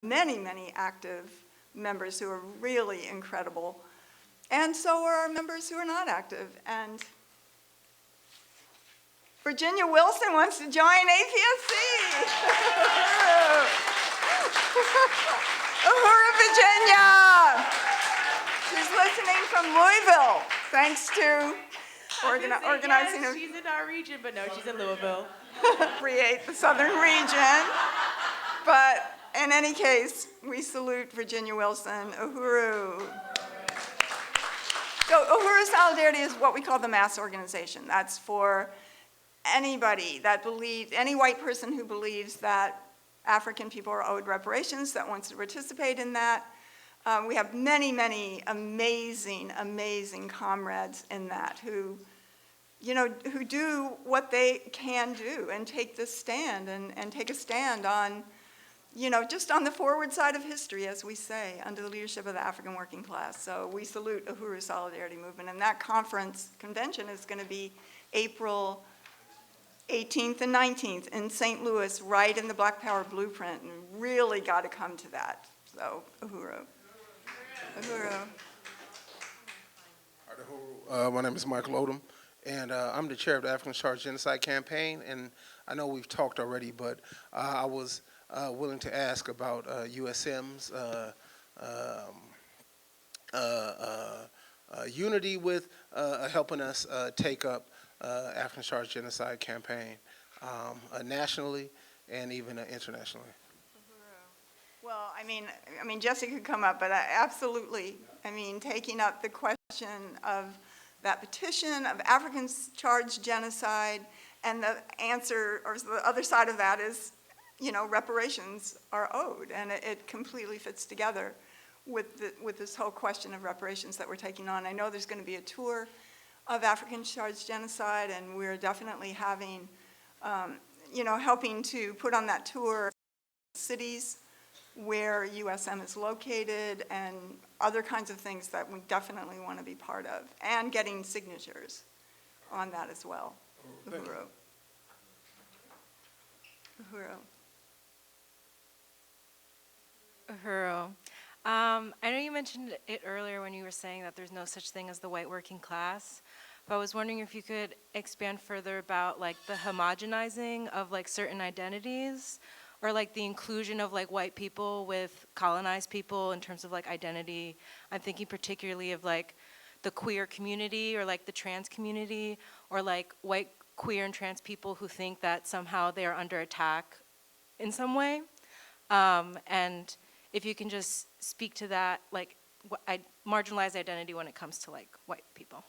many, many active members who are really incredible. And so are our members who are not active. And Virginia Wilson wants to join APSC. Uhuru, Virginia! She's listening from Louisville, thanks to organizing. Yes, she's in our region, but no, she's in Louisville. Create the southern region. But in any case, we salute Virginia Wilson. Uhuru. So Uhuru Solidarity is what we call the mass organization. That's for anybody that believes, any white person who believes that African people are owed reparations, that wants to participate in that. We have many, many amazing, amazing comrades in that who, you know, who do what they can do and take this stand and take a stand on, you know, just on the forward side of history, as we say, under the leadership of the African working class. So we salute Uhuru Solidarity Movement. And that convention is going to be April 18th and 19th in St. Louis, right in the Black Power blueprint, and really got to come to that. So, Uhuru. Uhuru. My name is Michael Odom, and I'm the chair of the African Charged Genocide Campaign. And I know we've talked already, but I was willing to ask about USM's unity with helping us take up African Charged Genocide Campaign nationally and even internationally. Well, I mean, Jessica could come up, but absolutely, I mean, taking up the question of that petition of Africans charged genocide, and the answer, or the other side of that is, you know, reparations are owed, and it completely fits together with this whole question of reparations that we're taking on. I know there's going to be a tour of African charged genocide, and we're definitely having, you know, helping to put on that tour cities where USM is located and other kinds of things that we definitely want to be part of, and getting signatures on that as well. Uhuru. Uhuru. Uhuru. I know you mentioned it earlier when you were saying that there's no such thing as the white working class, but I was wondering if you could expand further about like the homogenizing of like certain identities, or like the inclusion of like white people with colonized people in terms of like identity. I'm thinking particularly of like the queer community or like the trans community, or like white queer and trans people who think that somehow they are under attack in some way. And if you can just speak to that, like marginalized identity when it comes to like white people.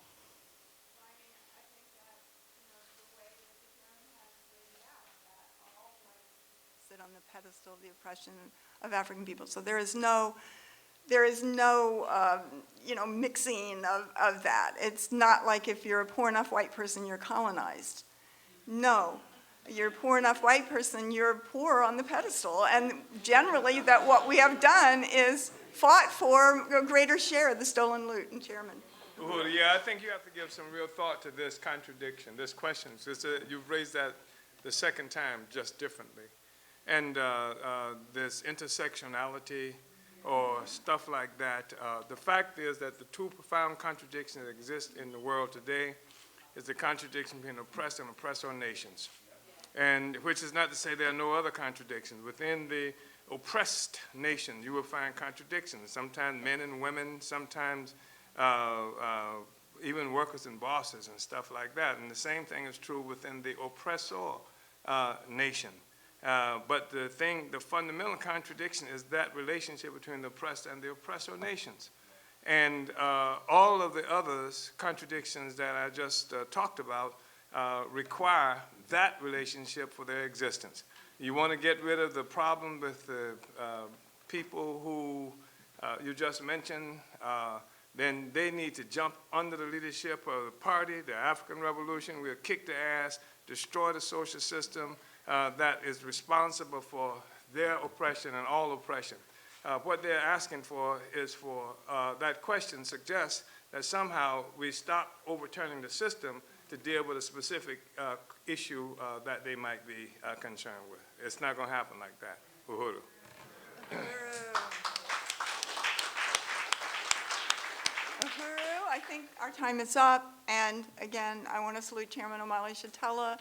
On the pedestal of the oppression of African people. So there is no you know, mixing of that. It's not like if you're a poor enough white person, you're colonized. No, you're a poor enough white person, you're poor on the pedestal. And generally that what we have done is fought for a greater share of the stolen loot. And Chairman. Well, yeah, I think you have to give some real thought to this contradiction, this question. You've raised that the second time just differently. And this intersectionality or stuff like that, the fact is that the two profound contradictions that exist in the world today is the contradiction between oppressed and oppressor nations. And which is not to say there are no other contradictions. Within the oppressed nation, you will find contradictions. Sometimes men and women, sometimes even workers and bosses and stuff like that. And the same thing is true within the oppressor nation. But the fundamental contradiction is that relationship between the oppressed and the oppressor nations. And all of the others, contradictions that I just talked about, require that relationship for their existence. You want to get rid of the problem with the people who you just mentioned, then they need to jump under the leadership of the party, the African Revolution. We'll kick their ass, destroy the social system, that is responsible for their oppression and all oppression. What they're asking for is for, that question suggests that somehow we stop overturning the system to deal with a specific issue that they might be concerned with. It's not going to happen like that. Uhuru. Uhuru, I think our time is up, and again, I want to salute Chairman Omali Shatella,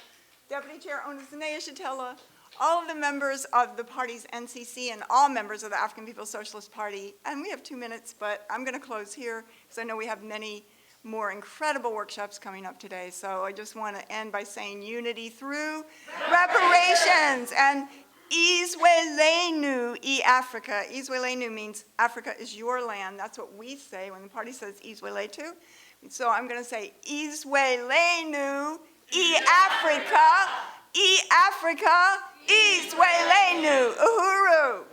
Deputy Chair Onizanea Shatella, all of the members of the party's NCC, and all members of the African People's Socialist Party. And we have 2 minutes, but I'm going to close here, because I know we have many more incredible workshops coming up today. So I just want to end by saying unity through reparations, and Izwelenu, E-Africa. Izwelenu means Africa is your land. That's what we say when the party says Izweletu. So I'm going to say Izwelenu, E-Africa, E-Africa, Izwelenu. Uhuru.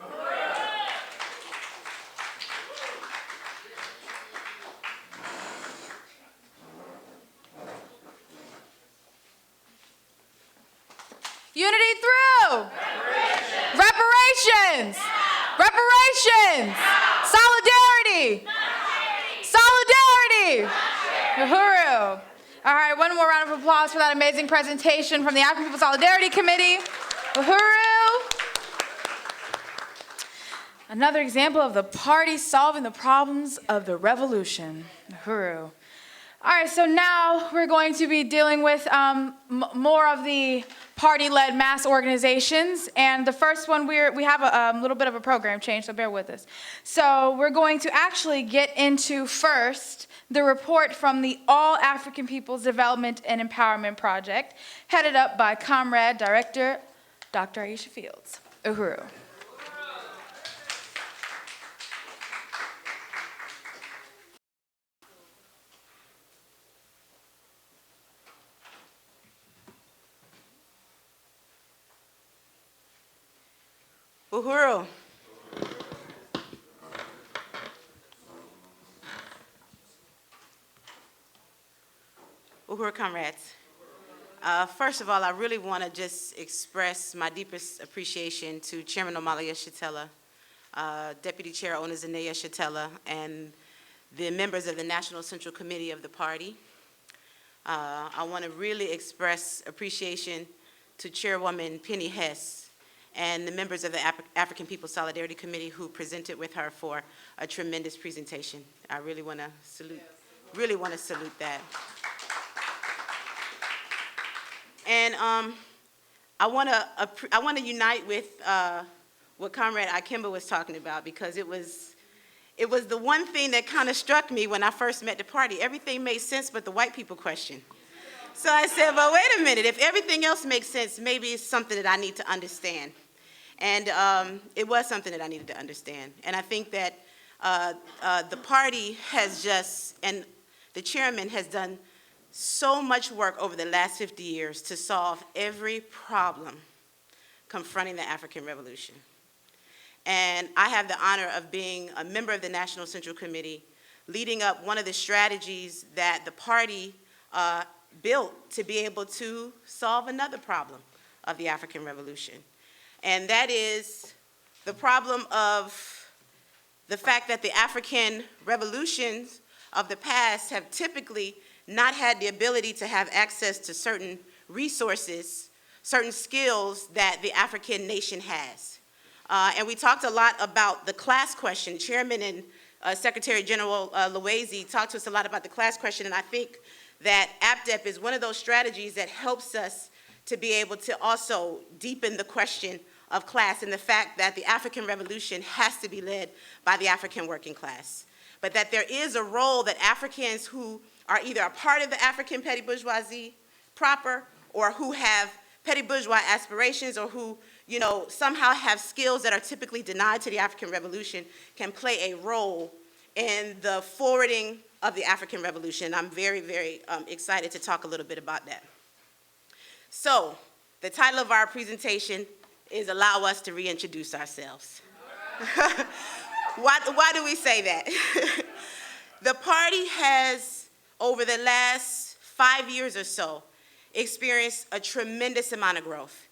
Unity through reparations. Reparations. Solidarity. Solidarity. Uhuru. All right, one more round of applause for that amazing presentation from the African People's Solidarity Committee. Uhuru. Another example of the party solving the problems of the revolution. Uhuru. All right, so now we're going to be dealing with more of the party-led mass organizations. And the first one, we have a little bit of a program change, so bear with us. So we're going to actually get into first the report from the All African Peoples Development and Empowerment Project, headed up by Comrade Director Dr. Aisha Fields. Uhuru. Uhuru. Uhuru comrades. First of all, I really want to just express my deepest appreciation to Chairman Omali Shatella, Deputy Chair Onizanea Shatella, and the members of the National Central Committee of the party. I want to really express appreciation to Chairwoman Penny Hess and the members of the African People's Solidarity Committee who presented with her for a tremendous presentation. I really want to salute, that. And I want to unite with what Comrade Ikemba was talking about, because it was the one thing that kind of struck me when I first met the party. Everything made sense but the white people question. So I said, well, wait a minute, if everything else makes sense, maybe it's something that I need to understand. And it was something that I needed to understand. And I think that the party has just, and the chairman has done so much work over the last 50 years to solve every problem confronting the African Revolution. And I have the honor of being a member of the National Central Committee, leading up one of the strategies that the party built to be able to solve another problem of the African Revolution. And that is the problem of the fact that the African revolutions of the past have typically not had the ability to have access to certain resources, certain skills that the African nation has. And we talked a lot about the class question. Chairman and Secretary General Loaizi talked to us a lot about the class question, and I think that APDEP is one of those strategies that helps us to be able to also deepen the question of class and the fact that the African Revolution has to be led by the African working class. But that there is a role that Africans who are either a part of the African petty bourgeoisie proper, or who have petty bourgeois aspirations, or who, you know, somehow have skills that are typically denied to the African Revolution, can play a role in the forwarding of the African Revolution. I'm very, very excited to talk a little bit about that. So, the title of our presentation is Allow Us to Reintroduce Ourselves. Why do we say that? The party has, over the last 5 years or so, experienced a tremendous amount of growth.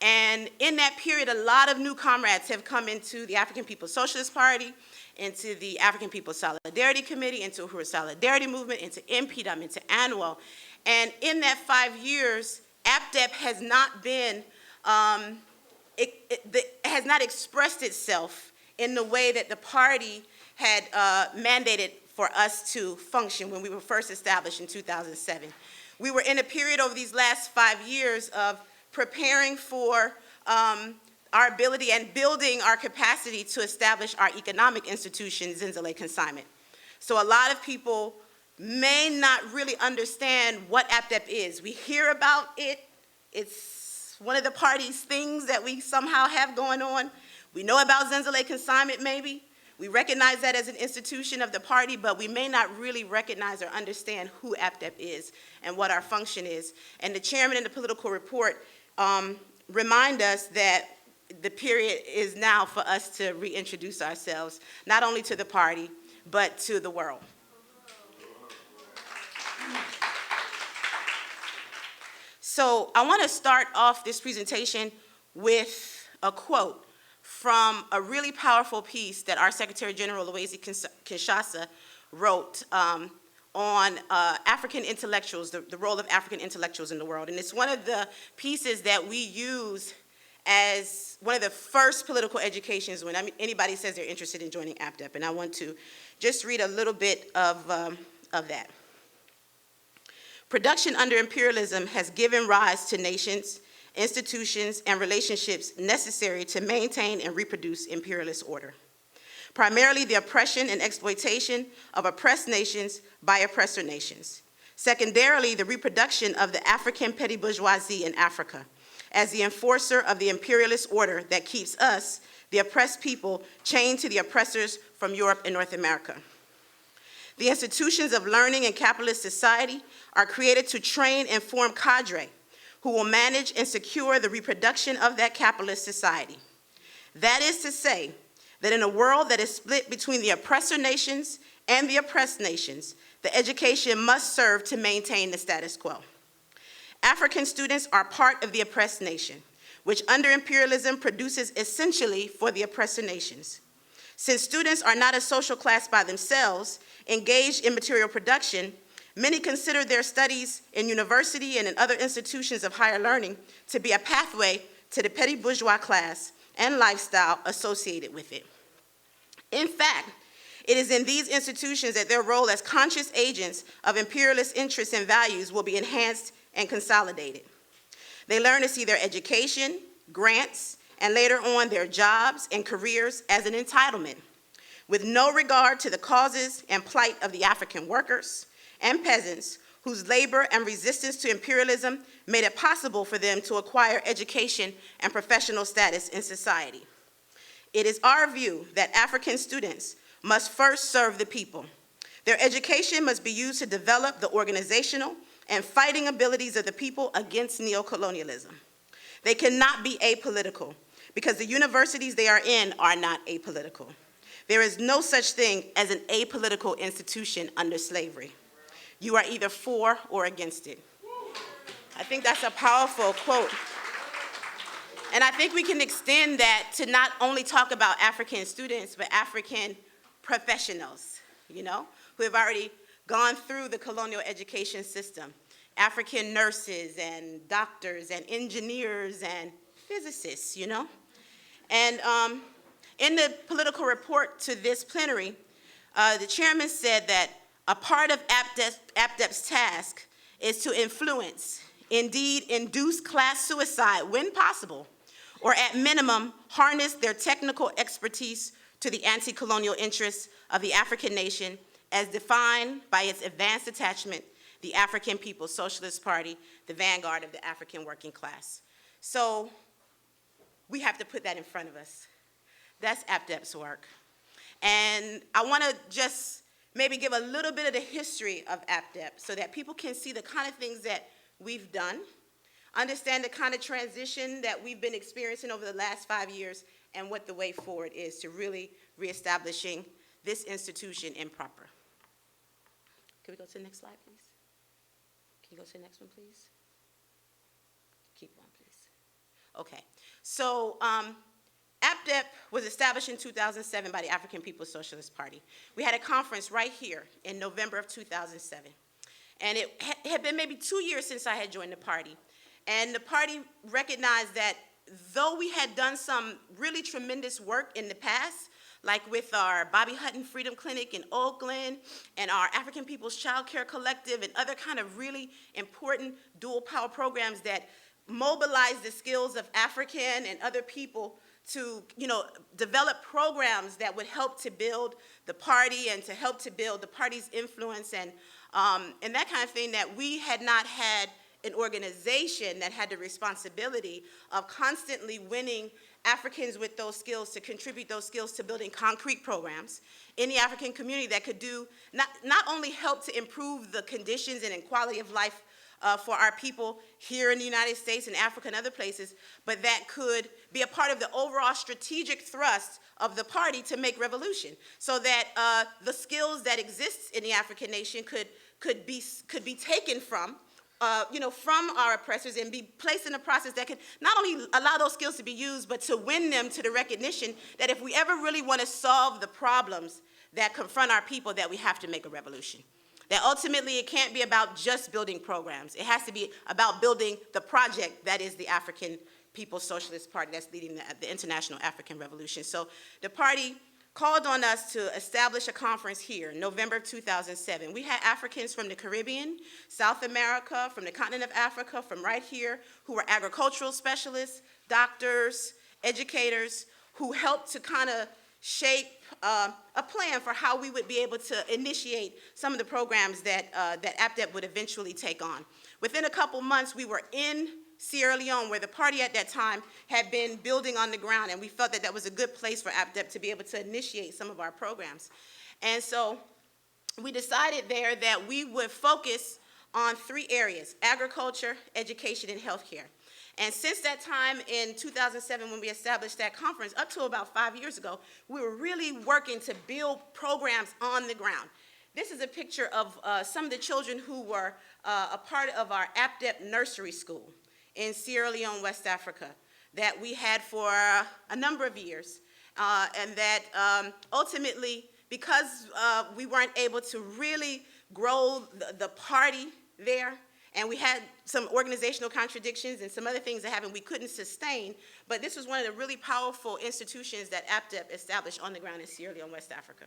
And in that period, a lot of new comrades have come into the African People's Socialist Party, into the African People's Solidarity Committee, into Uhuru Solidarity Movement, into MPDUM, into ANWO. And in that 5 years, APDEP has not been, has not expressed itself in the way that the party had mandated for us to function when we were first established in 2007. We were in a period over these last 5 years of preparing for our ability and building our capacity to establish our economic institution, Zenzele Consignment. So a lot of people may not really understand what APDEP is. We hear about it. It's one of the party's things that we somehow have going on. We know about Zenzele Consignment maybe. We recognize that as an institution of the party, but we may not really recognize or understand who APDEP is and what our function is. And the chairman in the political report remind us that the period is now for us to reintroduce ourselves, not only to the party, but to the world. So I want to start off this presentation with a quote from a really powerful piece that our Secretary General Louise Kinshasa wrote on African intellectuals, the role of African intellectuals in the world. And it's one of the pieces that we use as one of the first political educations when anybody says they're interested in joining APDEP. And I want to just read a little bit of that. Production under imperialism has given rise to nations, institutions, and relationships necessary to maintain and reproduce imperialist order. Primarily the oppression and exploitation of oppressed nations by oppressor nations. Secondarily, the reproduction of the African petty bourgeoisie in Africa as the enforcer of the imperialist order that keeps us, the oppressed people, chained to the oppressors from Europe and North America. The institutions of learning in capitalist society are created to train and form cadre who will manage and secure the reproduction of that capitalist society. That is to say, that in a world that is split between the oppressor nations and the oppressed nations, the education must serve to maintain the status quo. African students are part of the oppressed nation, which under imperialism produces essentially for the oppressor nations. Since students are not a social class by themselves, engaged in material production, many consider their studies in university and in other institutions of higher learning to be a pathway to the petty bourgeois class and lifestyle associated with it. In fact, it is in these institutions that their role as conscious agents of imperialist interests and values will be enhanced and consolidated. They learn to see their education, grants, and later on their jobs and careers as an entitlement, with no regard to the causes and plight of the African workers and peasants whose labor and resistance to imperialism made it possible for them to acquire education and professional status in society. It is our view that African students must first serve the people. Their education must be used to develop the organizational and fighting abilities of the people against neocolonialism. They cannot be apolitical because the universities they are in are not apolitical. There is no such thing as an apolitical institution under slavery. You are either for or against it. I think that's a powerful quote. And I think we can extend that to not only talk about African students, but African professionals, who have already gone through the colonial education system. African nurses and doctors and engineers and physicists, And in the political report to this plenary, the chairman said that a part of APDEP's task is to influence, indeed induce class suicide when possible, or at minimum, harness their technical expertise to the anti-colonial interests of the African nation as defined by its advanced attachment, the African People's Socialist Party, the vanguard of the African working class. So we have to put that in front of us. That's APDEP's work. And I want to just maybe give a little bit of the history of APDEP so that people can see the kind of things that we've done, understand the kind of transition that we've been experiencing over the last 5 years, and what the way forward is to really reestablishing this institution in proper. Can we go to the next slide, please? Can you go to the next one, please? Keep on, please. Okay. So APDEP was established in 2007 by the African People's Socialist Party. We had a conference right here in November of 2007. And it had been maybe 2 years since I had joined the party. And the party recognized that though we had done some really tremendous work in the past, like with our Bobby Hutton Freedom Clinic in Oakland and our African People's Child Care Collective and other kind of really important dual power programs that mobilize the skills of African and other people to, develop programs that would help to build the party and to help to build the party's influence and that kind of thing, that we had not had an organization that had the responsibility of constantly winning Africans with those skills to contribute those skills to building concrete programs in the African community that could do, not only help to improve the conditions and quality of life for our people here in the United States and Africa and other places, but that could be a part of the overall strategic thrust of the party to make revolution, so that the skills that exist in the African nation could be taken from our oppressors and be placed in a process that could not only allow those skills to be used, but to win them to the recognition that if we ever really want to solve the problems that confront our people, that we have to make a revolution. That ultimately it can't be about just building programs. It has to be about building the project that is the African People's Socialist Party that's leading the International African Revolution. So the party called on us to establish a conference here in November of 2007. We had Africans from the Caribbean, South America, from the continent of Africa, from right here, who were agricultural specialists, doctors, educators, who helped to kind of shape a plan for how we would be able to initiate some of the programs that APDEP would eventually take on. Within a couple months, we were in Sierra Leone, where the party at that time had been building on the ground, and we felt that that was a good place for APDEP to be able to initiate some of our programs. And so we decided there that we would focus on 3 areas: agriculture, education, and healthcare. And since that time in 2007, when we established that conference, up to about 5 years ago, we were really working to build programs on the ground. This is a picture of some of the children who were a part of our APDEP nursery school in Sierra Leone, West Africa, that we had for a number of years. And that ultimately, because we weren't able to really grow the party there, and we had some organizational contradictions and some other things that happened we couldn't sustain, but this was one of the really powerful institutions that APDEP established on the ground in Sierra Leone, West Africa.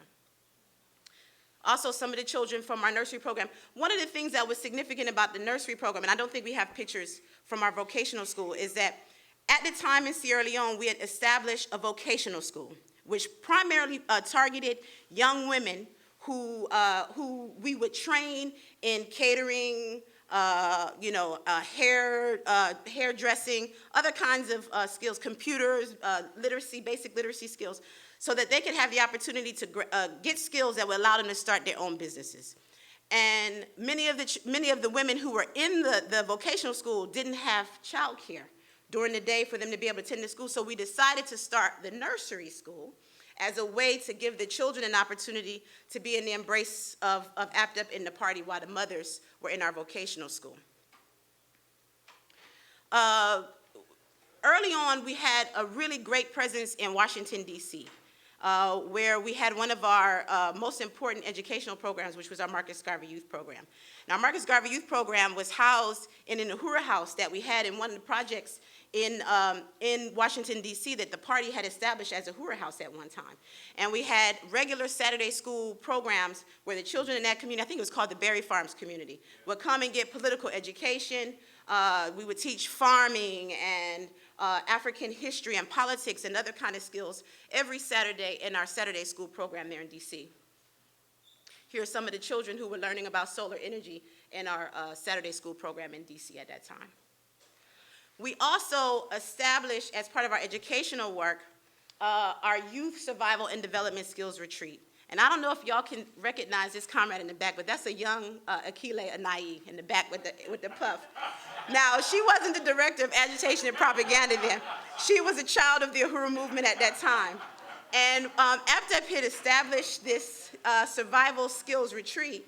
Also, some of the children from our nursery program. One of the things that was significant about the nursery program, and I don't think we have pictures from our vocational school, is that at the time in Sierra Leone, we had established a vocational school, which primarily targeted young women who we would train in catering, hairdressing, other kinds of skills, computers, literacy, basic literacy skills, so that they could have the opportunity to get skills that would allow them to start their own businesses. And many of the women who were in the vocational school didn't have childcare during the day for them to be able to attend the school, so we decided to start the nursery school as a way to give the children an opportunity to be in the embrace of APDEP in the party while the mothers were in our vocational school. Early on, we had a really great presence in Washington, D.C., where we had one of our most important educational programs, which was our Marcus Garvey Youth Program. Now, our Marcus Garvey Youth Program was housed in an Uhura house that we had in one of the projects in Washington, D.C. that the party had established as a Uhura house at one time. And we had regular Saturday school programs where the children in that community, I think it was called the Berry Farms community, would come and get political education. We would teach farming and African history and politics and other kind of skills every Saturday in our Saturday school program there in D.C. Here are some of the children who were learning about solar energy in our Saturday school program in D.C. at that time. We also established, as part of our educational work, our Youth Survival and Development Skills Retreat. And I don't know if y'all can recognize this comrade in the back, but that's a young Akile Anayi in the back with the puff. Now, she wasn't the director of agitation and propaganda then. She was a child of the Uhuru movement at that time. And APDEP had established this survival skills retreat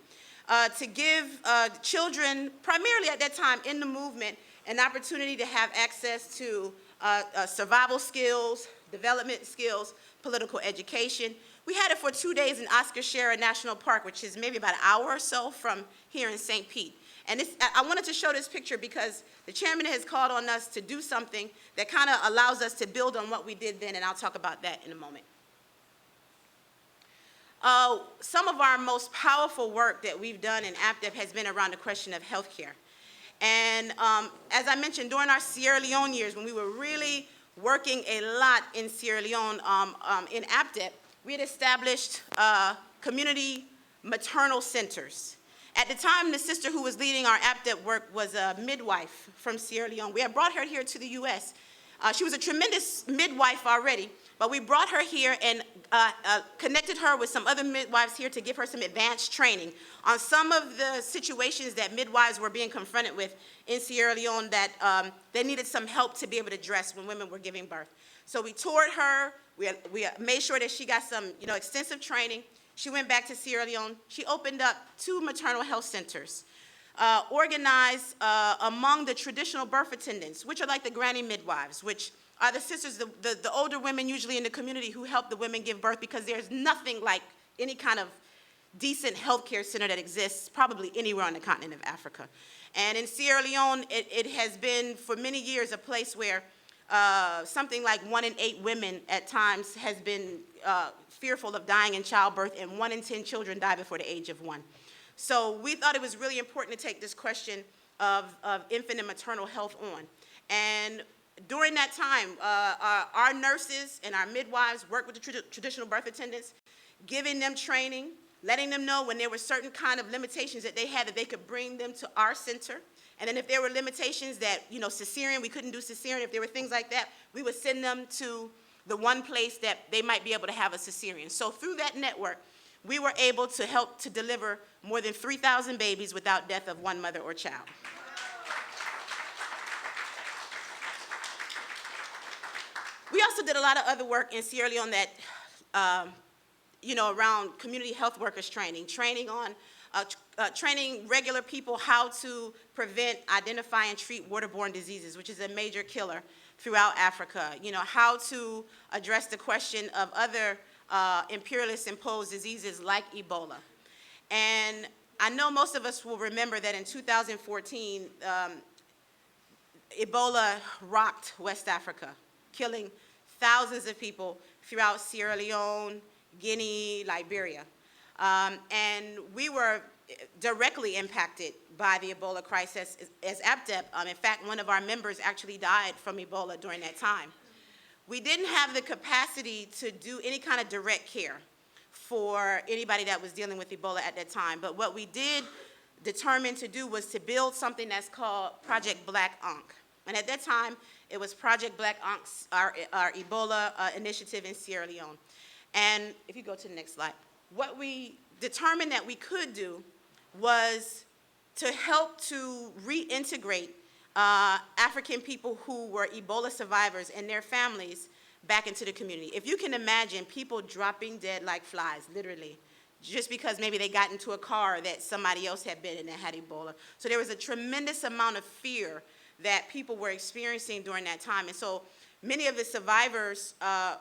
to give children, primarily at that time in the movement, an opportunity to have access to survival skills, development skills, political education. We had it for 2 days in Oscar Sierra National Park, which is maybe about an hour or so from here in St. Pete. And I wanted to show this picture because the chairman has called on us to do something that kind of allows us to build on what we did then, and I'll talk about that in a moment. some of our most powerful work that we've done in APDEP has been around the question of healthcare. And as I mentioned, during our Sierra Leone years, when we were really working a lot in Sierra Leone in APDEP, we had established community maternal centers. At the time, the sister who was leading our APDEP work was a midwife from Sierra Leone. We had brought her here to the U.S. She was a tremendous midwife already, but we brought her here and connected her with some other midwives here to give her some advanced training on some of the situations that midwives were being confronted with in Sierra Leone that they needed some help to be able to address when women were giving birth. So we toured her, we made sure that she got some extensive training. She went back to Sierra Leone. She opened up 2 maternal health centers, organized among the traditional birth attendants, which are like the granny midwives, which are the sisters, the older women usually in the community who help the women give birth, because there's nothing like any kind of decent healthcare center that exists probably anywhere on the continent of Africa. And in Sierra Leone, it has been for many years a place where something like 1 in 8 women at times has been fearful of dying in childbirth, and 1 in 10 children die before the age of 1. So we thought it was really important to take this question of infant and maternal health on. And during that time, our nurses and our midwives worked with the traditional birth attendants, giving them training, letting them know when there were certain kind of limitations that they had, that they could bring them to our center. And then if there were limitations that, cesarean, we couldn't do cesarean, if there were things like that, we would send them to the one place that they might be able to have a cesarean. So through that network, we were able to help to deliver more than 3,000 babies without death of one mother or child. We also did a lot of other work in Sierra Leone that, around community health workers training on training regular people how to prevent, identify, and treat waterborne diseases, which is a major killer throughout Africa. How to address the question of other imperialist-imposed diseases like Ebola. And I know most of us will remember that in 2014, Ebola rocked West Africa, killing thousands of people throughout Sierra Leone, Guinea, Liberia. And we were directly impacted by the Ebola crisis as APDEP. In fact, one of our members actually died from Ebola during that time. We didn't have the capacity to do any kind of direct care for anybody that was dealing with Ebola at that time. But what we did determine to do was to build something that's called Project Black Ankh. And at that time, it was Project Black Ankh's, our Ebola initiative in Sierra Leone. And if you go to the next slide, what we determined that we could do was to help to reintegrate African people who were Ebola survivors and their families back into the community. If you can imagine people dropping dead like flies, literally, just because maybe they got into a car that somebody else had been in that had Ebola. So there was a tremendous amount of fear that people were experiencing during that time. And so many of the survivors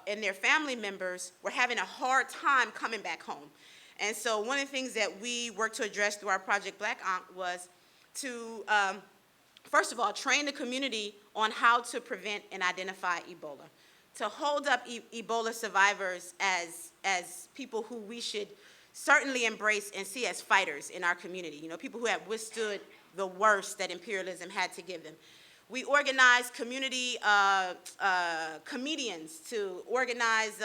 and their family members were having a hard time coming back home. And so one of the things that we worked to address through our Project Black Ankh was to, first of all, train the community on how to prevent and identify Ebola, to hold up Ebola survivors as people who we should certainly embrace and see as fighters in our community, people who have withstood the worst that imperialism had to give them. We organized community comedians to organize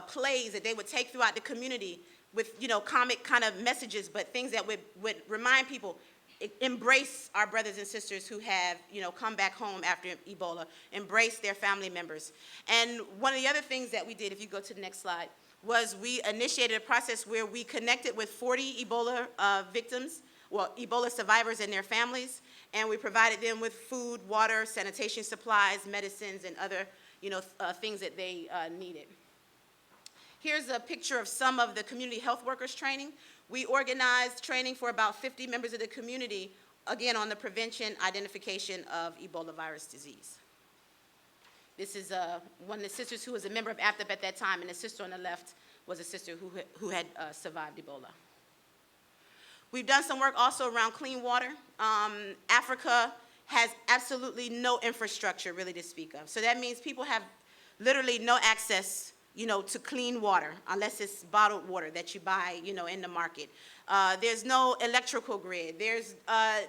plays that they would take throughout the community with, comic kind of messages, but things that would remind people, embrace our brothers and sisters who have, come back home after Ebola, embrace their family members. And one of the other things that we did, if you go to the next slide, was we initiated a process where we connected with 40 Ebola victims, Ebola survivors and their families, and we provided them with food, water, sanitation supplies, medicines, and other, things that they needed. Here's a picture of some of the community health workers training. We organized training for about 50 members of the community, again, on the prevention, identification of Ebola virus disease. This is one of the sisters who was a member of APDEP at that time, and the sister on the left was a sister who had survived Ebola. We've done some work also around clean water. Africa has absolutely no infrastructure really to speak of. So that means people have literally no access to clean water, unless it's bottled water that you buy, in the market. There's no electrical grid. There's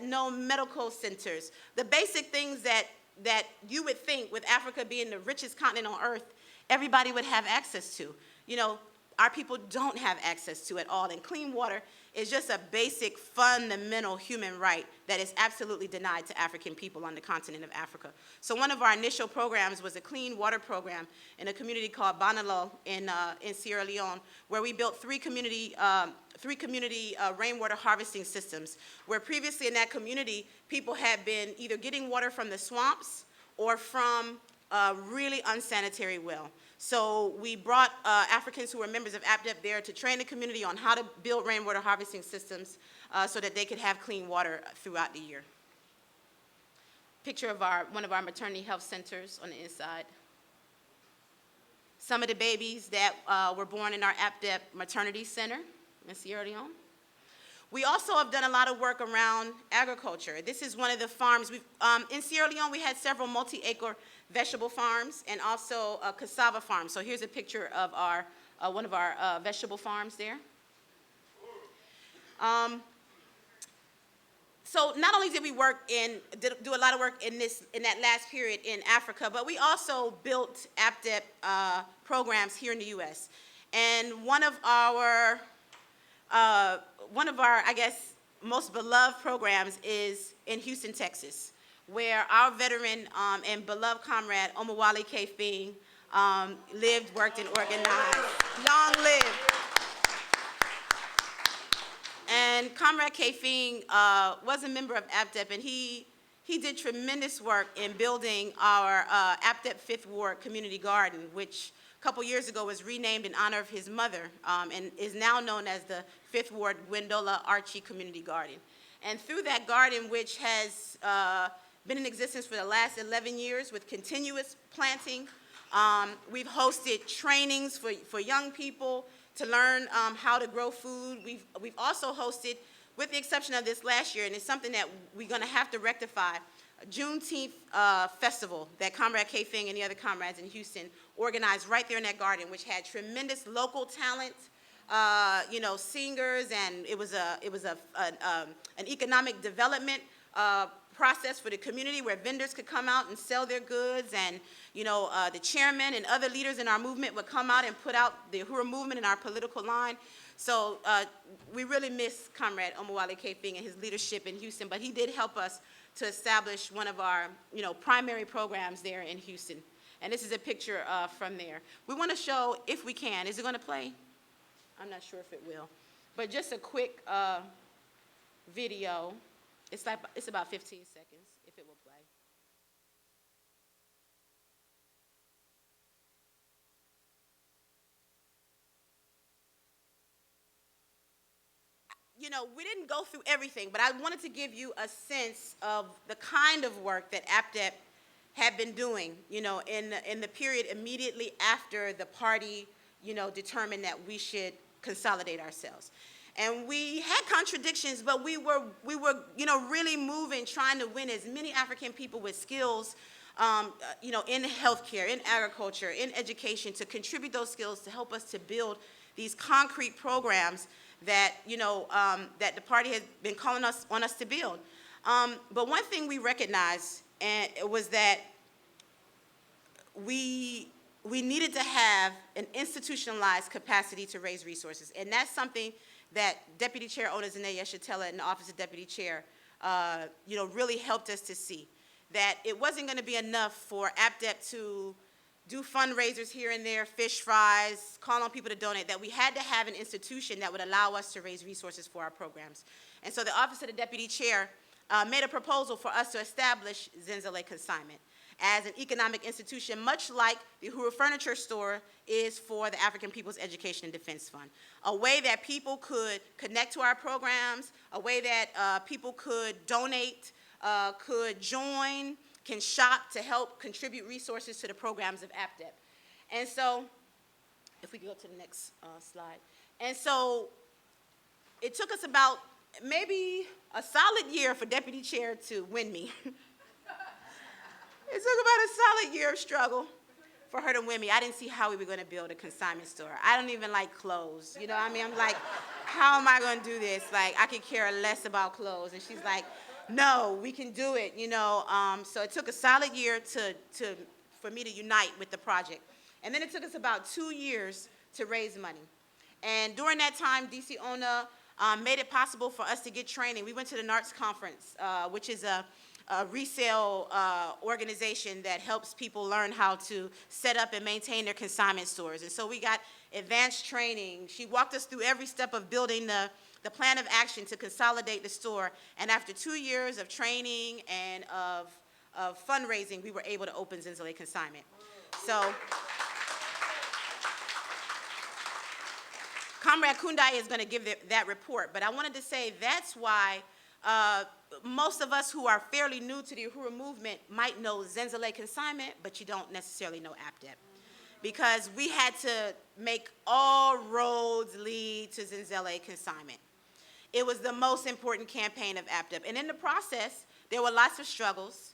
no medical centers. The basic things that you would think, with Africa being the richest continent on earth, everybody would have access to. Our people don't have access to at all. And clean water is just a basic, fundamental human right that is absolutely denied to African people on the continent of Africa. So one of our initial programs was a clean water program in a community called Banalo in Sierra Leone, where we built three community rainwater harvesting systems, where previously in that community, people had been either getting water from the swamps or from a really unsanitary well. So we brought Africans who were members of APDEP there to train the community on how to build rainwater harvesting systems so that they could have clean water throughout the year. Picture of one of our maternity health centers on the inside. Some of the babies that were born in our APDEP maternity center in Sierra Leone. We also have done a lot of work around agriculture. This is one of the farms. In Sierra Leone, we had several multi-acre vegetable farms and also a cassava farm. So here's a picture of one of our vegetable farms there. So not only did we do a lot of work in that last period in Africa, but we also built APDEP programs here in the U.S. And one of our, I guess, most beloved programs is in Houston, Texas, where our veteran and beloved comrade, Omawale K. lived, worked, and organized. Long live. And Comrade K. was a member of APDEP, and he did tremendous work in building our APDEP 5th Ward Community Garden, which a couple years ago was renamed in honor of his mother, and is now known as the 5th Ward Gwendola Archie Community Garden. And through that garden, which has been in existence for the last 11 years with continuous planting, we've hosted trainings for young people to learn how to grow food. We've also hosted, with the exception of this last year, and it's something that we're going to have to rectify, a Juneteenth festival that Comrade K. Fing and the other comrades in Houston organized right there in that garden, which had tremendous local talent, singers, and it was an economic development process for the community where vendors could come out and sell their goods, and the chairman and other leaders in our movement would come out and put out the Uhuru movement in our political line. So we really miss Comrade Omawale K. Fing and his leadership in Houston, but he did help us to establish one of our primary programs there in Houston. And this is a picture from there. We want to show, if we can, is it going to play? I'm not sure if it will, but just a quick video. It's about 15 seconds, if it will play. We didn't go through everything, but I wanted to give you a sense of the kind of work that APDEP had been doing, in the period immediately after the party, determined that we should consolidate ourselves. And we had contradictions, but we were really moving, trying to win as many African people with skills, in healthcare, in agriculture, in education, to contribute those skills to help us to build these concrete programs that, that the party has been calling on us to build. But one thing we recognized was that we needed to have an institutionalized capacity to raise resources, and that's something that Deputy Chair Ona Zane Yeshatela in the Office of Deputy Chair, really helped us to see that it wasn't going to be enough for APDEP to do fundraisers here and there, fish fries, call on people to donate, that we had to have an institution that would allow us to raise resources for our programs. And so the Office of the Deputy Chair made a proposal for us to establish Zenzele Consignment as an economic institution, much like the Uhuru Furniture Store is for the African People's Education and Defense Fund. A way that people could connect to our programs, a way that people could donate, could join, can shop to help contribute resources to the programs of APDEP. And so, if we could go to the next slide. And so, it took us about maybe a solid year for Deputy Chair to win me. It took about a solid year of struggle for her to win me. I didn't see how we were going to build a consignment store. I don't even like clothes. You know what I mean? I'm like, how am I going to do this? Like, I could care less about clothes. And she's like, no, we can do it, you know. So it took a solid year for me to unite with the project. And then it took us about 2 years to raise money. And during that time, DC ONA made it possible for us to get training. We went to the NARTS conference, which is a resale organization that helps people learn how to set up and maintain their consignment stores. And so we got advanced training. She walked us through every step of building the plan of action to consolidate the store. And after 2 years of training and of fundraising, we were able to open Zenzele Consignment. So Comrade Kundai is going to give that report, but I wanted to say that's why most of us who are fairly new to the Uhuru movement might know Zenzele Consignment, but you don't necessarily know APDEP. Because we had to make all roads lead to Zenzele Consignment. It was the most important campaign of APDEP. And in the process, there were lots of struggles,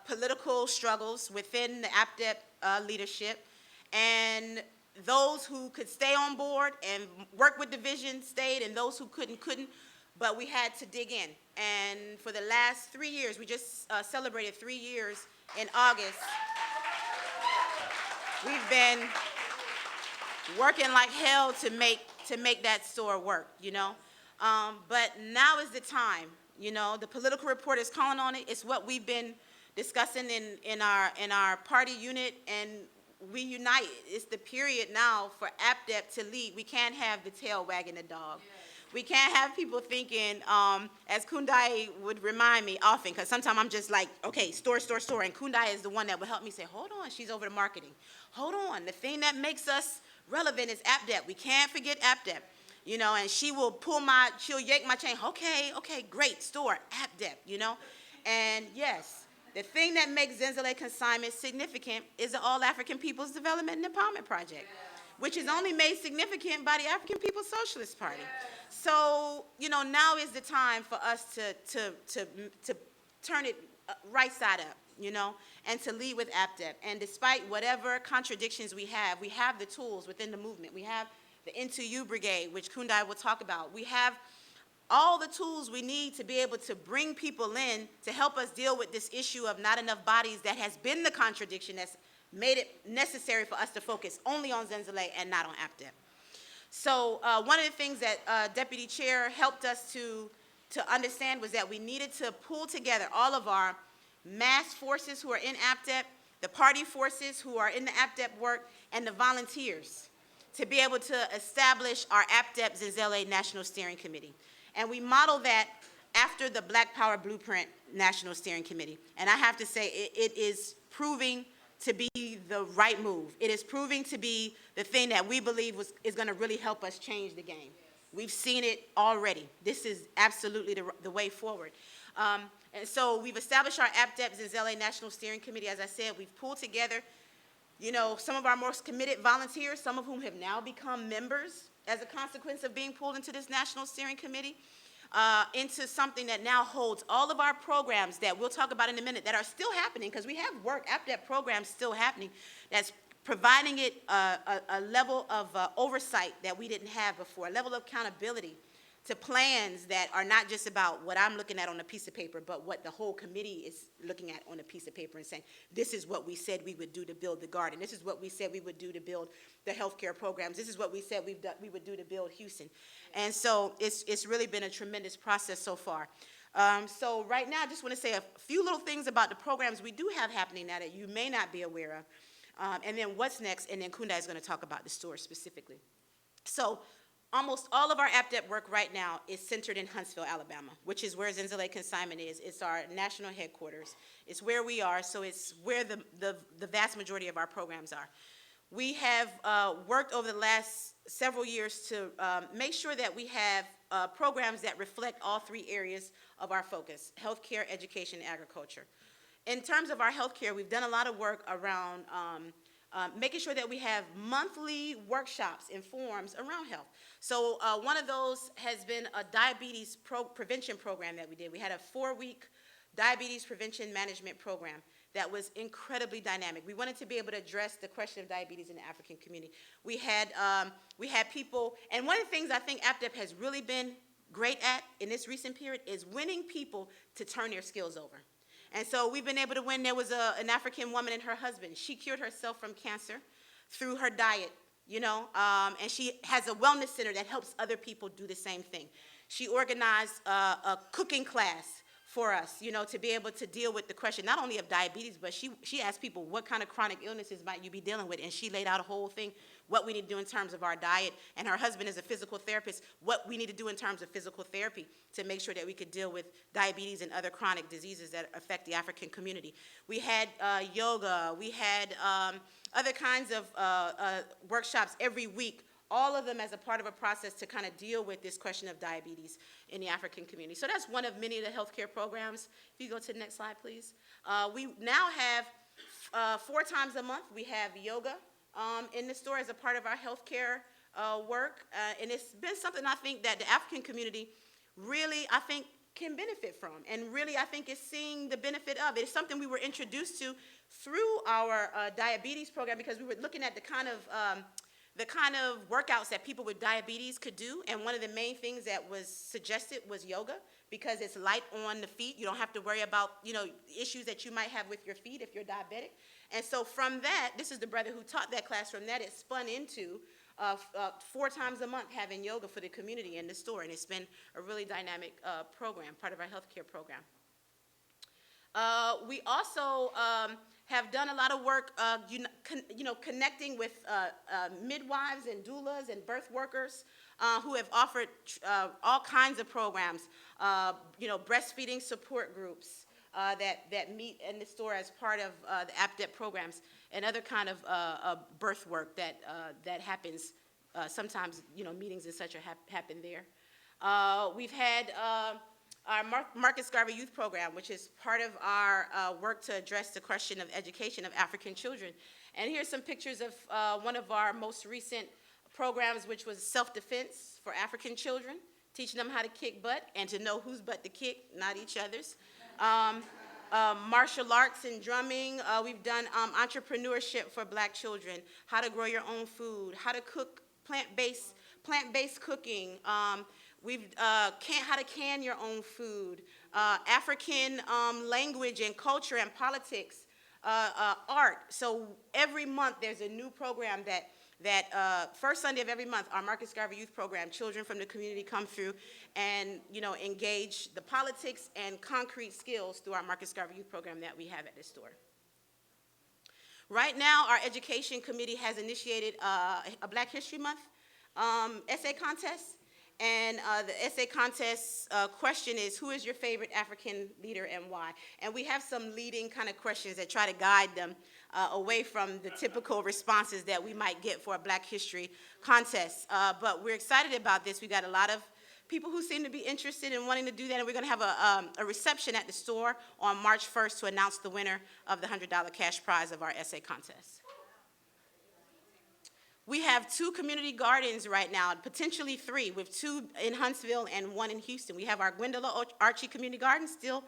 political struggles within the APDEP leadership, and those who could stay on board and work with the vision stayed, and those who couldn't. But we had to dig in. And for the last 3 years, we just celebrated 3 years in August. We've been working like hell to make that store work, you know. But now is the time, you know. The political report is calling on it. It's what we've been discussing in our party unit, and we unite. It's the period now for APDEP to lead. We can't have the tail wagging the dog. We can't have people thinking, as Kundai would remind me often, because sometimes I'm just like, okay, store, and Kundai is the one that would help me say, hold on, she's over the marketing. Hold on, the thing that makes us relevant is APDEP. We can't forget APDEP, you know, and she will she'll yank my chain. Okay, great, store, APDEP, you know. And yes, the thing that makes Zenzele Consignment significant is the All African People's Development and Empowerment Project, which is only made significant by the African People's Socialist Party. So, you know, now is the time for us to turn it right side up, you know, and to lead with APDEP. And despite whatever contradictions we have the tools within the movement. We have the Into You Brigade, which Kundai will talk about. We have all the tools we need to be able to bring people in to help us deal with this issue of not enough bodies that has been the contradiction that's made it necessary for us to focus only on Zenzele and not on APDEP. So one of the things that Deputy Chair helped us to understand was that we needed to pull together all of our mass forces who are in APDEP, the party forces who are in the APDEP work, and the volunteers to be able to establish our APDEP Zenzele National Steering Committee. And we modeled that after the Black Power Blueprint National Steering Committee. And I have to say, it is proving to be the right move. It is proving to be the thing that we believe is going to really help us change the game. We've seen it already. This is absolutely the way forward. And so we've established our APDEP Zenzele National Steering Committee. As I said, we've pulled together, you know, some of our most committed volunteers, some of whom have now become members as a consequence of being pulled into this National Steering Committee, into something that now holds all of our programs that we'll talk about in a minute that are still happening, because we have work, APDEP programs still happening, that's providing it a level of oversight that we didn't have before, a level of accountability to plans that are not just about what I'm looking at on a piece of paper, but what the whole committee is looking at on a piece of paper and saying, this is what we said we would do to build the garden. This is what we said we would do to build the healthcare programs. This is what we said we would do to build Houston. And so it's really been a tremendous process so far. So right now, I just want to say a few little things about the programs we do have happening now that you may not be aware of. And then what's next, and then Kundai is going to talk about the store specifically. So almost all of our APDEP work right now is centered in Huntsville, Alabama, which is where Zenzele Consignment is. It's our national headquarters. It's where we are, so it's where the vast majority of our programs are. We have worked over the last several years to make sure that we have programs that reflect all three areas of our focus: healthcare, education, and agriculture. In terms of our healthcare, we've done a lot of work around making sure that we have monthly workshops and forums around health. So one of those has been a diabetes prevention program that we did. We had a 4-week diabetes prevention management program that was incredibly dynamic. We wanted to be able to address the question of diabetes in the African community. We had people, and one of the things I think APDEP has really been great at in this recent period is winning people to turn their skills over. And so we've been able to win. There was an African woman and her husband. She cured herself from cancer through her diet, and she has a wellness center that helps other people do the same thing. She organized a cooking class for us, to be able to deal with the question not only of diabetes, but she asked people, what kind of chronic illnesses might you be dealing with? And she laid out a whole thing, what we need to do in terms of our diet. And her husband is a physical therapist, what we need to do in terms of physical therapy to make sure that we could deal with diabetes and other chronic diseases that affect the African community. We had yoga, we had other kinds of workshops every week, all of them as a part of a process to kind of deal with this question of diabetes in the African community. So that's one of many of the healthcare programs. If you go to the next slide, please. We now have 4 times a month, we have yoga in the store as a part of our healthcare work. And it's been something I think that the African community really, I think, can benefit from, and really I think is seeing the benefit of it. It's something we were introduced to through our diabetes program, because we were looking at the kind of workouts that people with diabetes could do, and one of the main things that was suggested was yoga, because it's light on the feet. You don't have to worry about, issues that you might have with your feet if you're diabetic. And so from that, this is the brother who taught that class. From that, it spun into 4 times a month having yoga for the community in the store, and it's been a really dynamic program, part of our healthcare program. We also have done a lot of work, connecting with midwives and doulas and birth workers who have offered all kinds of programs, breastfeeding support groups that meet in the store as part of the APDEP programs, and other kind of birth work that happens. Sometimes, meetings and such happen there. We've had our Marcus Garvey Youth Program, which is part of our work to address the question of education of African children. And here's some pictures of one of our most recent programs, which was self-defense for African children, teaching them how to kick butt and to know whose butt to kick, not each other's. Martial arts and drumming. We've done entrepreneurship for Black children, how to grow your own food, how to cook plant-based cooking. We've how to can your own food, African language and culture and politics, art. So every month there's a new program that first Sunday of every month, our Marcus Garvey Youth Program, children from the community come through and engage the politics and concrete skills through our Marcus Garvey Youth Program that we have at this store. Right now, our education committee has initiated a Black History Month essay contest. And the essay contest question is, who is your favorite African leader and why? And we have some leading kind of questions that try to guide them away from the typical responses that we might get for a Black History contest. But we're excited about this. We got a lot of people who seem to be interested in wanting to do that, and we're going to have a reception at the store on March 1st to announce the winner of the $100 cash prize of our essay contest. We have 2 community gardens right now, potentially 3, with 2 in Huntsville and 1 in Houston. We have our Gwendola Archie Community Garden still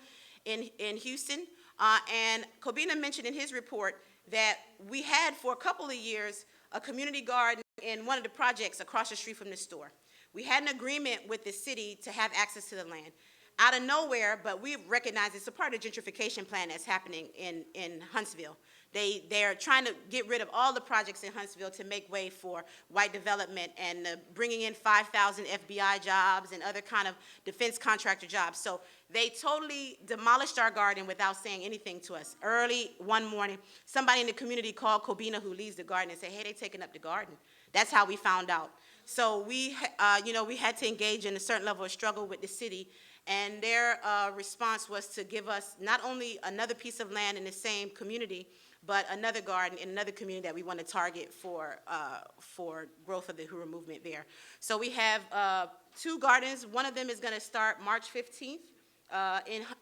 in Houston. And Kobina mentioned in his report that we had for a couple of years a community garden in one of the projects across the street from the store. We had an agreement with the city to have access to the land. Out of nowhere, but we recognize it's a part of the gentrification plan that's happening in Huntsville. They're trying to get rid of all the projects in Huntsville to make way for white development and bringing in 5,000 FBI jobs and other kind of defense contractor jobs. So they totally demolished our garden without saying anything to us. Early one morning, somebody in the community called Kobina, who leads the garden, and said, hey, they're taking up the garden. That's how we found out. So we had to engage in a certain level of struggle with the city, and their response was to give us not only another piece of land in the same community, but another garden in another community that we want to target for growth of the Uhuru movement there. So we have 2 gardens. One of them is going to start March 15th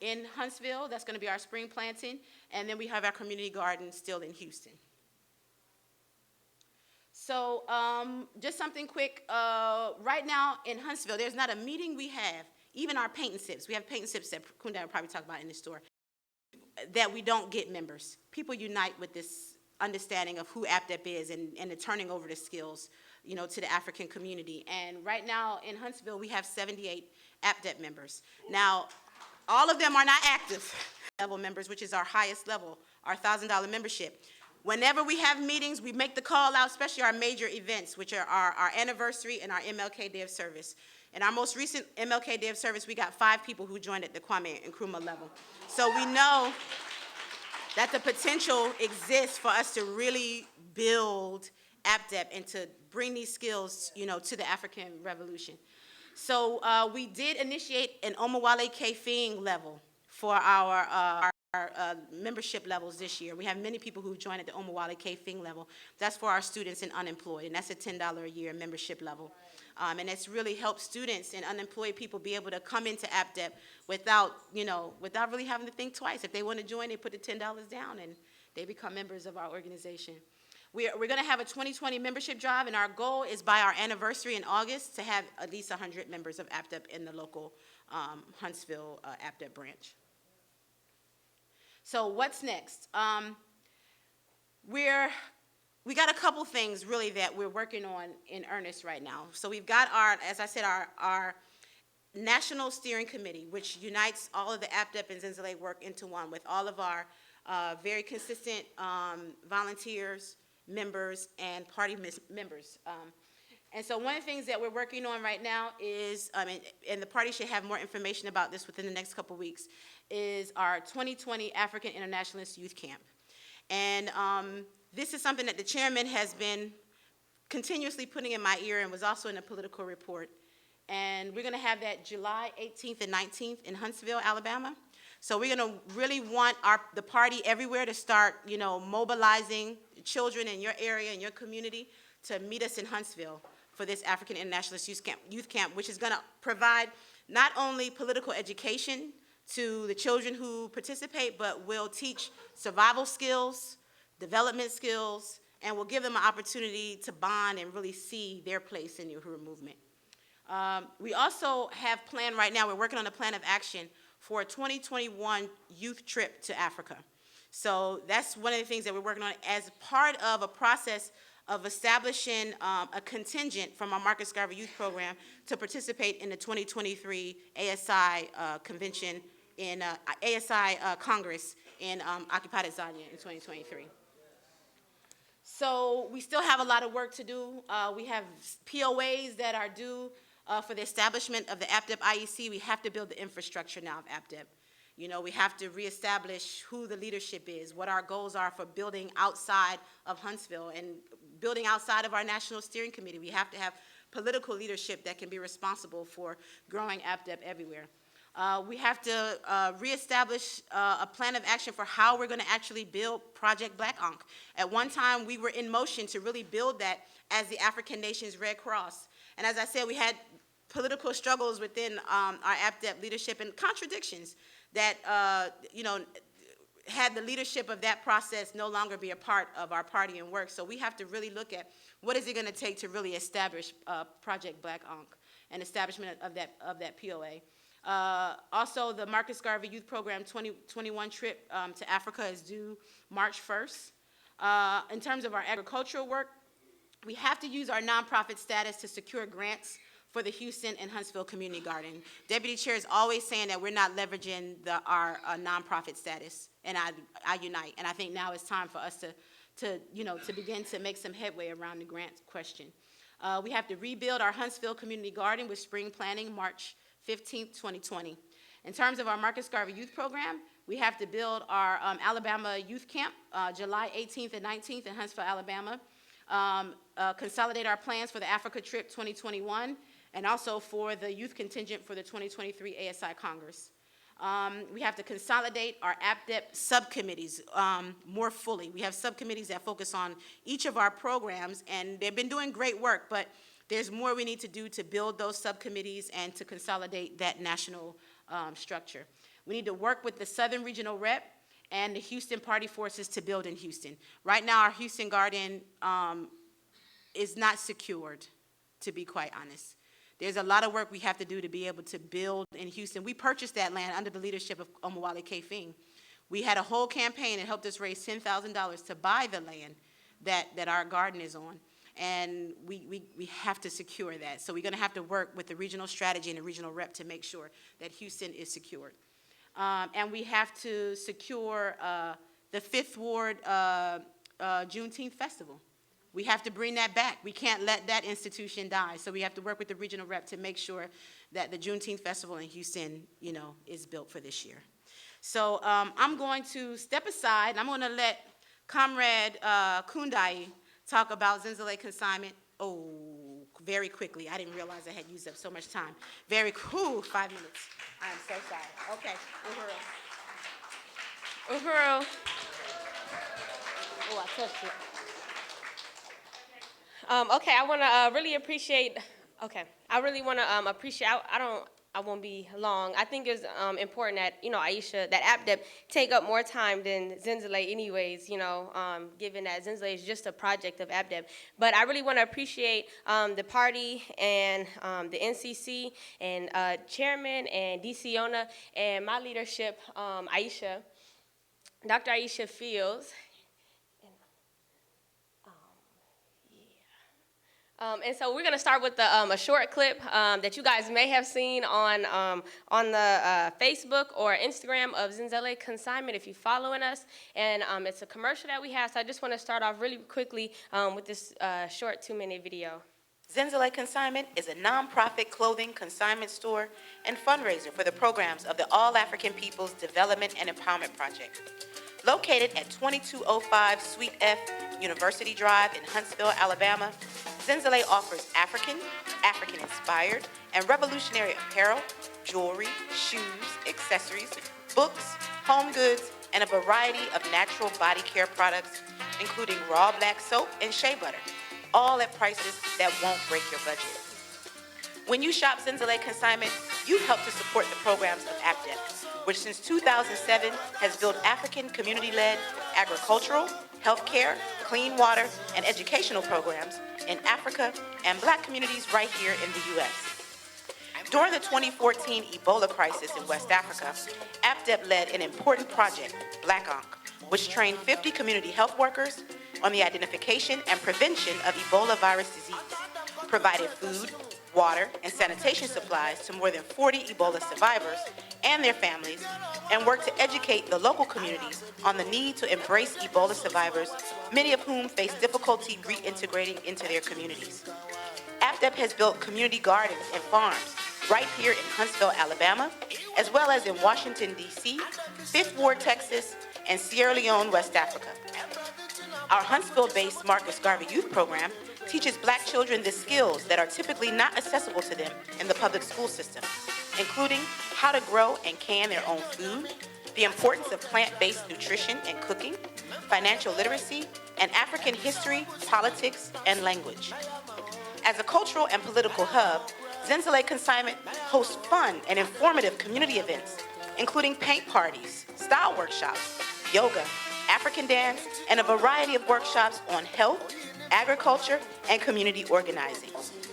in Huntsville. That's going to be our spring planting. And then we have our community garden still in Houston. So just something quick. Right now in Huntsville, there's not a meeting we have, even our paint and sips. We have paint and sips that Kunda will probably talk about in the store. that we don't get members. People unite with this understanding of who APDEP is and the turning over the skills, you know, to the African community. And right now in Huntsville, we have 78 APDEP members. Now, all of them are not active level members, which is our highest level, our $1,000 membership. Whenever we have meetings, we make the call out, especially our major events, which are our anniversary and our MLK Day of Service. In our most recent MLK Day of Service, we got 5 people who joined at the Kwame Nkrumah level. So we know that the potential exists for us to really build APDEP and to bring these skills, you know, to the African Revolution. So we did initiate an Omawale Kefing level for our membership levels this year. We have many people who joined at the Omawale Kefing level. That's for our students and unemployed, and that's a $10 a year membership level. And it's really helped students and unemployed people be able to come into APDEP without, you know, without really having to think twice. If they want to join, they put the $10 down and they become members of our organization. We're going to have a 2020 membership drive, and our goal is by our anniversary in August to have at least 100 members of APDEP in the local Huntsville APDEP branch. So what's next? We got a couple things really that we're working on in earnest right now. So we've got our, as I said, our National Steering Committee, which unites all of the APDEP and Zenzele work into one with all of our very consistent volunteers, members, and party members. And so one of the things that we're working on right now is, and the party should have more information about this within the next couple weeks, is our 2020 African Internationalist Youth Camp. And this is something that the chairman has been continuously putting in my ear and was also in a political report. And we're going to have that July 18th and 19th in Huntsville, Alabama. So we're going to really want the party everywhere to start, you know, mobilizing children in your area, in your community, to meet us in Huntsville for this African Internationalist Youth Camp, which is going to provide not only political education to the children who participate, but will teach survival skills, development skills, and will give them an opportunity to bond and really see their place in the Uhuru movement. We also have planned right now, we're working on a plan of action for a 2021 youth trip to Africa. So that's one of the things that we're working on as part of a process of establishing a contingent from our Marcus Garvey Youth Program to participate in the 2023 ASI convention in ASI Congress in occupied Zania in 2023. So we still have a lot of work to do. We have POAs that are due for the establishment of the APDEP IEC. We have to build the infrastructure now of APDEP. You know, we have to reestablish who the leadership is, what our goals are for building outside of Huntsville and building outside of our National Steering Committee. We have to have political leadership that can be responsible for growing APDEP everywhere. We have to reestablish a plan of action for how we're going to actually build Project Black Ankh. At one time, we were in motion to really build that as the African Nations Red Cross. And as I said, we had political struggles within our APDEP leadership and contradictions that, you know, had the leadership of that process no longer be a part of our party and work. So we have to really look at what is it going to take to really establish Project Black Ankh and establishment of that POA. Also, the Marcus Garvey Youth Program 2021 trip to Africa is due March 1st. In terms of our agricultural work, we have to use our nonprofit status to secure grants for the Houston and Huntsville Community Garden. Deputy Chair is always saying that we're not leveraging our nonprofit status, and I unite. And I think now it's time for us to begin to make some headway around the grant question. We have to rebuild our Huntsville Community Garden with spring planting March 15th, 2020. In terms of our Marcus Garvey Youth Program, we have to build our Alabama Youth Camp, July 18th and 19th in Huntsville, Alabama. Consolidate our plans for the Africa Trip 2021, and also for the youth contingent for the 2023 ASI Congress. We have to consolidate our APDEP subcommittees more fully. We have subcommittees that focus on each of our programs, and they've been doing great work, but there's more we need to do to build those subcommittees and to consolidate that national structure. We need to work with the Southern Regional Rep and the Houston Party Forces to build in Houston. Right now, our Houston Garden is not secured, to be quite honest. There's a lot of work we have to do to be able to build in Houston. We purchased that land under the leadership of Omawale Kefing. We had a whole campaign that helped us raise $10,000 to buy the land that our garden is on. And we have to secure that. So we're going to have to work with the regional strategy and the regional rep to make sure that Houston is secured. And we have to secure the Fifth Ward Juneteenth Festival. We have to bring that back. We can't let that institution die. So we have to work with the regional rep to make sure that the Juneteenth Festival in Houston, you know, is built for this year. So I'm going to step aside, and I'm going to let Comrade Kundai talk about Zenzele consignment. Oh, very quickly. I didn't realize I had used up so much time. 5 minutes. I am so sorry. Okay, Uhuru. Uhuru. Oh, I touched it. Okay, I want to really appreciate. Okay, I really want to appreciate. I won't be long. I think it's important that Aisha, that APDEP take up more time than Zenzele, anyways. Given that Zenzele is just a project of APDEP. But I really want to appreciate the party and the NCC and Chairman and DC Ona and my leadership, Aisha, Dr. Aisha Fields. And so we're going to start with a short clip that you guys may have seen on the Facebook or Instagram of Zenzele Consignment if you're following us. And it's a commercial that we have, so I just want to start off really quickly with this short 2-minute video. Zenzele Consignment is a nonprofit clothing consignment store and fundraiser for the programs of the All African Peoples Development and Empowerment Project. Located at 2205 Suite F University Drive in Huntsville, Alabama, Zenzele offers African-inspired, and revolutionary apparel, jewelry, shoes, accessories, books, home goods, and a variety of natural body care products, including raw black soap and shea butter, all at prices that won't break your budget. When you shop Zenzele Consignment, you help to support the programs of APDEP, which since 2007 has built African community-led agricultural, healthcare, clean water, and educational programs in Africa and Black communities right here in the U.S. During the 2014 Ebola crisis in West Africa, APDEP led an important project, Black Onc, which trained 50 community health workers on the identification and prevention of Ebola virus disease, provided food, water, and sanitation supplies to more than 40 Ebola survivors and their families, and worked to educate the local communities on the need to embrace Ebola survivors, many of whom face difficulty reintegrating into their communities. APDEP has built community gardens and farms right here in Huntsville, Alabama, as well as in Washington, D.C., Fifth Ward, Texas, and Sierra Leone, West Africa. Our Huntsville-based Marcus Garvey Youth Program teaches Black children the skills that are typically not accessible to them in the public school system, including how to grow and can their own food, the importance of plant-based nutrition and cooking, financial literacy, and African history, politics, and language. As a cultural and political hub, Zenzele Consignment hosts fun and informative community events, including paint parties, style workshops, yoga, African dance, and a variety of workshops on health, agriculture, and community organizing.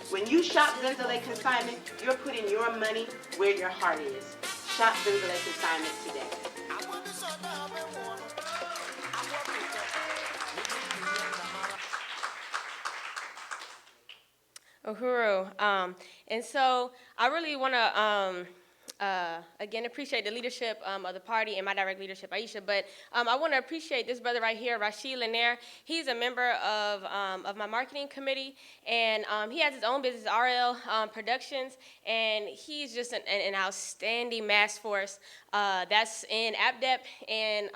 When you shop Zenzele Consignment, you're putting your money where your heart is. Shop Zenzele Consignment today. Uhuru. And so I really want to again, appreciate the leadership of the party and my direct leadership, Aisha, but I want to appreciate this brother right here, Rashid Lanier. He's a member of my marketing committee, and he has his own business, RL Productions, and he's just an outstanding mass force that's in APDEP and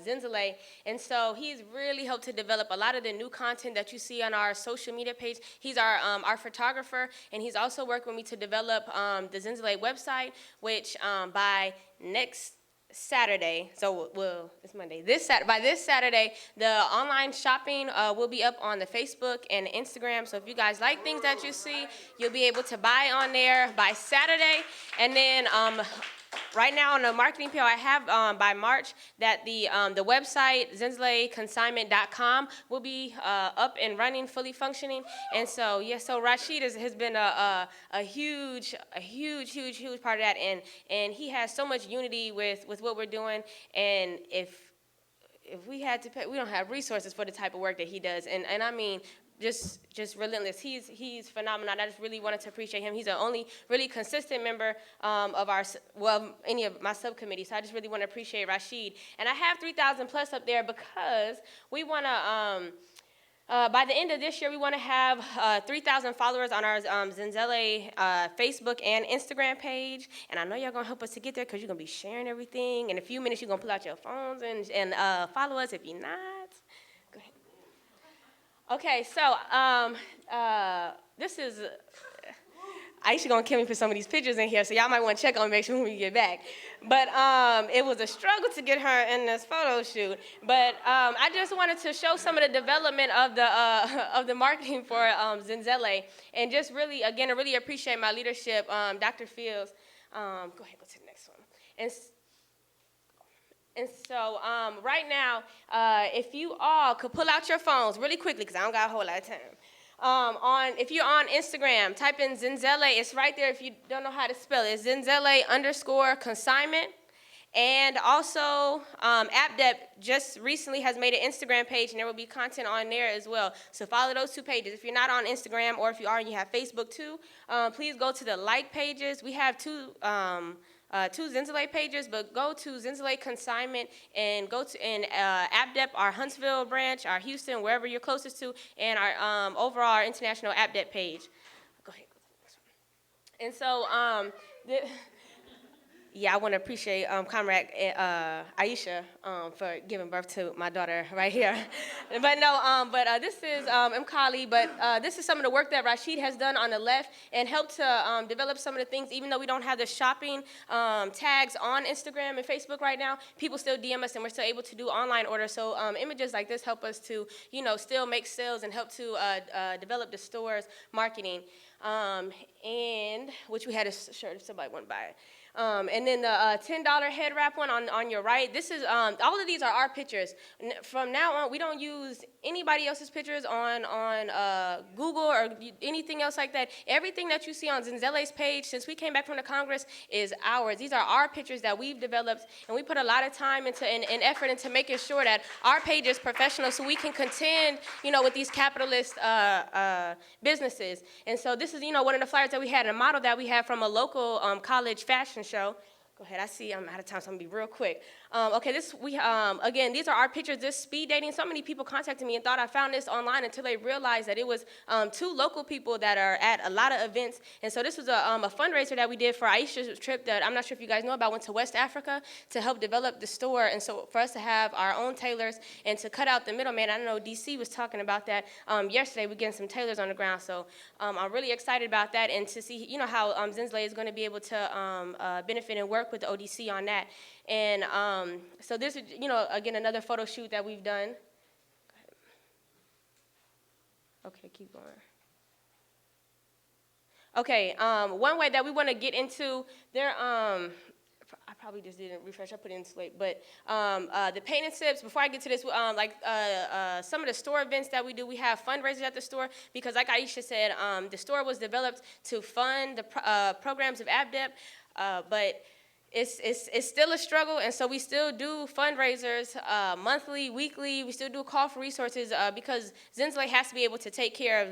Zenzele, and so he's really helped to develop a lot of the new content that you see on our social media page. He's our photographer, and he's also working with me to develop the Zenzele website, which by next Saturday, so it's Monday. By this Saturday, the online shopping will be up on the Facebook and Instagram. So if you guys like things that you see, you'll be able to buy on there by Saturday, and then right now on the marketing PO, I have by March that the website zinsleyconsignment.com will be up and running, fully functioning. And so so Rashid has been a huge part of that, and he has so much unity with what we're doing. And if we had to pay, we don't have resources for the type of work that he does. And I mean, just relentless. He's phenomenal. I just really wanted to appreciate him. He's the only really consistent member of any of my subcommittees. So I just really want to appreciate Rashid. And I have 3,000 plus up there because we want to, by the end of this year, we want to have 3,000 followers on our Zenzele Facebook and Instagram page. And I know y'all going to help us to get there because you're going to be sharing everything. In a few minutes, you're going to pull out your phones and follow us if you're not. Go ahead. Okay, so this is, Aisha gonna kill me for some of these pictures in here, so y'all might want to check on me, make sure when we get back. But it was a struggle to get her in this photo shoot. But I just wanted to show some of the development of the marketing for Zenzele, and just really, again, I really appreciate my leadership, Dr. Fields. Go ahead, go to the next one. And so right now, if you all could pull out your phones really quickly, because I don't got a whole lot of time. If you're on Instagram, type in Zenzele. It's right there if you don't know how to spell it. It's Zenzele_consignment. And also, AppDep just recently has made an Instagram page, and there will be content on there as well. So follow those two pages. If you're not on Instagram, or if you are and you have Facebook too, please go to the like pages. We have two Zenzele pages, but go to Zenzele Consignment and go to AppDep, our Huntsville branch, our Houston, wherever you're closest to, and our overall our international AppDep page. Go ahead, go to the next one. And so yeah, I want to appreciate Comrade Aisha for giving birth to my daughter right here. But no, this is Mkali, but this is some of the work that Rashid has done on the left and helped to develop some of the things. Even though we don't have the shopping tags on Instagram and Facebook right now, people still DM us and we're still able to do online orders. So images like this help us to, still make sales and help to develop the store's marketing. And which we had a shirt if somebody wanted to buy it. And then the $10 head wrap one on your right. This is all of these are our pictures. From now on, we don't use anybody else's pictures on Google or anything else like that. Everything that you see on Zenzele's page since we came back from the Congress is ours. These are our pictures that we've developed, and we put a lot of time into and effort into making sure that our page is professional, so we can contend, with these capitalist businesses. And so this is, one of the flyers that we had, and a model that we had from a local college fashion show. Go ahead, I see I'm out of time, so I'm gonna be real quick. Okay, again, these are our pictures. This speed dating, so many people contacted me and thought I found this online until they realized that it was two local people that are at a lot of events. And so this was a fundraiser that we did for Aisha's trip that I'm not sure if you guys know about, went to West Africa to help develop the store. And so for us to have our own tailors and to cut out the middleman, I know DC was talking about that yesterday. We're getting some tailors on the ground. So I'm really excited about that, and to see, how Zenzele is gonna be able to benefit and work with the ODC on that. And so this is, again, another photo shoot that we've done. Okay, keep going. Okay, one way that we want to get into there, I probably just didn't refresh, I put it in late, but the paint and sips, before I get to this, some of the store events that we do, we have fundraisers at the store, because like Aisha said, the store was developed to fund the programs of AppDep, but it's still a struggle, and so we still do fundraisers monthly, weekly. We still do call for resources because Zenzele has to be able to take care of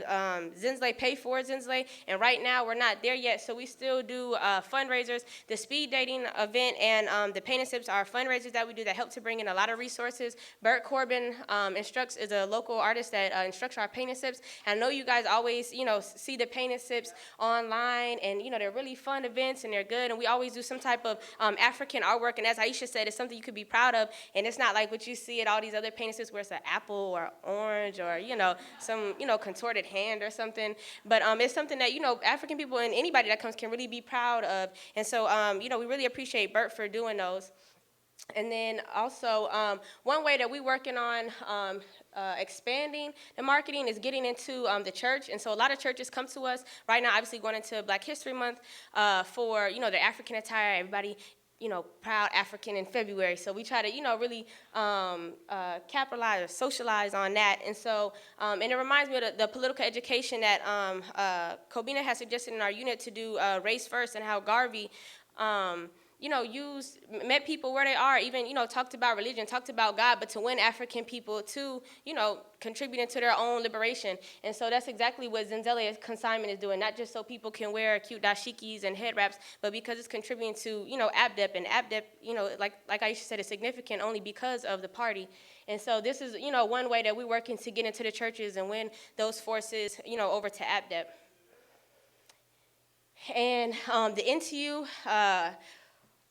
Zenzele, pay for Zenzele, and right now we're not there yet, so we still do fundraisers. The speed dating event and the paint and sips are fundraisers that we do that help to bring in a lot of resources. Bert Corbin is a local artist that instructs our paint and sips. And I know you guys always, see the paint and sips online, and they're really fun events and they're good, and we always do some type of African artwork, and as Aisha said, it's something you could be proud of, and it's not like what you see at all these other paintings where it's an apple or orange or, some, contorted hand or something, but it's something that, African people and anybody that comes can really be proud of, and so, we really appreciate Bert for doing those. And then also, one way that we're working on expanding the marketing is getting into the church. And so a lot of churches come to us right now, obviously going into Black History Month for, their African attire. Everybody proud African in February. So we try to, really capitalize or socialize on that. And so, and it reminds me of the political education that Kobina has suggested in our unit to do race first, and how Garvey, met people where they are, even, talked about religion, talked about God, but to win African people to, contributing to their own liberation. And so that's exactly what Zenzele's consignment is doing, not just so people can wear cute dashikis and head wraps, but because it's contributing to, ABDEP, and ABDEP, like Aisha said, is significant only because of the party. And so this is, one way that we're working to get into the churches and win those forces, over to ABDEP. And the NTU,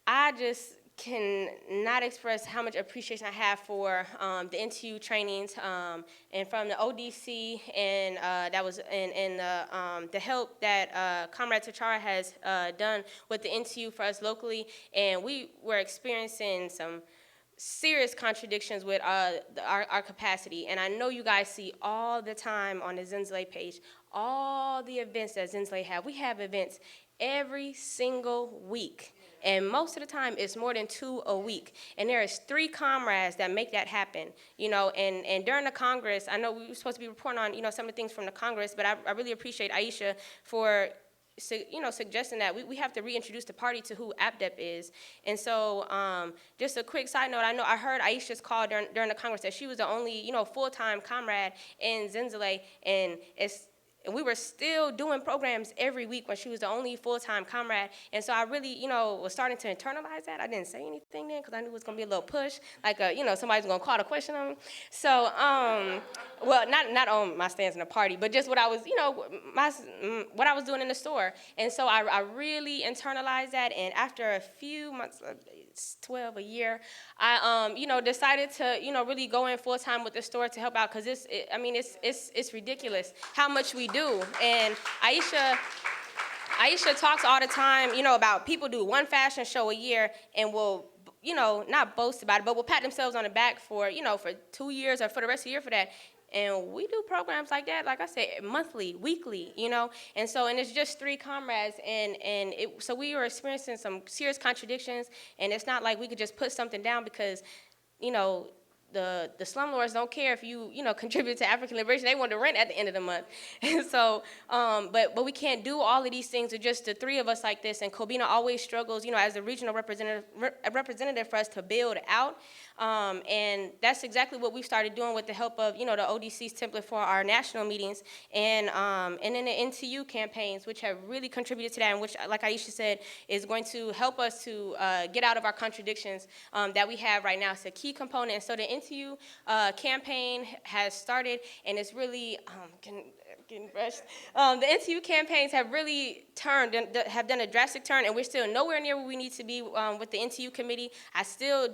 I just cannot express how much appreciation I have for the NTU trainings, and from the ODC, and that was the help that Comrade Tachara has done with the NTU for us locally. And we were experiencing some serious contradictions with our capacity. And I know you guys see all the time on the Zenzele page, all the events that Zenzele have. We have events every single week. And most of the time, it's more than 2 a week. And there is 3 comrades that make that happen, and during the Congress, I know we were supposed to be reporting on, some of the things from the Congress, but I really appreciate Aisha for, suggesting that we have to reintroduce the party to who ABDEP is. And so just a quick side note, I heard Aisha's call during the Congress that she was the only, full-time comrade in Zenzele, and we were still doing programs every week when she was the only full-time comrade. And so I really, was starting to internalize that. I didn't say anything then because I knew it was going to be a little push, like, somebody's going to call the question on me. So, well, not on my stance in the party, but just what I was, what I was doing in the store. And so I really internalized that. And after a few months, it's 12 a year, I, decided to, really go in full-time with the store to help out, because it's ridiculous how much we do. And Aisha talks all the time, about people do one fashion show a year and will, not boast about it, but will pat themselves on the back for, for 2 years or for the rest of the year for that. And we do programs like that, like I said, monthly, weekly, And so, and it's just 3 comrades, so we were experiencing some serious contradictions, and it's not like we could just put something down because, the slumlords don't care if you, contribute to African liberation. They want to rent at the end of the month. And so, but we can't do all of these things with just the 3 of us like this. And Kobina always struggles, as a regional representative for us to build out. And that's exactly what we've started doing with the help of, the ODC's template for our national meetings, and then the NTU campaigns, which have really contributed to that, and which, like Aisha said, is going to help us to get out of our contradictions that we have right now. It's a key component. And so the NTU campaign has started, and it's really getting rushed. The NTU campaigns have really turned, have done a drastic turn, and we're still nowhere near where we need to be with the NTU committee. I still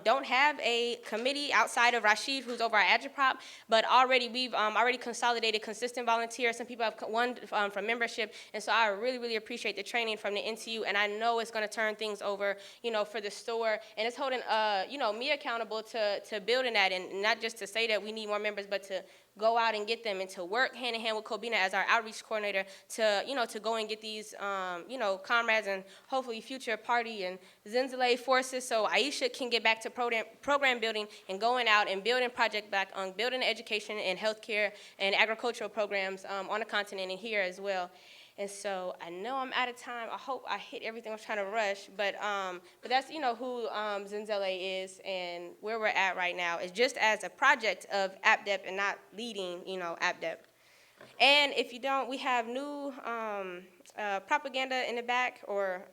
don't have a committee outside of Rashid, who's over our agitprop, but already we've already consolidated consistent volunteers. Some people have won from membership, and so I really, really appreciate the training from the NTU, and I know it's going to turn things over, for the store, and it's holding, me accountable to building that, and not just to say that we need more members, but to go out and get them, and to work hand in hand with Kobina as our outreach coordinator to, to go and get these, comrades and hopefully future party and Zenzele forces, so Aisha can get back to program building and going out and building project back on building education and healthcare and agricultural programs on the continent and here as well. And so I know I'm out of time. I hope I hit everything. I'm trying to rush, but that's, who Zenzele is and where we're at right now. It's just as a project of ABDEP and not leading, ABDEP. And if you don't, we have new propaganda in the back, or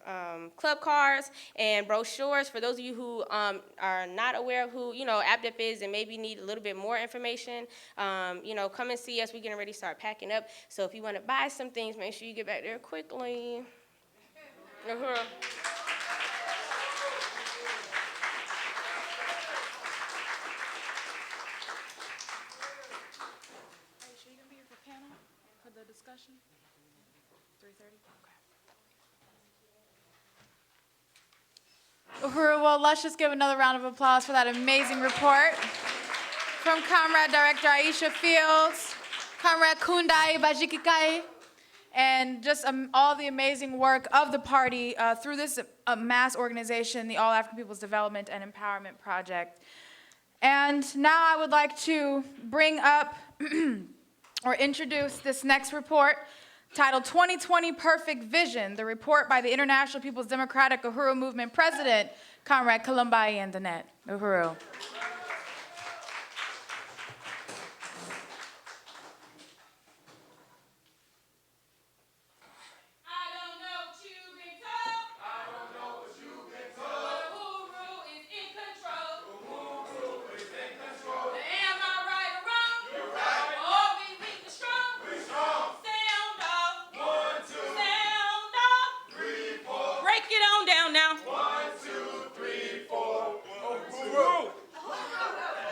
club cards and brochures for those of you who are not aware of who, ABDEP is and maybe need a little bit more information. Come and see us. We're getting ready to start packing up. So if you want to buy some things, make sure you get back there quickly. Discussion? 3:30? Okay. Well, let's just give another round of applause for that amazing report from Comrade Director Aisha Fields, Comrade Kundai Bajikikai, and just all the amazing work of the party through this mass organization, the All African People's Development and Empowerment Project. And now I would like to bring up or introduce this next report titled 2020 Perfect Vision, the report by the International People's Democratic Uhuru Movement President, Comrade Columbai Andanet. Uhuru.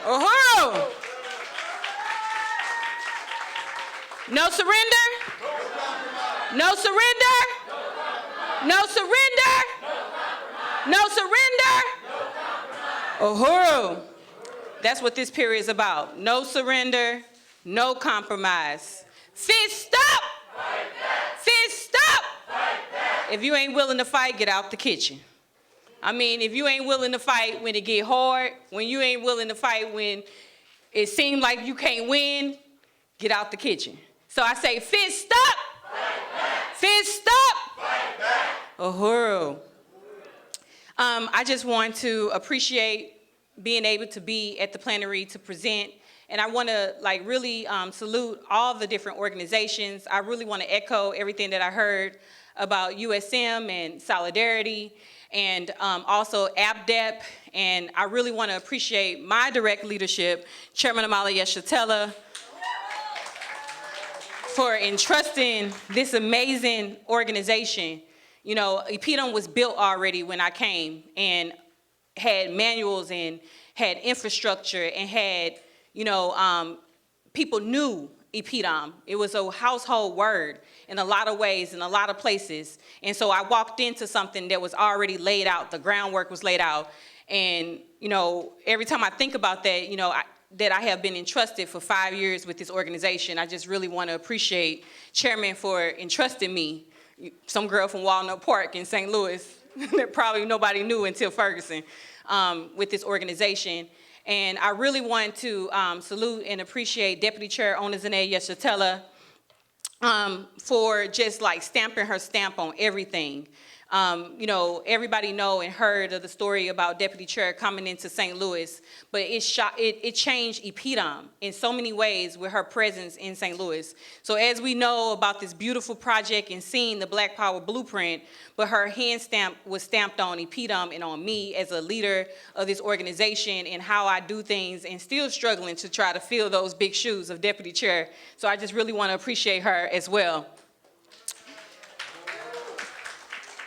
Uhuru! No surrender? No surrender? No surrender? No surrender? Uhuru! That's what this period is about. No surrender, no compromise. Fist up! Fist up! If you ain't willing to fight, get out the kitchen. I mean, if you ain't willing to fight when it get hard, when you ain't willing to fight when it seems like you can't win, get out the kitchen. So I say, fist up! Fist up! Uhuru. I just want to appreciate being able to be at the plenary to present. And I want to really salute all the different organizations. I really want to echo everything that I heard about USM and Solidarity, and also ABDEP. And I really want to appreciate my direct leadership, Chairman Amala Yeshatela, for entrusting this amazing organization. You know, EPDM was built already when I came and had manuals and had infrastructure and had, people knew EPDM. It was a household word in a lot of ways, in a lot of places. And so I walked into something that was already laid out. The groundwork was laid out. And, every time I think about that, that I have been entrusted for 5 years with this organization, I just really want to appreciate Chairman for entrusting me. Some girl from Walnut Park in St. Louis that probably nobody knew until Ferguson, with this organization. And I really want to salute and appreciate Deputy Chair Onizane Yeshatela for just stamping her stamp on everything. Everybody know and heard of the story about Deputy Chair coming into St. Louis, but it changed EPDM in so many ways with her presence in St. Louis. So as we know about this beautiful project and seeing the Black Power blueprint, but her hand stamp was stamped on EPDM and on me as a leader of this organization and how I do things, and still struggling to try to fill those big shoes of Deputy Chair. So I just really want to appreciate her as well.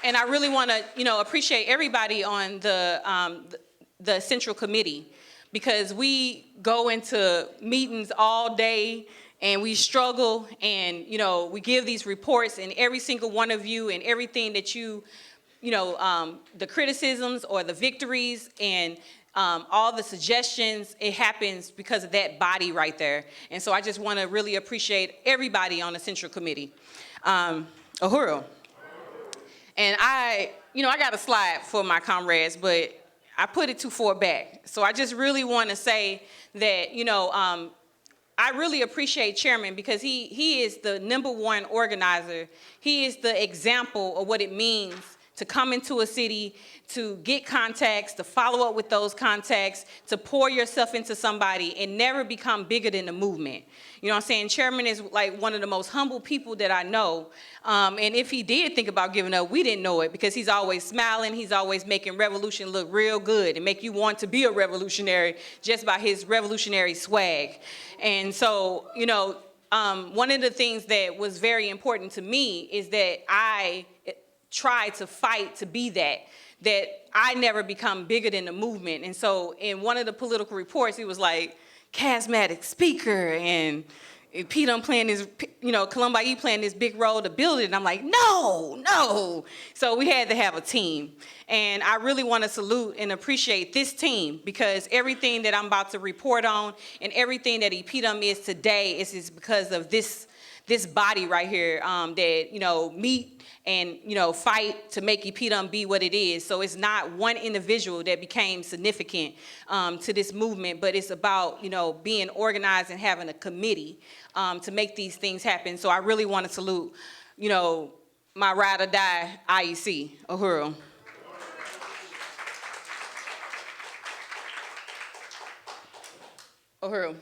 And I really want to, appreciate everybody on the Central Committee, because we go into meetings all day and we struggle, and we give these reports, and every single one of you and everything that the criticisms or the victories and all the suggestions, it happens because of that body right there. And so I just want to really appreciate everybody on the Central Committee. Uhuru. And I got a slide for my comrades, but I put it too far back. So I just really want to say that, I really appreciate Chairman, because he is the #1 organizer. He is the example of what it means to come into a city, to get contacts, to follow up with those contacts, to pour yourself into somebody and never become bigger than the movement. You know what I'm saying? Chairman is one of the most humble people that I know. And if he did think about giving up, we didn't know it, because he's always smiling. He's always making revolution look real good and make you want to be a revolutionary just by his revolutionary swag. And so, one of the things that was very important to me is that I try to fight to be that I never become bigger than the movement. And so in one of the political reports, he was like, charismatic speaker, and Pete playing this, Columbai playing this big role to build it. And I'm like, no. So we had to have a team. And I really want to salute and appreciate this team, because everything that I'm about to report on and everything that EPDM is today is because of this this body right here that, you know, meet and, you know, fight to make EPDM be what it is. So it's not one individual that became significant to this movement, but it's about, you know, being organized and having a committee to make these things happen. So I really want to salute, you know, my ride or die IEC, Uhuru. Uhuru.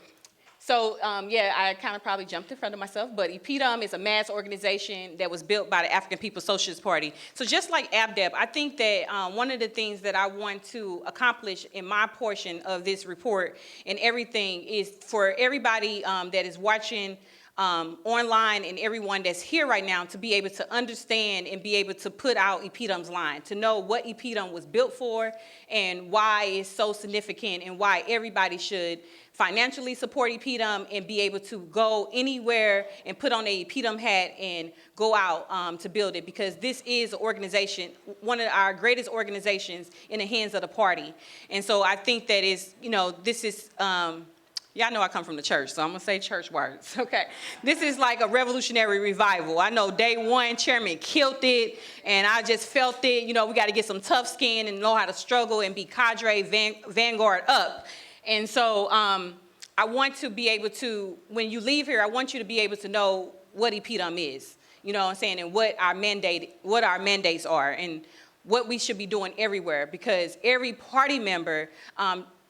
So, yeah, I kind of probably jumped in front of myself, but EPDM is a mass organization that was built by the African People's Socialist Party. So just like ABDEP, I think that one of the things that I want to accomplish in my portion of this report and everything is for everybody that is watching online and everyone that's here right now to be able to understand and be able to put out EPDM's line, to know what EPDM was built for and why it's so significant and why everybody should financially support EPDM and be able to go anywhere and put on a EPDM hat and go out to build it, because this is an organization, one of our greatest organizations in the hands of the party. And so I think that is, you know, this is, y'all know I come from the church, so I'm gonna say church words, okay? This is like a revolutionary revival. I know day one, Chairman killed it, and I just felt it. You know, we gotta get some tough skin and know how to struggle and be cadre Vanguard up. And so I want to be able to, when you leave here, I want you to be able to know what EPDM is, you know what I'm saying, and what our mandates are, and what we should be doing everywhere, because every party member,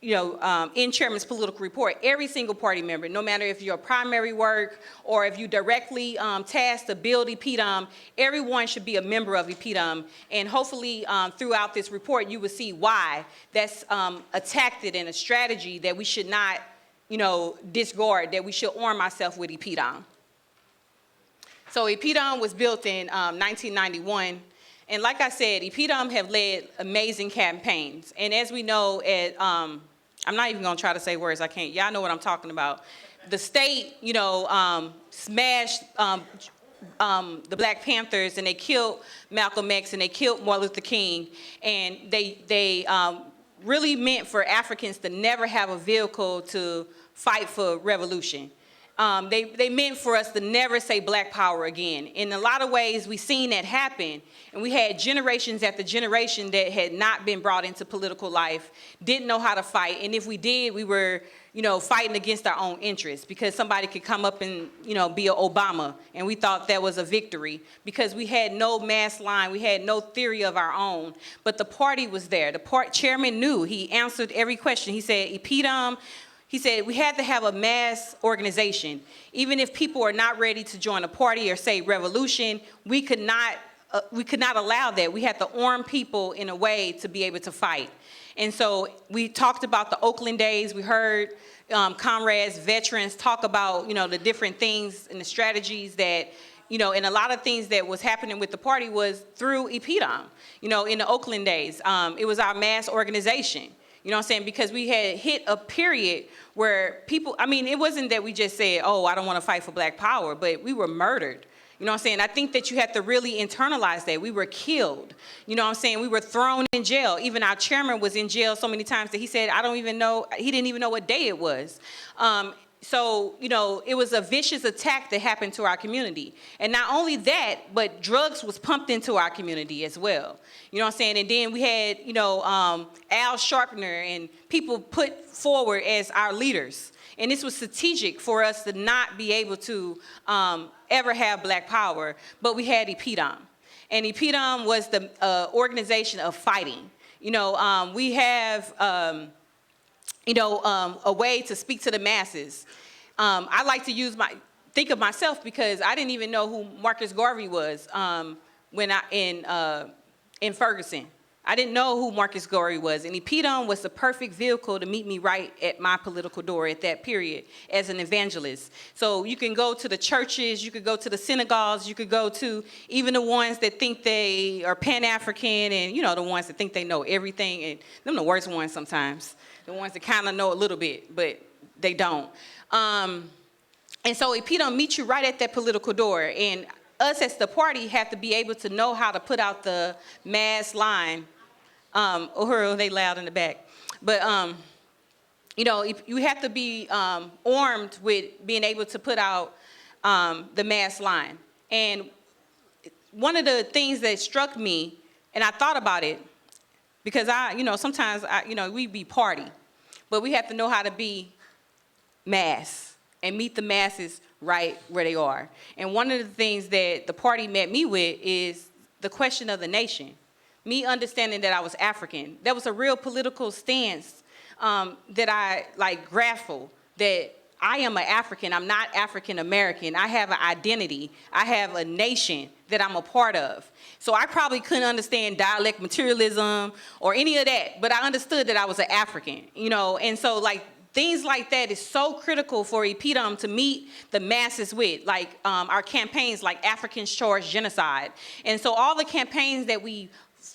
you know, in Chairman's political report, every single party member, no matter if you're primary work or if you directly tasked to build EPDM, everyone should be a member of EPDM. And hopefully throughout this report, you will see why that's a tactic and a strategy that we should not, you know, discard, that we should arm ourselves with EPDM. So EPDM was built in 1991. And like I said, EPDM have led amazing campaigns. And as we know, I'm not even gonna try to say words I can't, y'all know what I'm talking about. The state, you know, smashed the Black Panthers, and they killed Malcolm X, and they killed Martin Luther King. And they really meant for Africans to never have a vehicle to fight for revolution. They meant for us to never say Black power again. In a lot of ways, we've seen that happen, and we had generations after generation that had not been brought into political life, didn't know how to fight, and if we did, we were, you know, fighting against our own interests, because somebody could come up and, you know, be an Obama, and we thought that was a victory, because we had no mass line, we had no theory of our own, but the party was there. The chairman knew, he answered every question. He said, EPDM, he said, we had to have a mass organization. Even if people are not ready to join a party or say revolution, we could not allow that. We had to arm people in a way to be able to fight. And so we talked about the Oakland days. We heard comrades, veterans talk about, you know, the different things and the strategies that, you know, and a lot of things that was happening with the party was through EPDM. You know, in the Oakland days, it was our mass organization. You know what I'm saying? Because we had hit a period where people, I mean, it wasn't that we just said, oh, I don't want to fight for Black power, but we were murdered. You know what I'm saying? I think that you have to really internalize that. We were killed. You know what I'm saying? We were thrown in jail. Even our chairman was in jail so many times that he said, I don't even know, he didn't even know what day it was. So, you know, it was a vicious attack that happened to our community. And not only that, but drugs was pumped into our community as well. You know what I'm saying? And then we had, you know, Al Sharpner and people put forward as our leaders. And this was strategic for us to not be able to ever have Black power, but we had EPDM. And EPDM was the organization of fighting. You know, we have, you know, a way to speak to the masses. I like to think of myself, because I didn't even know who Marcus Garvey was when in Ferguson. I didn't know who Marcus Garvey was, and EPDM was the perfect vehicle to meet me right at my political door at that period as an evangelist. So you can go to the churches, you could go to the synagogues, you could go to even the ones that think they are Pan-African, and you know, the ones that think they know everything, and them the worst ones sometimes. The ones that kind of know a little bit, but they don't. And so EPDM meets you right at that political door, and us as the party have to be able to know how to put out the mass line. Uhuru, they loud in the back. But, you know, you have to be armed with being able to put out the mass line. And one of the things that struck me, and I thought about it, because sometimes we be party, but we have to know how to be mass and meet the masses right where they are. And one of the things that the party met me with is the question of the nation. Me understanding that I was African. That was a real political stance that I grappled, that I am an African, I'm not African American. I have an identity. I have a nation that I'm a part of. So I probably couldn't understand dialect materialism or any of that, but I understood that I was an African, and so things like that is so critical for EPDM to meet the masses with, our campaigns like Africans Charged Genocide. And so all the campaigns that we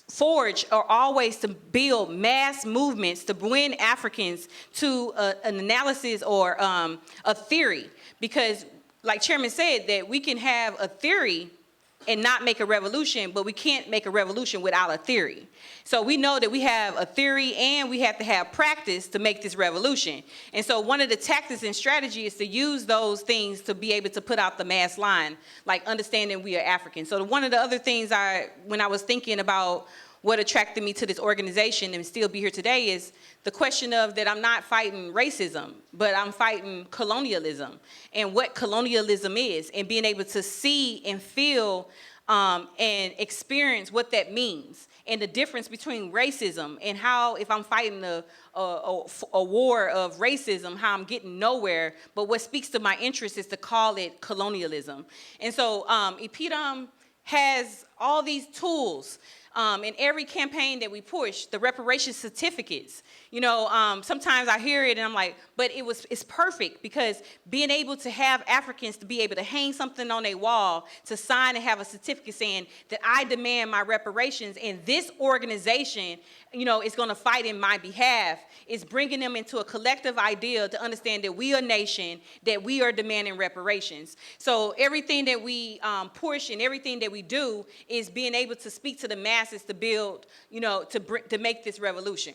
forge are always to build mass movements to bring Africans to an analysis or a theory. Because like Chairman said, that we can have a theory and not make a revolution, but we can't make a revolution without a theory. So we know that we have a theory and we have to have practice to make this revolution. And so one of the tactics and strategy is to use those things to be able to put out the mass line, like understanding we are African. So one of the other things when I was thinking about what attracted me to this organization and still be here today is the question of that I'm not fighting racism, but I'm fighting colonialism and what colonialism is, and being able to see and feel and experience what that means, and the difference between racism and how, if I'm fighting a war of racism, how I'm getting nowhere, but what speaks to my interest is to call it colonialism. And so EPDM has all these tools. In every campaign that we push, the reparation certificates, sometimes I hear it and I'm like, but it's perfect, because being able to have Africans to be able to hang something on their wall, to sign and have a certificate saying that I demand my reparations, and this organization, is going to fight in my behalf, is bringing them into a collective idea to understand that we are a nation, that we are demanding reparations. So everything that we push and everything that we do is being able to speak to the masses to build, to make this revolution.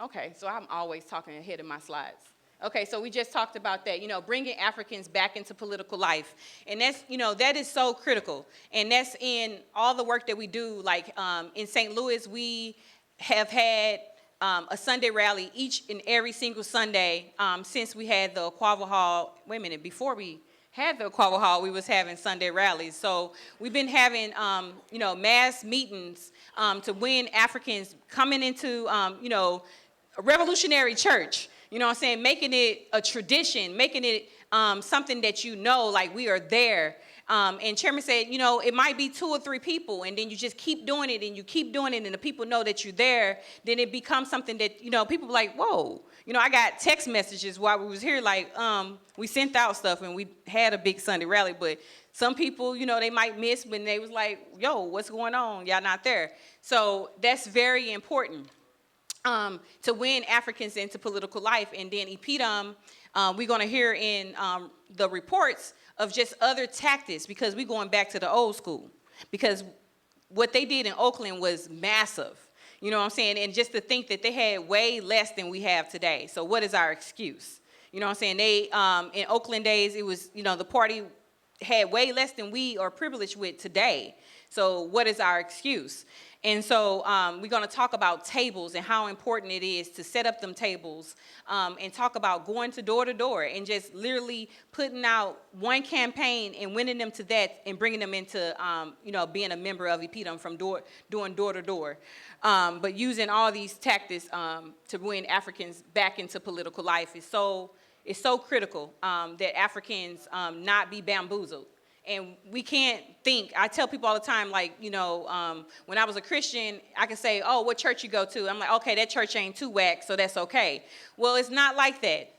Okay, so I'm always talking ahead of my slides. Okay, so we just talked about that, bringing Africans back into political life. And that's, that is so critical. And that's in all the work that we do. Like in St. Louis, we have had a Sunday rally each and every single Sunday since we had the Aquava Hall. Wait a minute, before we had the Aquava Hall, we was having Sunday rallies. So we've been having, mass meetings to win Africans coming into, a revolutionary church. Making it a tradition, making it something that like we are there. And Chairman said, it might be 2 or 3 people, and then you just keep doing it, and you keep doing it, and the people know that you're there. Then it becomes something that, people are like, whoa. I got text messages while we was here, like, we sent out stuff, and we had a big Sunday rally, but some people, they might miss when they was like, yo, what's going on? Y'all not there. So that's very important. To win Africans into political life. And then EPDM, we're going to hear in the reports of just other tactics, because we're going back to the old school. Because what they did in Oakland was massive. You know what I'm saying? And just to think that they had way less than we have today. So what is our excuse? You know what I'm saying? They, in Oakland days, it was, the party had way less than we are privileged with today. So what is our excuse? And so we're going to talk about tables and how important it is to set up them tables and talk about going to door and just literally putting out one campaign and winning them to that and bringing them into, being a member of EPDM from doing door to door. But using all these tactics to win Africans back into political life is so critical that Africans not be bamboozled. And we can't think, I tell people all the time, like, when I was a Christian, I could say, oh, what church you go to? I'm like, okay, that church ain't too whack, so that's okay. Well, it's not like that.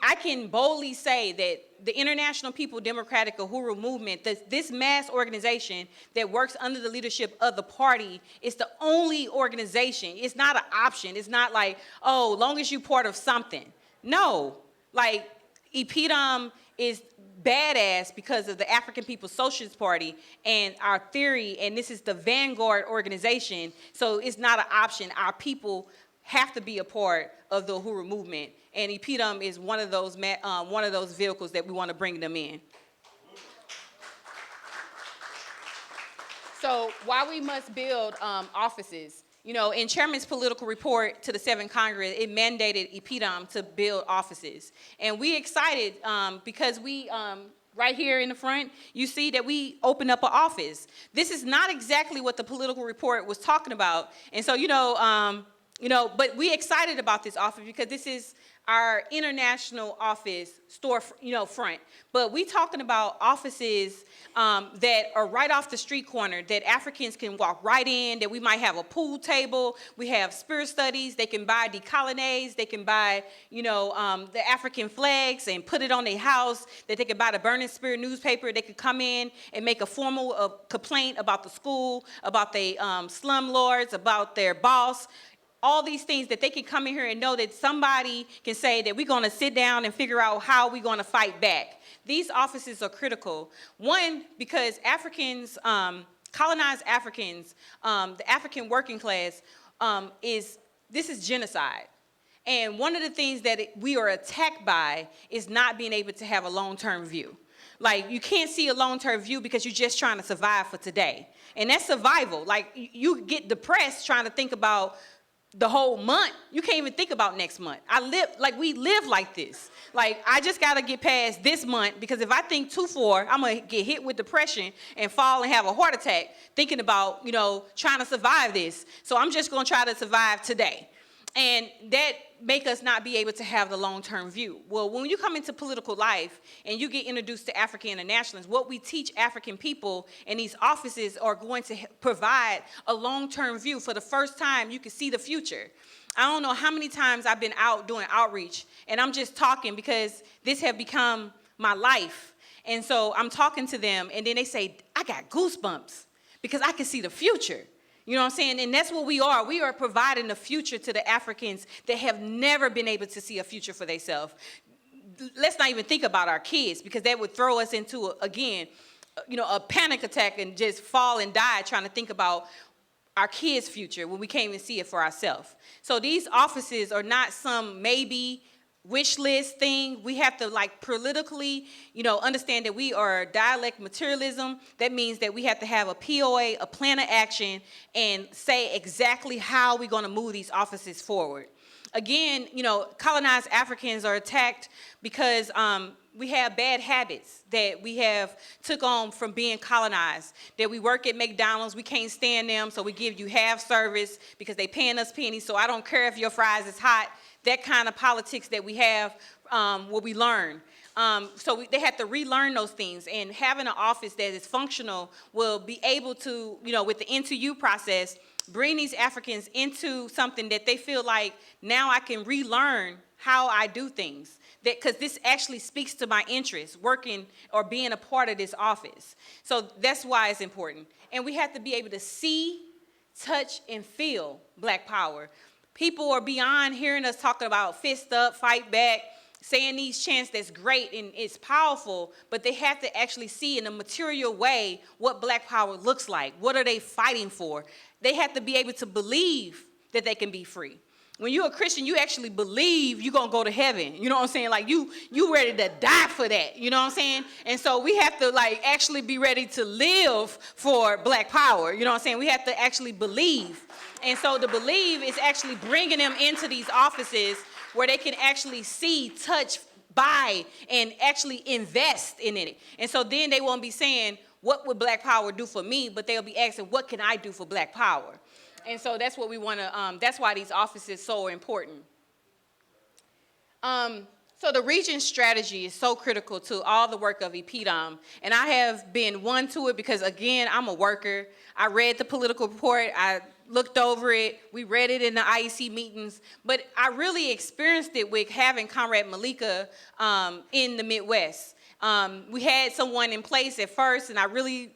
I can boldly say that the International People Democratic Uhuru Movement, this mass organization that works under the leadership of the party, is the only organization. It's not an option. It's not like, oh, long as you're part of something. No, like EPDM is badass because of the African People's Socialist Party and our theory, and this is the Vanguard organization, so it's not an option. Our people have to be a part of the Uhuru movement, and EPDM is one of those vehicles that we want to bring them in. So why we must build offices? You know, in Chairman's political report to the 7th Congress, it mandated EPDM to build offices. And we excited because we, right here in the front, you see that we opened up an office. This is not exactly what the political report was talking about. And so, but we excited about this office because this is our international office store, front. But we talking about offices that are right off the street corner that Africans can walk right in, that we might have a pool table, we have spirit studies, they can buy decolonnades, they can buy, the African flags and put it on their house, that they can buy the Burning Spirit newspaper, they could come in and make a formal complaint about the school, about the slumlords, about their boss, all these things that they can come in here and know that somebody can say that we're going to sit down and figure out how we're going to fight back. These offices are critical. One, because Africans, colonized Africans, the African working class, this is genocide. And one of the things that we are attacked by is not being able to have a long-term view. Like, you can't see a long-term view because you're just trying to survive for today. And that's survival. Like, you get depressed trying to think about the whole month. You can't even think about next month. We live like this. Like, I just got to get past this month, because if I think too far, I'm going to get hit with depression and fall and have a heart attack thinking about, trying to survive this. So I'm just going to try to survive today. And that make us not be able to have the long-term view. Well, when you come into political life and you get introduced to African internationalists, what we teach African people in these offices are going to provide a long-term view. For the first time, you can see the future. I don't know how many times I've been out doing outreach, and I'm just talking because this has become my life. And so I'm talking to them, and then they say, I got goosebumps because I can see the future. You know what I'm saying? And that's what we are. We are providing a future to the Africans that have never been able to see a future for themselves. Let's not even think about our kids, because that would throw us into, a panic attack and just fall and die trying to think about our kids' future when we can't even see it for ourselves. So these offices are not some maybe wish list thing. We have to politically, understand that we are dialect materialism. That means that we have to have a POA, a plan of action, and say exactly how we're going to move these offices forward. Again, colonized Africans are attacked because we have bad habits that we have took on from being colonized. That we work at McDonald's, we can't stand them, so we give you half service because they paying us pennies, so I don't care if your fries is hot. That kind of politics that we have, what we learn. They have to relearn those things, and having an office that is functional will be able to, with the N2U process, bring these Africans into something that they feel like, now I can relearn how I do things. Because this actually speaks to my interests, working or being a part of this office. So that's why it's important. And we have to be able to see, touch, and feel Black power. People are beyond hearing us talking about fist up, fight back, saying these chants that's great and it's powerful, but they have to actually see in a material way what Black power looks like. What are they fighting for? They have to be able to believe that they can be free. When you're a Christian, you actually believe you're going to go to heaven. You know what I'm saying? Like, you ready to die for that. You know what I'm saying? And so we have to, actually be ready to live for Black power. You know what I'm saying? We have to actually believe. And so to believe is actually bringing them into these offices where they can actually see, touch, buy, and actually invest in it. And so then they won't be saying, what would Black power do for me? But they'll be asking, what can I do for Black power? And so that's what we want to, that's why these offices are so important. So the region strategy is so critical to all the work of EPDM. And I have been one to it because, again, I'm a worker. I read the political report. I looked over it. We read it in the IEC meetings. But I really experienced it with having Comrade Malika in the Midwest. We had someone in place at first, and I really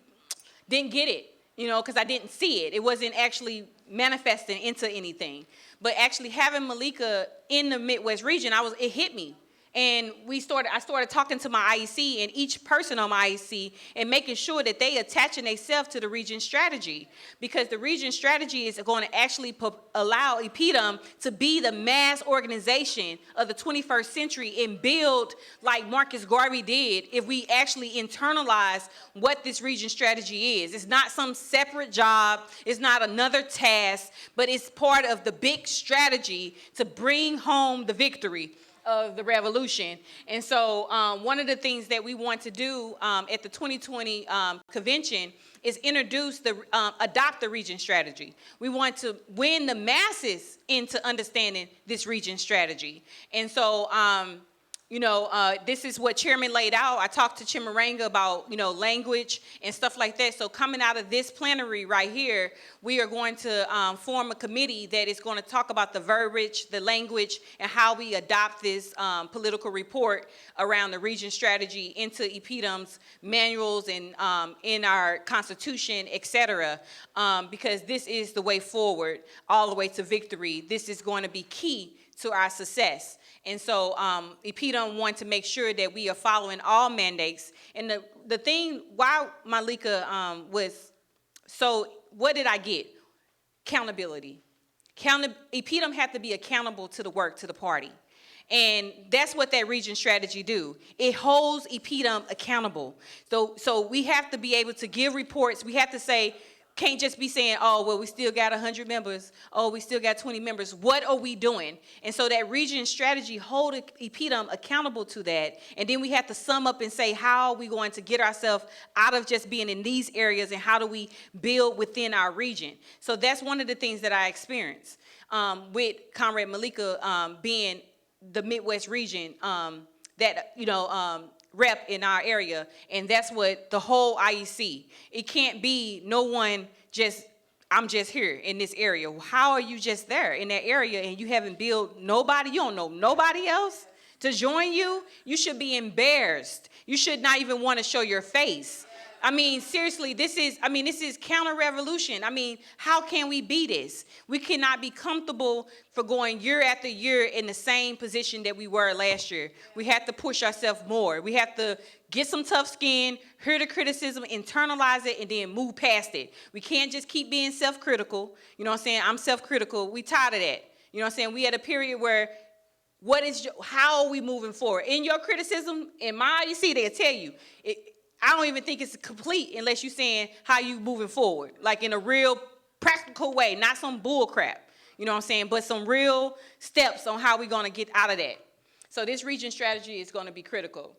didn't get it, because I didn't see it. It wasn't actually manifesting into anything. But actually having Malika in the Midwest region, it hit me. And I started talking to my IEC and each person on my IEC and making sure that they attaching themselves to the region strategy, because the region strategy is going to actually allow EPDM to be the mass organization of the 21st century and build like Marcus Garvey did if we actually internalize what this region strategy is. It's not some separate job, it's not another task, but it's part of the big strategy to bring home the victory of the revolution. And so one of the things that we want to do at the 2020 convention is adopt the region strategy. We want to win the masses into understanding this region strategy. And so this is what Chairman laid out. I talked to Chimaranga about, language and stuff like that. So coming out of this plenary right here, we are going to form a committee that is going to talk about the verbiage, the language, and how we adopt this political report around the region strategy into EPDM's manuals and in our constitution, et cetera, because this is the way forward, all the way to victory. This is going to be key to our success. And so EPDM want to make sure that we are following all mandates. And the thing, why Malika what did I get? Accountability. EPDM had to be accountable to the work, to the party. And that's what that region strategy do. It holds EPDM accountable. So we have to be able to give reports. We have to say, can't just be saying, oh, well, we still got 100 members. Oh, we still got 20 members. What are we doing? And so that region strategy hold EPDM accountable to that. And then we have to sum up and say, how are we going to get ourselves out of just being in these areas, and how do we build within our region? So that's one of the things that I experienced with Comrade Malika being the Midwest region rep in our area, and that's what the whole IEC. It can't be no one just, I'm just here in this area. How are you just there in that area and you haven't built nobody, you don't know nobody else to join you? You should be embarrassed. You should not even want to show your face. I mean, seriously, this is counter-revolution. I mean, how can we be this? We cannot be comfortable for going year after year in the same position that we were last year. We have to push ourselves more. We have to get some tough skin, hear the criticism, internalize it, and then move past it. We can't just keep being self-critical. You know what I'm saying? I'm self-critical. We tired of that. You know what I'm saying? We had a period where how are we moving forward? In your criticism, in my IEC, they'll tell you, I don't even think it's complete unless you're saying how you moving forward, like in a real practical way, not some bull crap, you know what I'm saying, but some real steps on how we're going to get out of that. So this region strategy is going to be critical.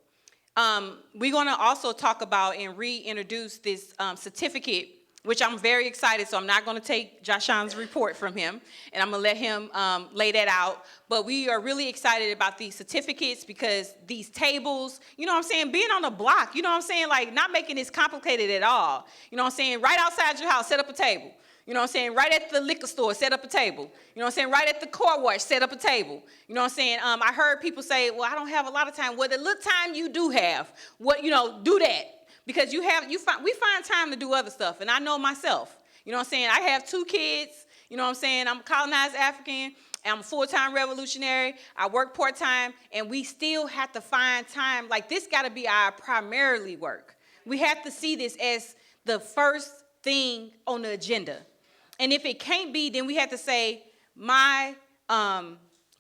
We're going to also talk about and reintroduce this certificate, which I'm very excited, so I'm not going to take Jashan's report from him, and I'm going to let him lay that out. But we are really excited about these certificates because these tables, you know what I'm saying, being on the block, you know what I'm saying, like not making this complicated at all. You know what I'm saying, right outside your house, set up a table. You know what I'm saying, right at the liquor store, set up a table. You know what I'm saying, right at the car wash, set up a table. You know what I'm saying, I heard people say, well, I don't have a lot of time. Well, the little time you do have, do that. Because we find time to do other stuff, and I know myself. You know what I'm saying? I have 2 kids. You know what I'm saying? I'm a colonized African. I'm a full-time revolutionary. I work part-time, and we still have to find time. Like, this got to be our primarily work. We have to see this as the first thing on the agenda. And if it can't be, then we have to say, my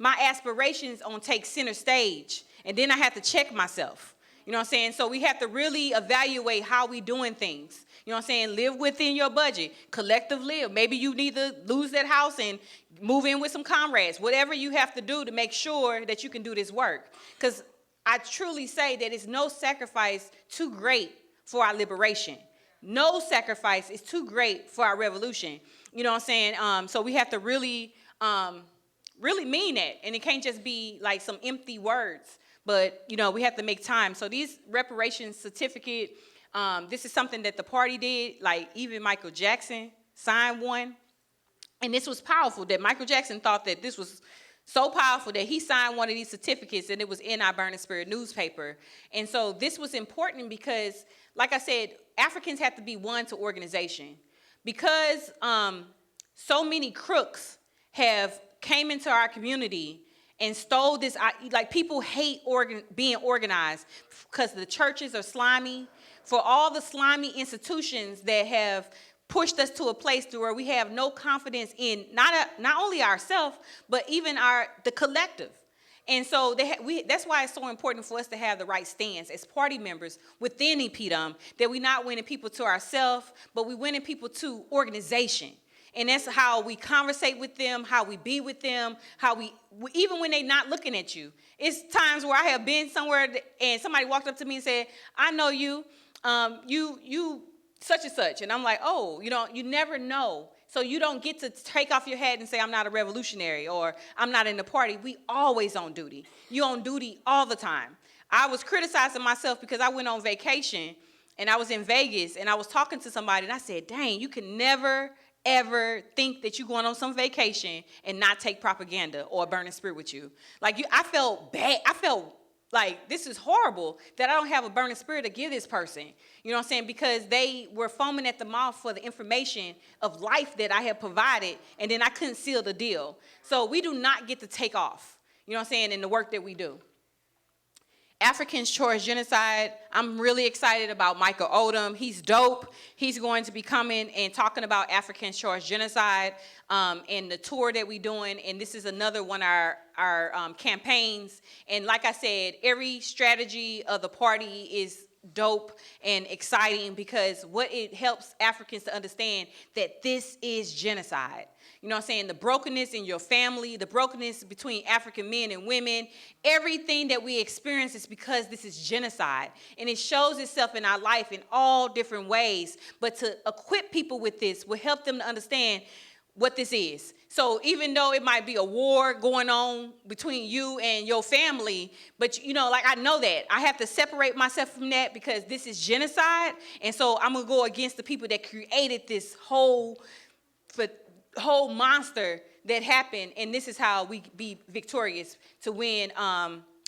aspirations on take center stage, and then I have to check myself. You know what I'm saying? So we have to really evaluate how we doing things. You know what I'm saying? Live within your budget. Collective live. Maybe you need to lose that house and move in with some comrades. Whatever you have to do to make sure that you can do this work. Because I truly say that it's no sacrifice too great for our liberation. No sacrifice is too great for our revolution. You know what I'm saying? So we have to really mean that. And it can't just be like some empty words. But, we have to make time. So these reparations certificate, this is something that the party did. Like, even Michael Jackson signed one. And this was powerful, that Michael Jackson thought that this was so powerful that he signed one of these certificates, and it was in our Burning Spirit newspaper. And so this was important because, like I said, Africans have to be one to organization. Because so many crooks have came into our community and stole this. Like, people hate being organized because the churches are slimy. For all the slimy institutions that have pushed us to a place to where we have no confidence in not only ourselves, but even the collective. And so that's why it's so important for us to have the right stance as party members within EPDM, that we're not winning people to ourselves, but we're winning people to organization. And that's how we conversate with them, how we be with them, how we even when they're not looking at you. It's times where I have been somewhere and somebody walked up to me and said, I know you, you such and such. And I'm like, oh, you never know. So you don't get to take off your hat and say, I'm not a revolutionary or I'm not in the party. We always on duty. You on duty all the time. I was criticizing myself because I went on vacation and I was in Vegas and I was talking to somebody and I said, dang, you can never, ever think that you're going on some vacation and not take propaganda or a burning spirit with you. Like, I felt bad. I felt like, this is horrible that I don't have a burning spirit to give this person. You know what I'm saying? Because they were foaming at the mouth for the information of life that I had provided, and then I couldn't seal the deal. So we do not get to take off, you know what I'm saying, in the work that we do. Africans Towards Genocide, I'm really excited about Michael Odom. He's dope. He's going to be coming and talking about Africans Towards Genocide and the tour that we're doing. And this is another one of our campaigns. And like I said, every strategy of the party is dope and exciting because what it helps Africans to understand that this is genocide. You know what I'm saying? The brokenness in your family, the brokenness between African men and women, everything that we experience is because this is genocide. And it shows itself in our life in all different ways. But to equip people with this will help them to understand what this is. So even though it might be a war going on between you and your family, but like, I know that. I have to separate myself from that because this is genocide. And so I'm going to go against the people that created this whole monster that happened, and this is how we be victorious to win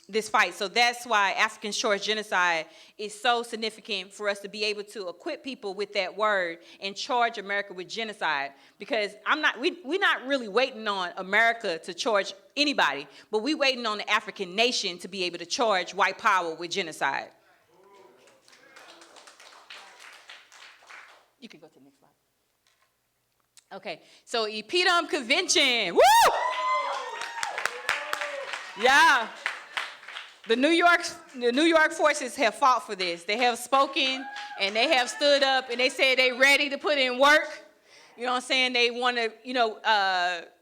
this fight. So that's why Africans Towards Genocide is so significant for us to be able to equip people with that word and charge America with genocide. Because we're not really waiting on America to charge anybody, but we're waiting on the African nation to be able to charge white power with genocide. You can go to the next slide. Okay, so EPDM convention, woo! Yeah, the New York forces have fought for this. They have spoken and they have stood up and they said they ready to put in work. You know what I'm saying? They want to,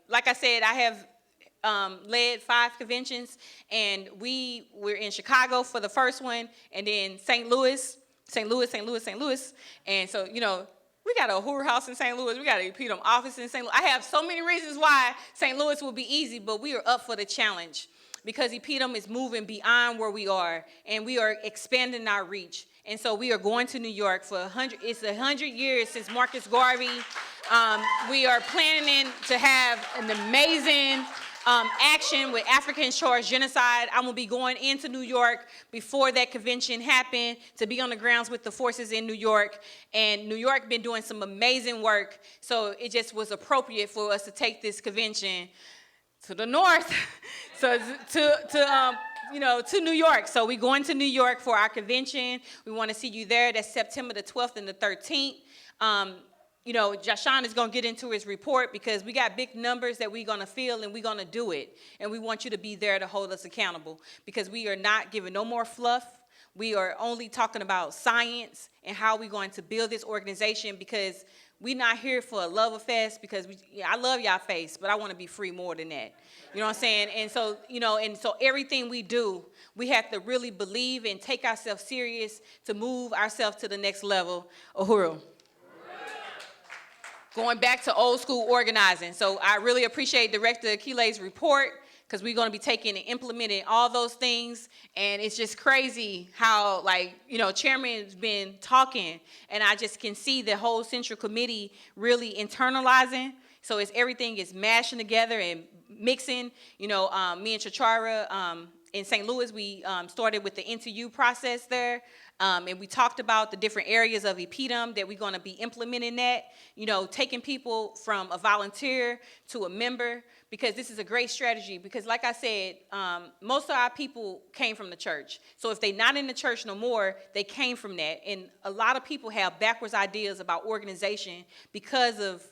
like I said, I have led 5 conventions, and we're in Chicago for the first one, and then St. Louis, and so we got a Hoover House in St. Louis. We got a EPDM office in St. Louis. I have so many reasons why St. Louis will be easy, but we are up for the challenge because EPDM is moving beyond where we are, and we are expanding our reach. And so we are going to New York for 100 years since Marcus Garvey. We are planning to have an amazing action with Africans Towards Genocide. I'm going to be going into New York before that convention happened to be on the grounds with the forces in New York. And New York been doing some amazing work, so it just was appropriate for us to take this convention to the north, so to New York. So we're going to New York for our convention. We want to see you there. That's September the 12th and the 13th. Jashawn is going to get into his report because we got big numbers that we're going to fill, and we're going to do it. And we want you to be there to hold us accountable because we are not giving no more fluff. We are only talking about science and how we're going to build this organization, because we're not here for a love fest because I love y'all face, but I want to be free more than that. You know what I'm saying? And so, so everything we do, we have to really believe and take ourselves serious to move ourselves to the next level. Uhuru. Going back to old school organizing. So I really appreciate Director Akile's report, because we're going to be taking and implementing all those things. And it's just crazy how, Chairman's been talking, and I just can see the whole Central Committee really internalizing. So everything is mashing together and mixing. Me and Chachara in St. Louis, we started with the interview process there. And we talked about the different areas of EPDM that we're going to be implementing that, taking people from a volunteer to a member, because this is a great strategy. Because like I said, most of our people came from the church. So if they're not in the church no more, they came from that. And a lot of people have backwards ideas about organization because of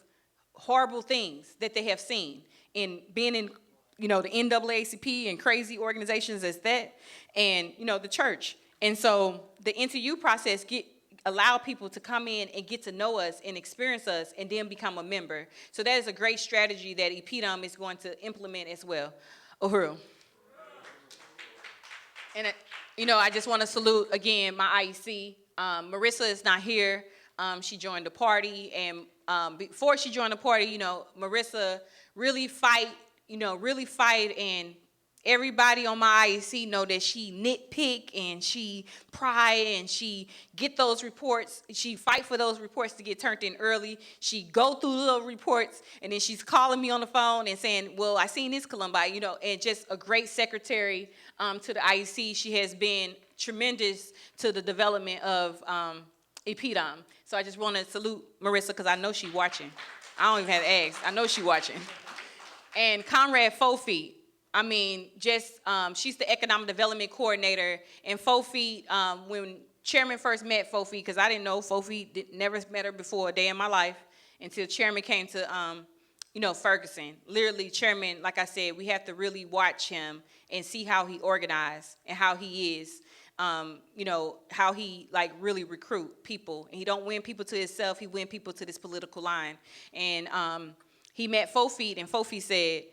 horrible things that they have seen in being in, the NAACP and crazy organizations as that, and, the church. And so the NTU process allow people to come in and get to know us and experience us and then become a member. So that is a great strategy that EPDM is going to implement as well. Uhuru. And, I just want to salute, again, my IEC. Marissa is not here. She joined the party. And before she joined the party, Marissa really fight, and everybody on my IEC know that she nitpick and she pry and she get those reports. She fight for those reports to get turned in early. She go through those reports and then she's calling me on the phone and saying, well, I seen this Columbine, and just a great secretary to the IEC. She has been tremendous to the development of EPDM. So I just want to salute Marissa because I know she's watching. I don't even have to ask. I know she's watching. And Conrad Fofi, she's the economic development coordinator. And Fofi, when Chairman first met Fofi, because I didn't know Fofi, never met her before a day in my life until Chairman came to, Ferguson. Literally, Chairman, like I said, we have to really watch him and see how he organized and how he is. How he really recruit people. And he don't win people to himself, he win people to this political line. And he met Fofi, and Fofi said,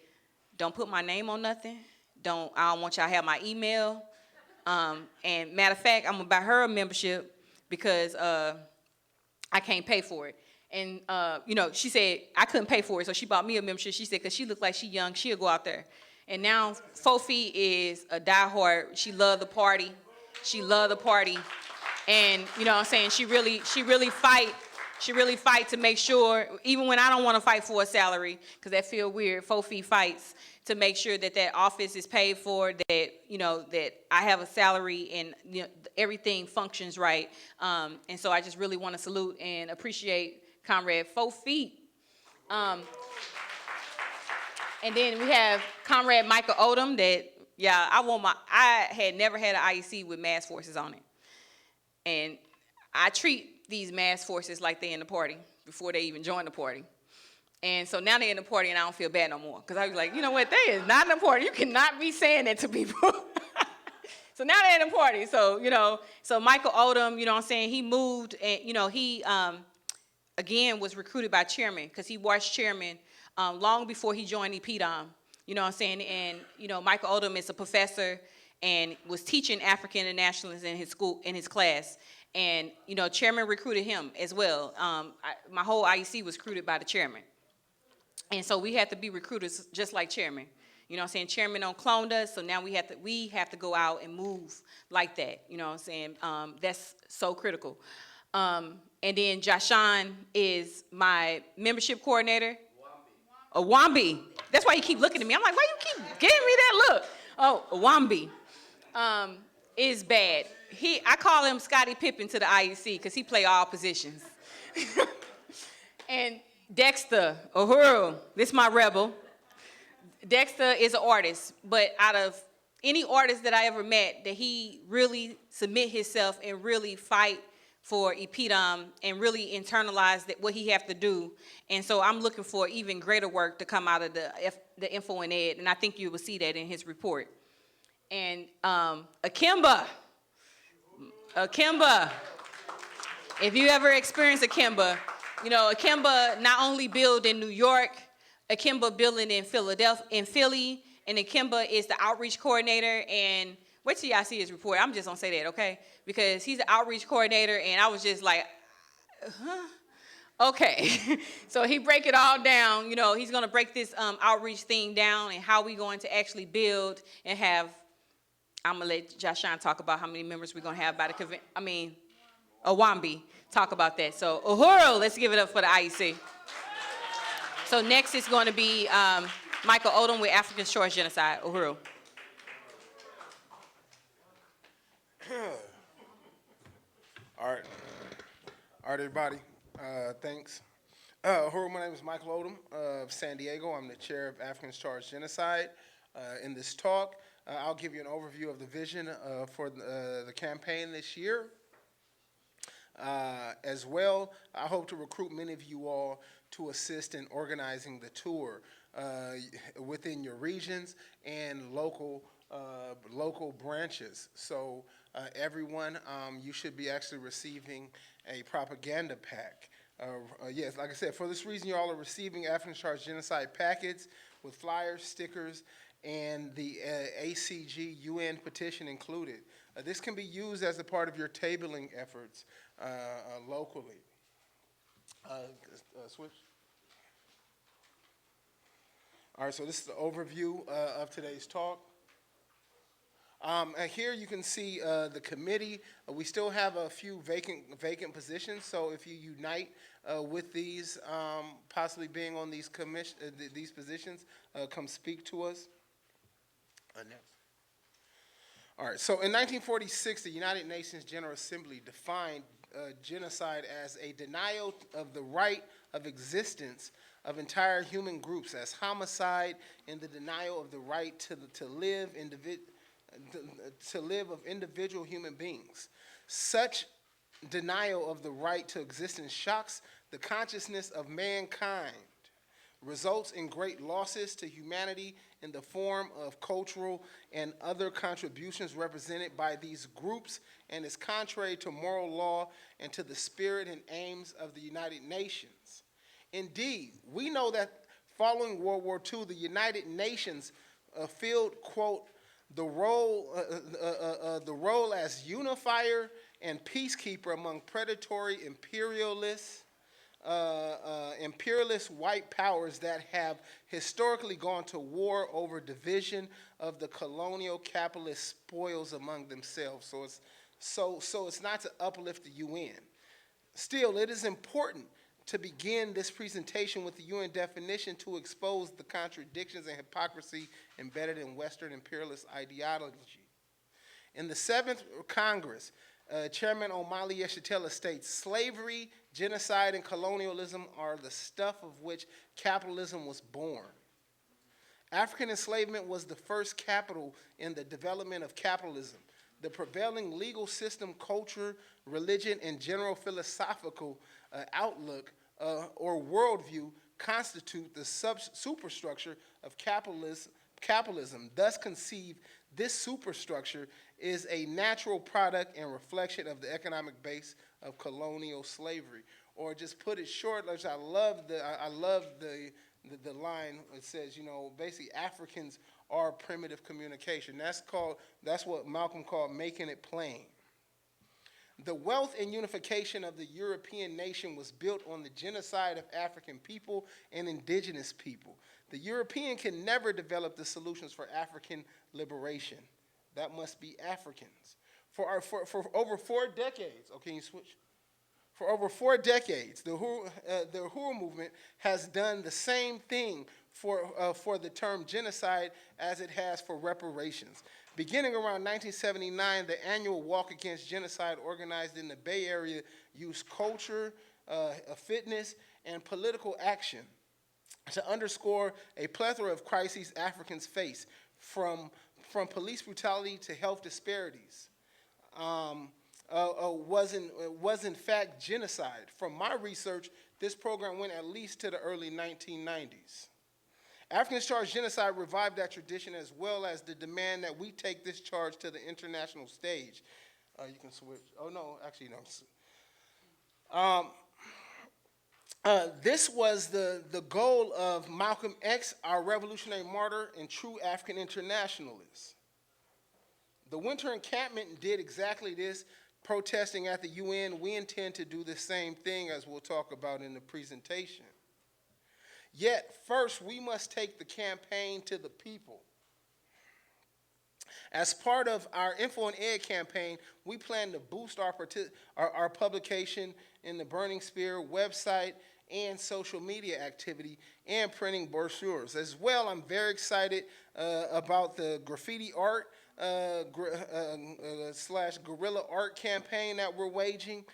don't put my name on nothing. I don't want y'all to have my email. And matter of fact, I'm gonna buy her a membership because I can't pay for it. And she said I couldn't pay for it, so she bought me a membership. She said, because she looked like she young, she'll go out there. And now Fofi is a diehard. She loved the party. She loved the party. And she really fight. She really fight to make sure, even when I don't want to fight for a salary, because that feel weird, Fofi fights to make sure that office is paid for, that, that I have a salary and, everything functions right. And so I just really want to salute and appreciate Comrade Fofi. And then we have Comrade Michael Odom that, I had never had an IEC with mass forces on it. And I treat these mass forces like they in the party before they even join the party. And so now they're in the party and I don't feel bad no more. Because I was like, you know what, they is not in the party. You cannot be saying that to people. So now they're in the party. So, so Michael Odom, he moved and, he, again, was recruited by Chairman because he watched Chairman long before he joined EPDM. And, Michael Odom is a professor and was teaching African internationalists in his school, in his class. And, Chairman recruited him as well. My whole IEC was recruited by the Chairman. And so we have to be recruiters just like Chairman. Chairman don't clone us, so now we have to go out and move like that. That's so critical. And then Jashan is my membership coordinator. Awambi. That's why you keep looking at me. I'm like, why you keep giving me that look? Oh, Awambi is bad. I call him Scottie Pippen to the IEC because he play all positions. And Dexter, Uhuru, this is my rebel. Dexter is an artist, but out of any artist that I ever met, that he really submit himself and really fight for EPDM and really internalize what he have to do. And so I'm looking for even greater work to come out of the Info and Ed, and I think you will see that in his report. And Akimba, if you ever experience Akimba, Akimba not only build in New York, Akimba building in Philadelphia, in Philly, and Akimba is the outreach coordinator. And wait till y'all see his report. I'm just gonna say that, okay? Because he's the outreach coordinator, and I was just like, okay. So he break it all down. He's gonna break this outreach thing down and how we going to actually build and have. I'm gonna let Jashan talk about how many members we're gonna have by the convention. Awambi talk about that. So Uhuru, let's give it up for the IEC. So next is going to be Michael Odom with African Shores Genocide. Uhuru. All right. All right, everybody. Thanks. Hello, my name is Michael Odom of San Diego. I'm the chair of Africans Charged Genocide. In this talk, I'll give you an overview of the vision for the campaign this year. As well, I hope to recruit many of you all to assist in organizing the tour within your regions and local branches. So everyone, you should be actually receiving a propaganda pack. Yes, like I said, for this reason, you all are receiving Africans Charged Genocide packets with flyers, stickers, and the ACG UN petition included. This can be used as a part of your tabling efforts locally. Switch. All right, so this is the overview of today's talk. Here you can see the committee. We still have a few vacant positions, so if you unite with these, possibly being on these positions, come speak to us. Next. All right, so in 1946, the United Nations General Assembly defined genocide as a denial of the right of existence of entire human groups, as homicide and the denial of the right to live of individual human beings. Such denial of the right to existence shocks the consciousness of mankind, results in great losses to humanity in the form of cultural and other contributions represented by these groups, and is contrary to moral law and to the spirit and aims of the United Nations. Indeed, we know that following World War II, the United Nations filled, quote, the role as unifier and peacekeeper among predatory imperialist white powers that have historically gone to war over division of the colonial capitalist spoils among themselves. So it's not to uplift the UN. Still, it is important to begin this presentation with the UN definition to expose the contradictions and hypocrisy embedded in Western imperialist ideology. In the 7th Congress, Chairman Omali Yeshitela states, slavery, genocide, and colonialism are the stuff of which capitalism was born. African enslavement was the first capital in the development of capitalism. The prevailing legal system, culture, religion, and general philosophical outlook or worldview constitute the superstructure of capitalism. Thus conceived, this superstructure is a natural product and reflection of the economic base of colonial slavery. Or just put it short, which I love the line. It says, basically Africans are primitive communication. That's what Malcolm called making it plain. The wealth and unification of the European nation was built on the genocide of African people and indigenous people. The European can never develop the solutions for African liberation. That must be Africans. For over 4 decades, okay, you switch? For over 4 decades, the Uhuru movement has done the same thing for the term genocide as it has for reparations. Beginning around 1979, the annual Walk Against Genocide organized in the Bay Area used culture, fitness, and political action to underscore a plethora of crises Africans face, from police brutality to health disparities. Was in fact genocide. From my research, this program went at least to the early 1990s. Africans Charged Genocide revived that tradition, as well as the demand that we take this charge to the international stage. You can switch. Oh, no, actually, no. This was the goal of Malcolm X, our revolutionary martyr and true African internationalist. The winter encampment did exactly this, protesting at the UN. We intend to do the same thing, as we'll talk about in the presentation. Yet, first, we must take the campaign to the people. As part of our Info and Ed campaign, we plan to boost our publication in the Burning Spear website and social media activity and printing brochures. As well, I'm very excited about the graffiti art slash guerrilla art campaign that we're waging.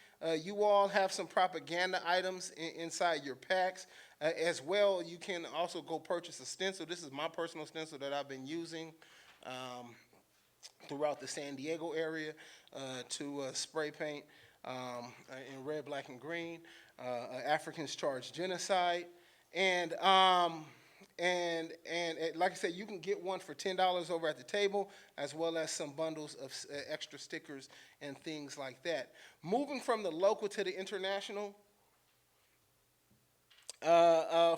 You all have some propaganda items inside your packs. As well, you can also go purchase a stencil. This is my personal stencil that I've been using throughout the San Diego area to spray paint in red, black, and green. Africans charged genocide. And like I said, you can get one for $10 over at the table, as well as some bundles of extra stickers and things like that. Moving from the local to the international, the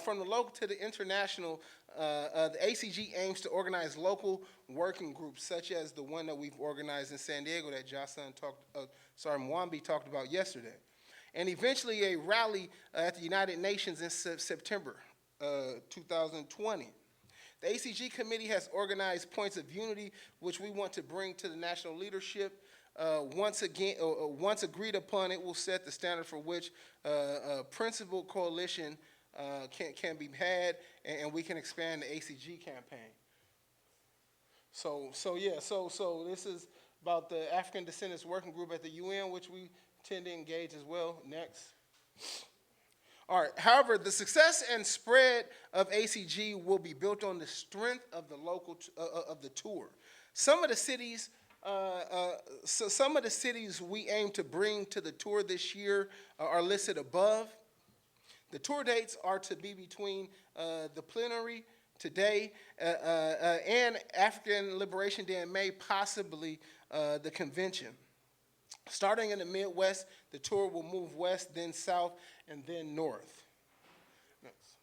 ACG aims to organize local working groups, such as the one that we've organized in San Diego that Mwambi talked about yesterday, and eventually a rally at the United Nations in September 2020. The ACG committee has organized points of unity, which we want to bring to the national leadership. Once agreed upon, it will set the standard for which principled coalition can be had, and we can expand the ACG campaign. So this is about the African Descendants Working Group at the UN, which we tend to engage as well. Next. All right. However, the success and spread of ACG will be built on the strength of the local of the tour. Some of the cities we aim to bring to the tour this year are listed above. The tour dates are to be between the Plenary today and African Liberation Day in May, possibly the convention. Starting in the Midwest, the tour will move west, then south, and then north. Next.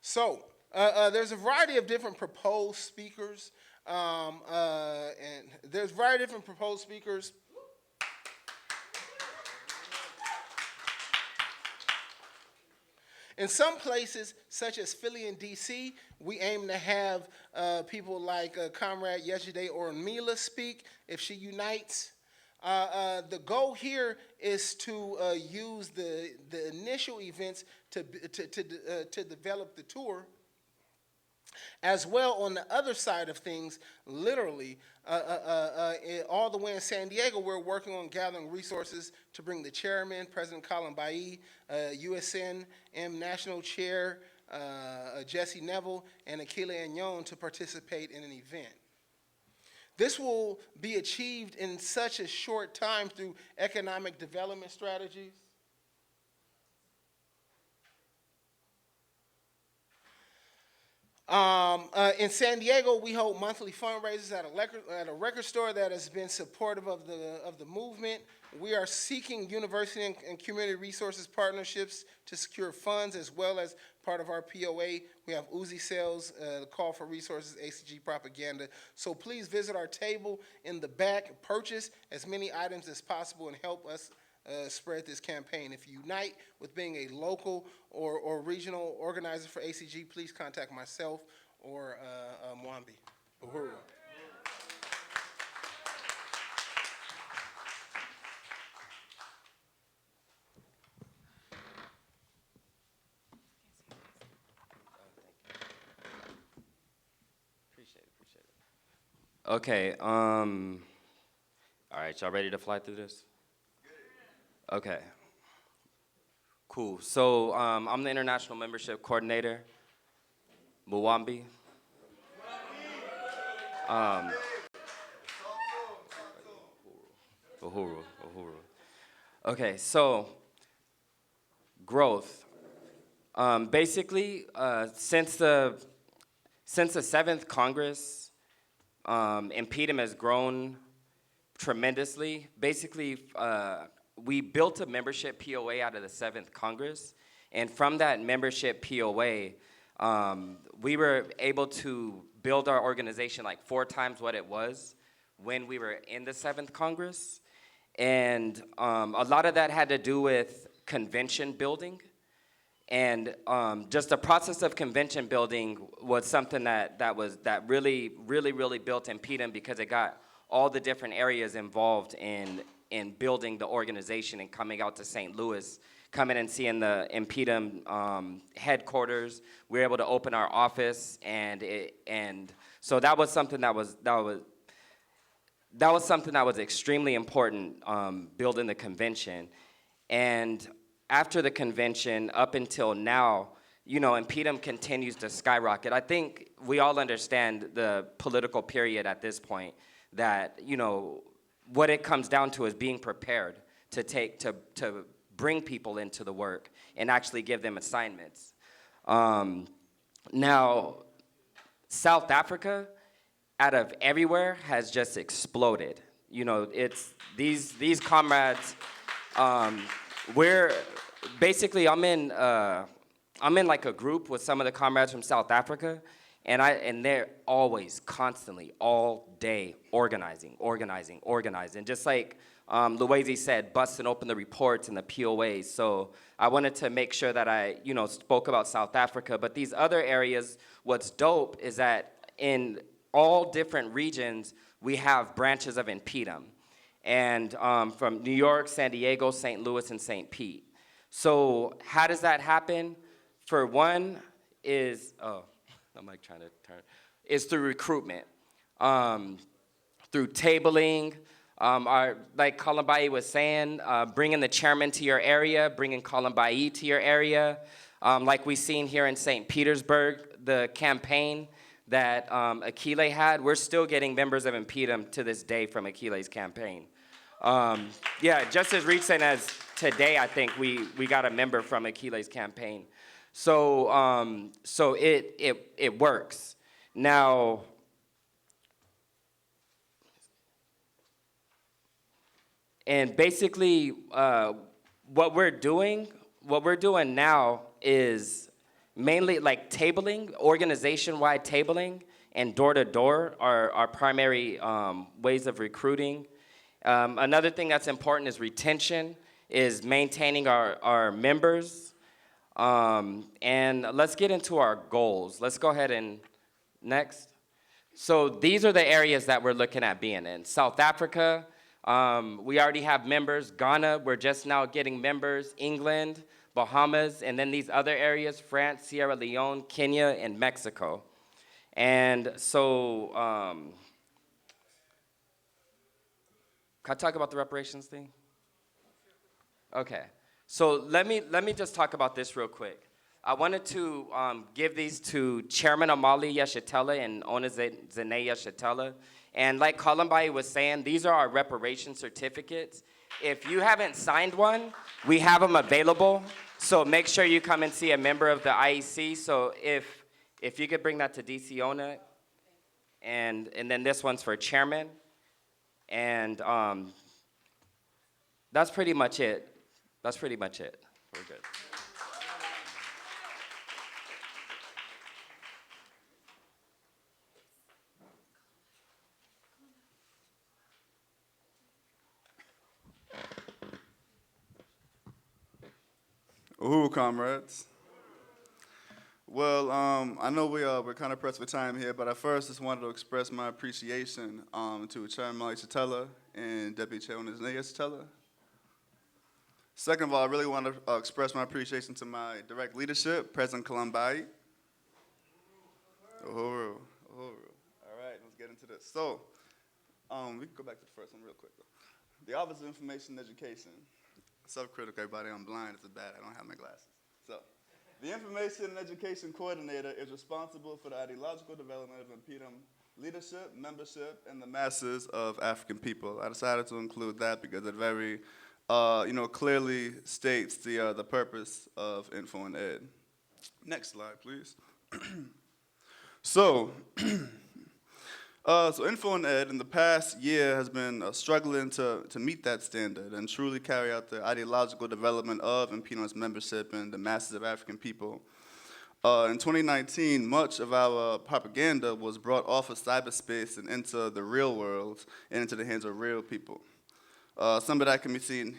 So there's a variety of different proposed speakers, In some places, such as Philly and D.C., we aim to have people like Comrade Yejide Orunmila speak if she unites. The goal here is to use the initial events to develop the tour. As well, on the other side of things, literally, all the way in San Diego, we're working on gathering resources to bring the chairman, President Colin Bailly, USNM National Chair, Jesse Neville, and Akila Anyon to participate in an event. This will be achieved in such a short time through economic development strategies. In San Diego, we hold monthly fundraisers at a record store that has been supportive of the movement. We are seeking university and community resources partnerships to secure funds, as well as part of our POA. We have Uzi sales, the call for resources, ACG propaganda. So please visit our table in the back, purchase as many items as possible, and help us spread this campaign. If you unite with being a local or regional organizer for ACG, please contact myself or Mwambi. Uhuru. Appreciate it. Okay, all right, y'all ready to fly through this? Okay. Cool. So I'm the International Membership Coordinator, Mwambi. Uhuru. Okay, so growth. Basically, since the 7th Congress, Impedum has grown tremendously. Basically, we built a membership POA out of the 7th Congress, and from that membership POA, we were able to build our organization like 4 times what it was when we were in the 7th Congress. And a lot of that had to do with convention building. And just the process of convention building was something that really built Impedum, because it got all the different areas involved in in building the organization and coming out to St. Louis, coming and seeing the Impedum headquarters. We were able to open our office, and so that was something that was something that was extremely important, building the convention. And after the convention, up until now, you know, Impedum continues to skyrocket. I think we all understand the political period at this point, that, you know, what it comes down to is being prepared to bring people into the work and actually give them assignments. Now, South Africa, out of everywhere, has just exploded. You know, it's these comrades. We're basically, I'm in like a group with some of the comrades from South Africa, and they're always, constantly, all day organizing. Just like Luwezi said, busting open the reports and the POAs. So I wanted to make sure that I, you know, spoke about South Africa. But these other areas, what's dope is that in all different regions, we have branches of Impedum. And from New York, San Diego, St. Louis, and St. Pete. So how does that happen? For one is, I'm like trying to turn, is through recruitment, through tabling, like Kalambai was saying, bringing the chairman to your area, bringing Kalambai to your area. Like we've seen here in St. Petersburg, the campaign that Akile had, we're still getting members of Impedum to this day from Akile's campaign. Yeah, just as recent as today, I think we got a member from Akile's campaign. So it works. Now, and basically what we're doing now is mainly like tabling, organization-wide tabling, and door-to-door are our primary ways of recruiting. Another thing that's important is retention, is maintaining our members. And let's get into our goals. Let's go ahead and next. So these are the areas that we're looking at being in. South Africa, we already have members. Ghana, we're just now getting members. England, Bahamas, and then these other areas, France, Sierra Leone, Kenya, and Mexico. And so, can I talk about the reparations thing? Okay. So let me just talk about this real quick. I wanted to give these to Chairman Amali Yeshitela and Onizene Yeshitela. And like Kalambai was saying, these are our reparation certificates. If you haven't signed one, we have them available. So make sure you come and see a member of the IEC. So if you could bring that to DC Ona, and then this one's for Chairman. And that's pretty much it. That's pretty much it. We're good. Uhuru, comrades. Well, I know we're kind of pressed for time here, but I first just wanted to express my appreciation to Chairman Mali Chatella and Deputy Chairman Chatella. Second of all, I really want to express my appreciation to my direct leadership, President Kalambai. Uhuru. All right, let's get into this. So, we can go back to the first one real quick, though. The Office of Information and Education. Self-critical, everybody, I'm blind, it's bad, I don't have my glasses. So, the Information and Education Coordinator is responsible for the ideological development of Impedum leadership, membership, and the masses of African people. I decided to include that because it very clearly states the purpose of Info and Ed. Next slide, please. So Info and Ed in the past year has been struggling to meet that standard and truly carry out the ideological development of Impedum's membership and the masses of African people. In 2019, much of our propaganda was brought off of cyberspace and into the real world and into the hands of real people. Some of that can be seen.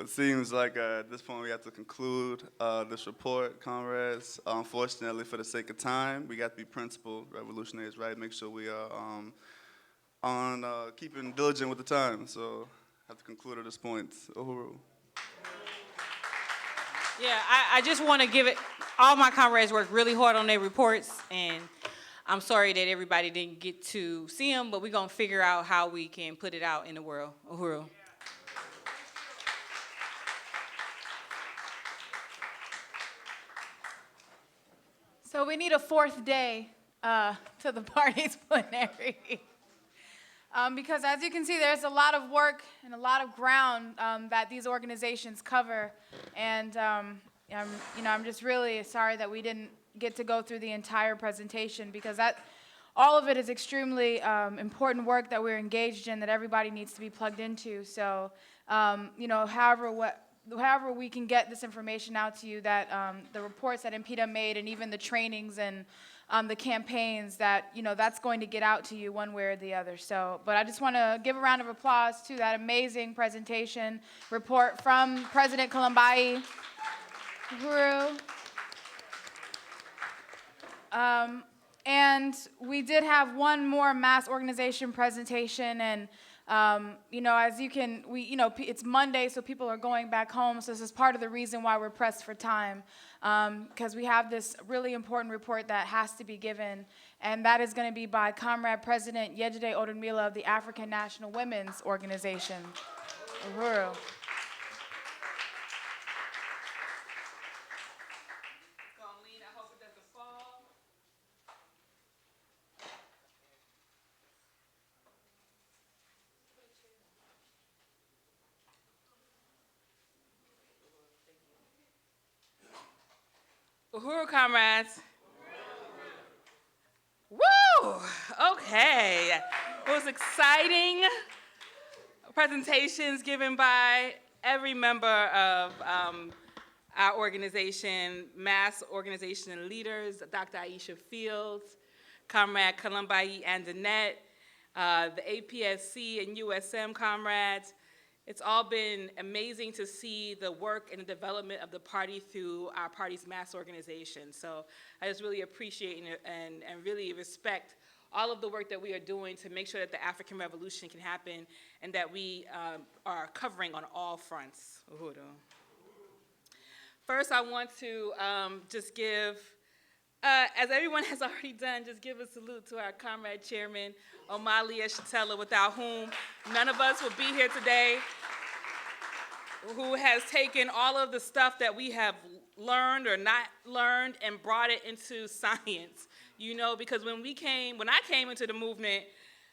It seems like at this point we have to conclude this report, comrades. Unfortunately, for the sake of time, we got to be principled, revolutionaries, right? Make sure we are on keeping diligent with the time. So I have to conclude at this point. Uhuru. Yeah, I just want to give it, all my comrades worked really hard on their reports, and I'm sorry that everybody didn't get to see them, but we're going to figure out how we can put it out in the world. Uhuru. So we need a fourth day to the party's plenary. Because as you can see, there's a lot of work and a lot of ground that these organizations cover. And I'm just really sorry that we didn't get to go through the entire presentation, because all of it is extremely important work that we're engaged in, that everybody needs to be plugged into. So, however we can get this information out to you, that the reports that Impida made, and even the trainings and the campaigns, that, that's going to get out to you one way or the other. So, but I just want to give a round of applause to that amazing presentation report from President Kalambai. Uhuru. And we did have one more mass organization presentation, and as you can, it's Monday, so people are going back home, so this is part of the reason why we're pressed for time, because we have this really important report that has to be given, and that is going to be by Comrade President Yejide Odunmila of the African National Women's Organization. Uhuru. Uhuru, comrades. Woo! Okay. It was exciting presentations given by every member of our organization, mass organization leaders, Dr. Aisha Fields, Comrade Kalambai Andanette, the APSC and USM comrades. It's all been amazing to see the work and the development of the party through our party's mass organization. So I just really appreciate and really respect all of the work that we are doing to make sure that the African Revolution can happen, and that we are covering on all fronts. Uhuru. First, I want to just give, as everyone has already done, just give a salute to our comrade chairman, Omalia Shatella, without whom none of us would be here today, who has taken all of the stuff that we have learned or not learned and brought it into science. Because when I came into the movement,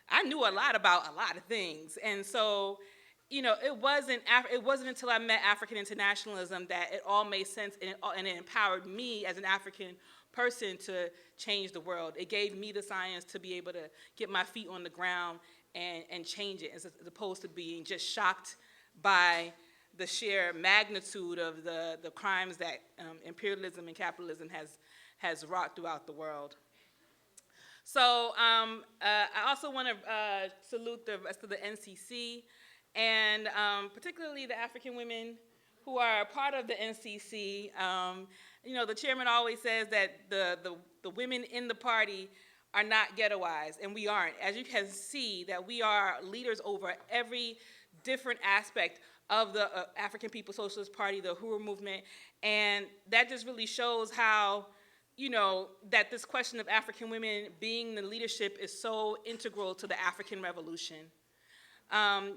I knew a lot about a lot of things. And so, it wasn't until I met African internationalism that it all made sense, and it empowered me as an African person to change the world. It gave me the science to be able to get my feet on the ground and change it, as opposed to being just shocked by the sheer magnitude of the crimes that imperialism and capitalism has wrought throughout the world. So I also want to salute the rest of the NCC, and particularly the African women who are a part of the NCC. The chairman always says that the women in the party are not ghettoized, and we aren't. As you can see, that we are leaders over every different aspect of the African People's Socialist Party, the Uhuru movement, and that just really shows how, that this question of African women being the leadership is so integral to the African Revolution.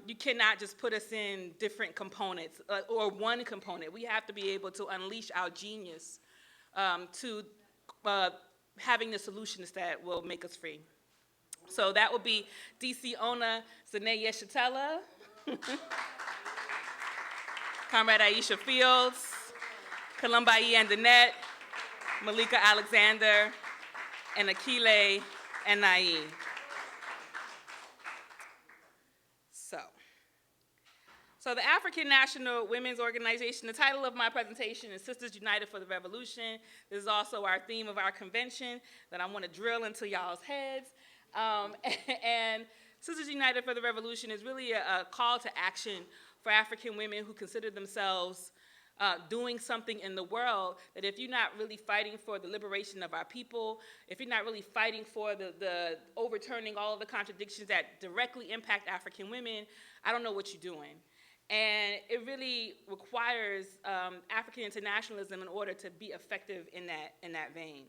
You cannot just put us in different components or one component. We have to be able to unleash our genius to having the solutions that will make us free. So that would be DC Ona Zane Yeshatella, Comrade Aisha Fields, Kalambai Andanette, Malika Alexander, and Akile Enai. So the African National Women's Organization, the title of my presentation is Sisters United for the Revolution. This is also our theme of our convention that I want to drill into y'all's heads. And Sisters United for the Revolution is really a call to action for African women who consider themselves doing something in the world, that if you're not really fighting for the liberation of our people, if you're not really fighting for the overturning all of the contradictions that directly impact African women, I don't know what you're doing. And it really requires African internationalism in order to be effective in that vein.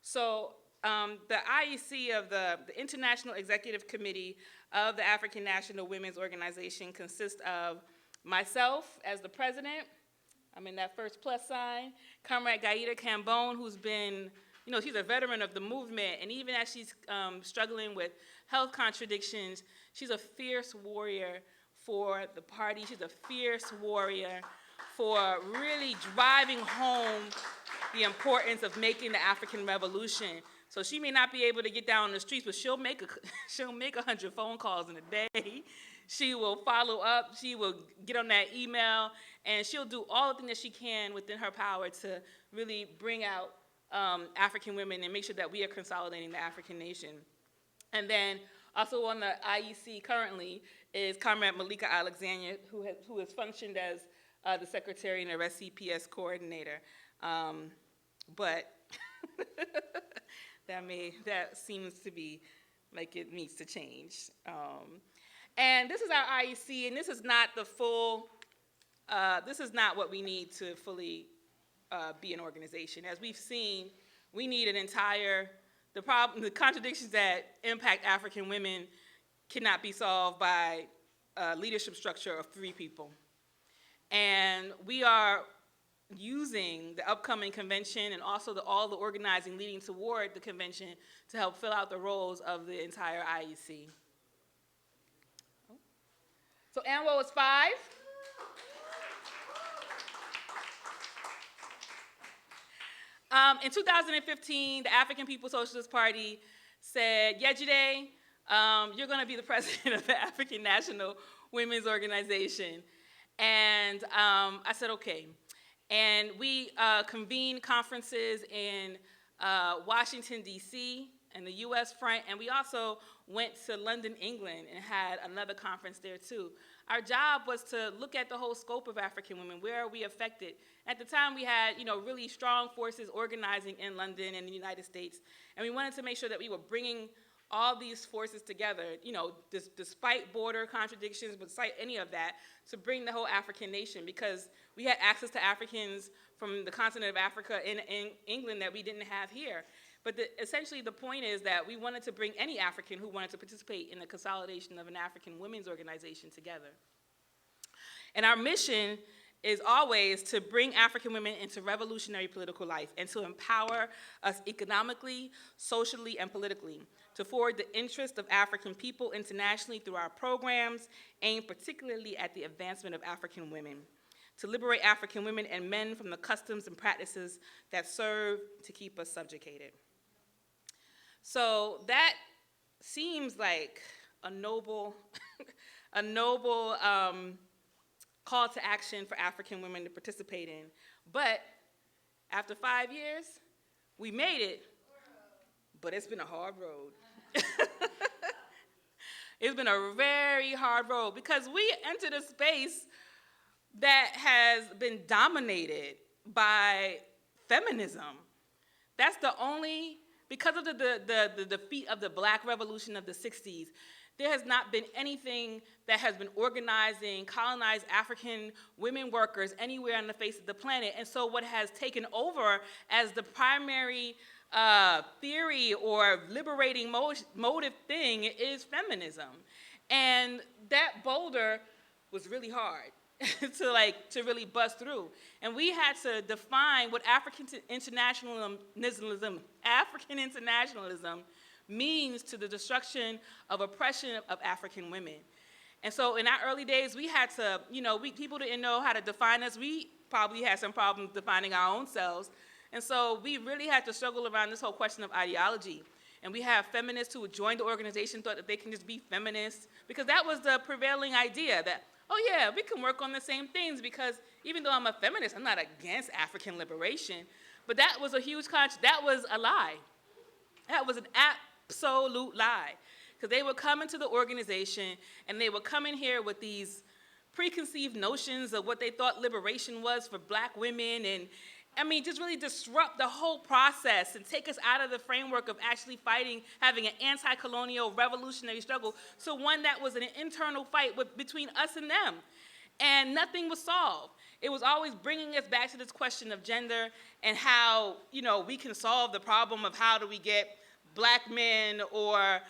So the IEC of the International Executive Committee of the African National Women's Organization consists of myself as the president. I'm in that first plus sign. Comrade Gaida Cambone, who's been, she's a veteran of the movement, and even as she's struggling with health contradictions, she's a fierce warrior for the party. She's a fierce warrior for really driving home the importance of making the African Revolution. So she may not be able to get down on the streets, but she'll make 100 phone calls in a day. She will follow up, she will get on that email, and she'll do all the things that she can within her power to really bring out African women and make sure that we are consolidating the African nation. And then also on the IEC currently is Comrade Malika Alexander, who has functioned as the secretary and a RSCPS coordinator. But that seems to be like it needs to change. And this is our IEC, and this is not the full, this is not what we need to fully be an organization. As we've seen, we need an entire, the contradictions that impact African women cannot be solved by a leadership structure of 3 people. And we are using the upcoming convention and also all the organizing leading toward the convention to help fill out the roles of the entire IEC. So ANWO is 5. In 2015, the African People's Socialist Party said, Yejide, you're going to be the president of the African National Women's Organization. And I said, okay. And we convened conferences in Washington, D.C., and the U.S. front, and we also went to London, England, and had another conference there too. Our job was to look at the whole scope of African women. Where are we affected? At the time, we had really strong forces organizing in London and the United States, and we wanted to make sure that we were bringing all these forces together, despite border contradictions, but despite any of that, to bring the whole African nation, because we had access to Africans from the continent of Africa in England that we didn't have here. But essentially the point is that we wanted to bring any African who wanted to participate in the consolidation of an African women's organization together. And our mission is always to bring African women into revolutionary political life and to empower us economically, socially, and politically, to forward the interests of African people internationally through our programs aimed particularly at the advancement of African women, to liberate African women and men from the customs and practices that serve to keep us subjugated. So that seems like a noble, call to action for African women to participate in. But after 5 years, we made it, but it's been a hard road. It's been a very hard road because we entered a space that has been dominated by feminism. That's the only, because of the defeat of the Black Revolution of the 60s, there has not been anything that has been organizing colonized African women workers anywhere on the face of the planet. And so what has taken over as the primary theory or liberating motive thing is feminism. And that boulder was really hard to really bust through. And we had to define what African internationalism means to the destruction of oppression of African women. And so in our early days, we had to, people didn't know how to define us. We probably had some problems defining our own selves. And so we really had to struggle around this whole question of ideology. And we have feminists who would join the organization, thought that they can just be feminists, because that was the prevailing idea that, oh yeah, we can work on the same things, because even though I'm a feminist, I'm not against African liberation. But that was a huge that was a lie. That was an absolute lie. Because they would come into the organization and they would come in here with these preconceived notions of what they thought liberation was for black women, and I mean, just really disrupt the whole process and take us out of the framework of actually fighting, having an anti-colonial revolutionary struggle, to one that was an internal fight between us and them. And nothing was solved. It was always bringing us back to this question of gender and how, we can solve the problem of how do we get black men or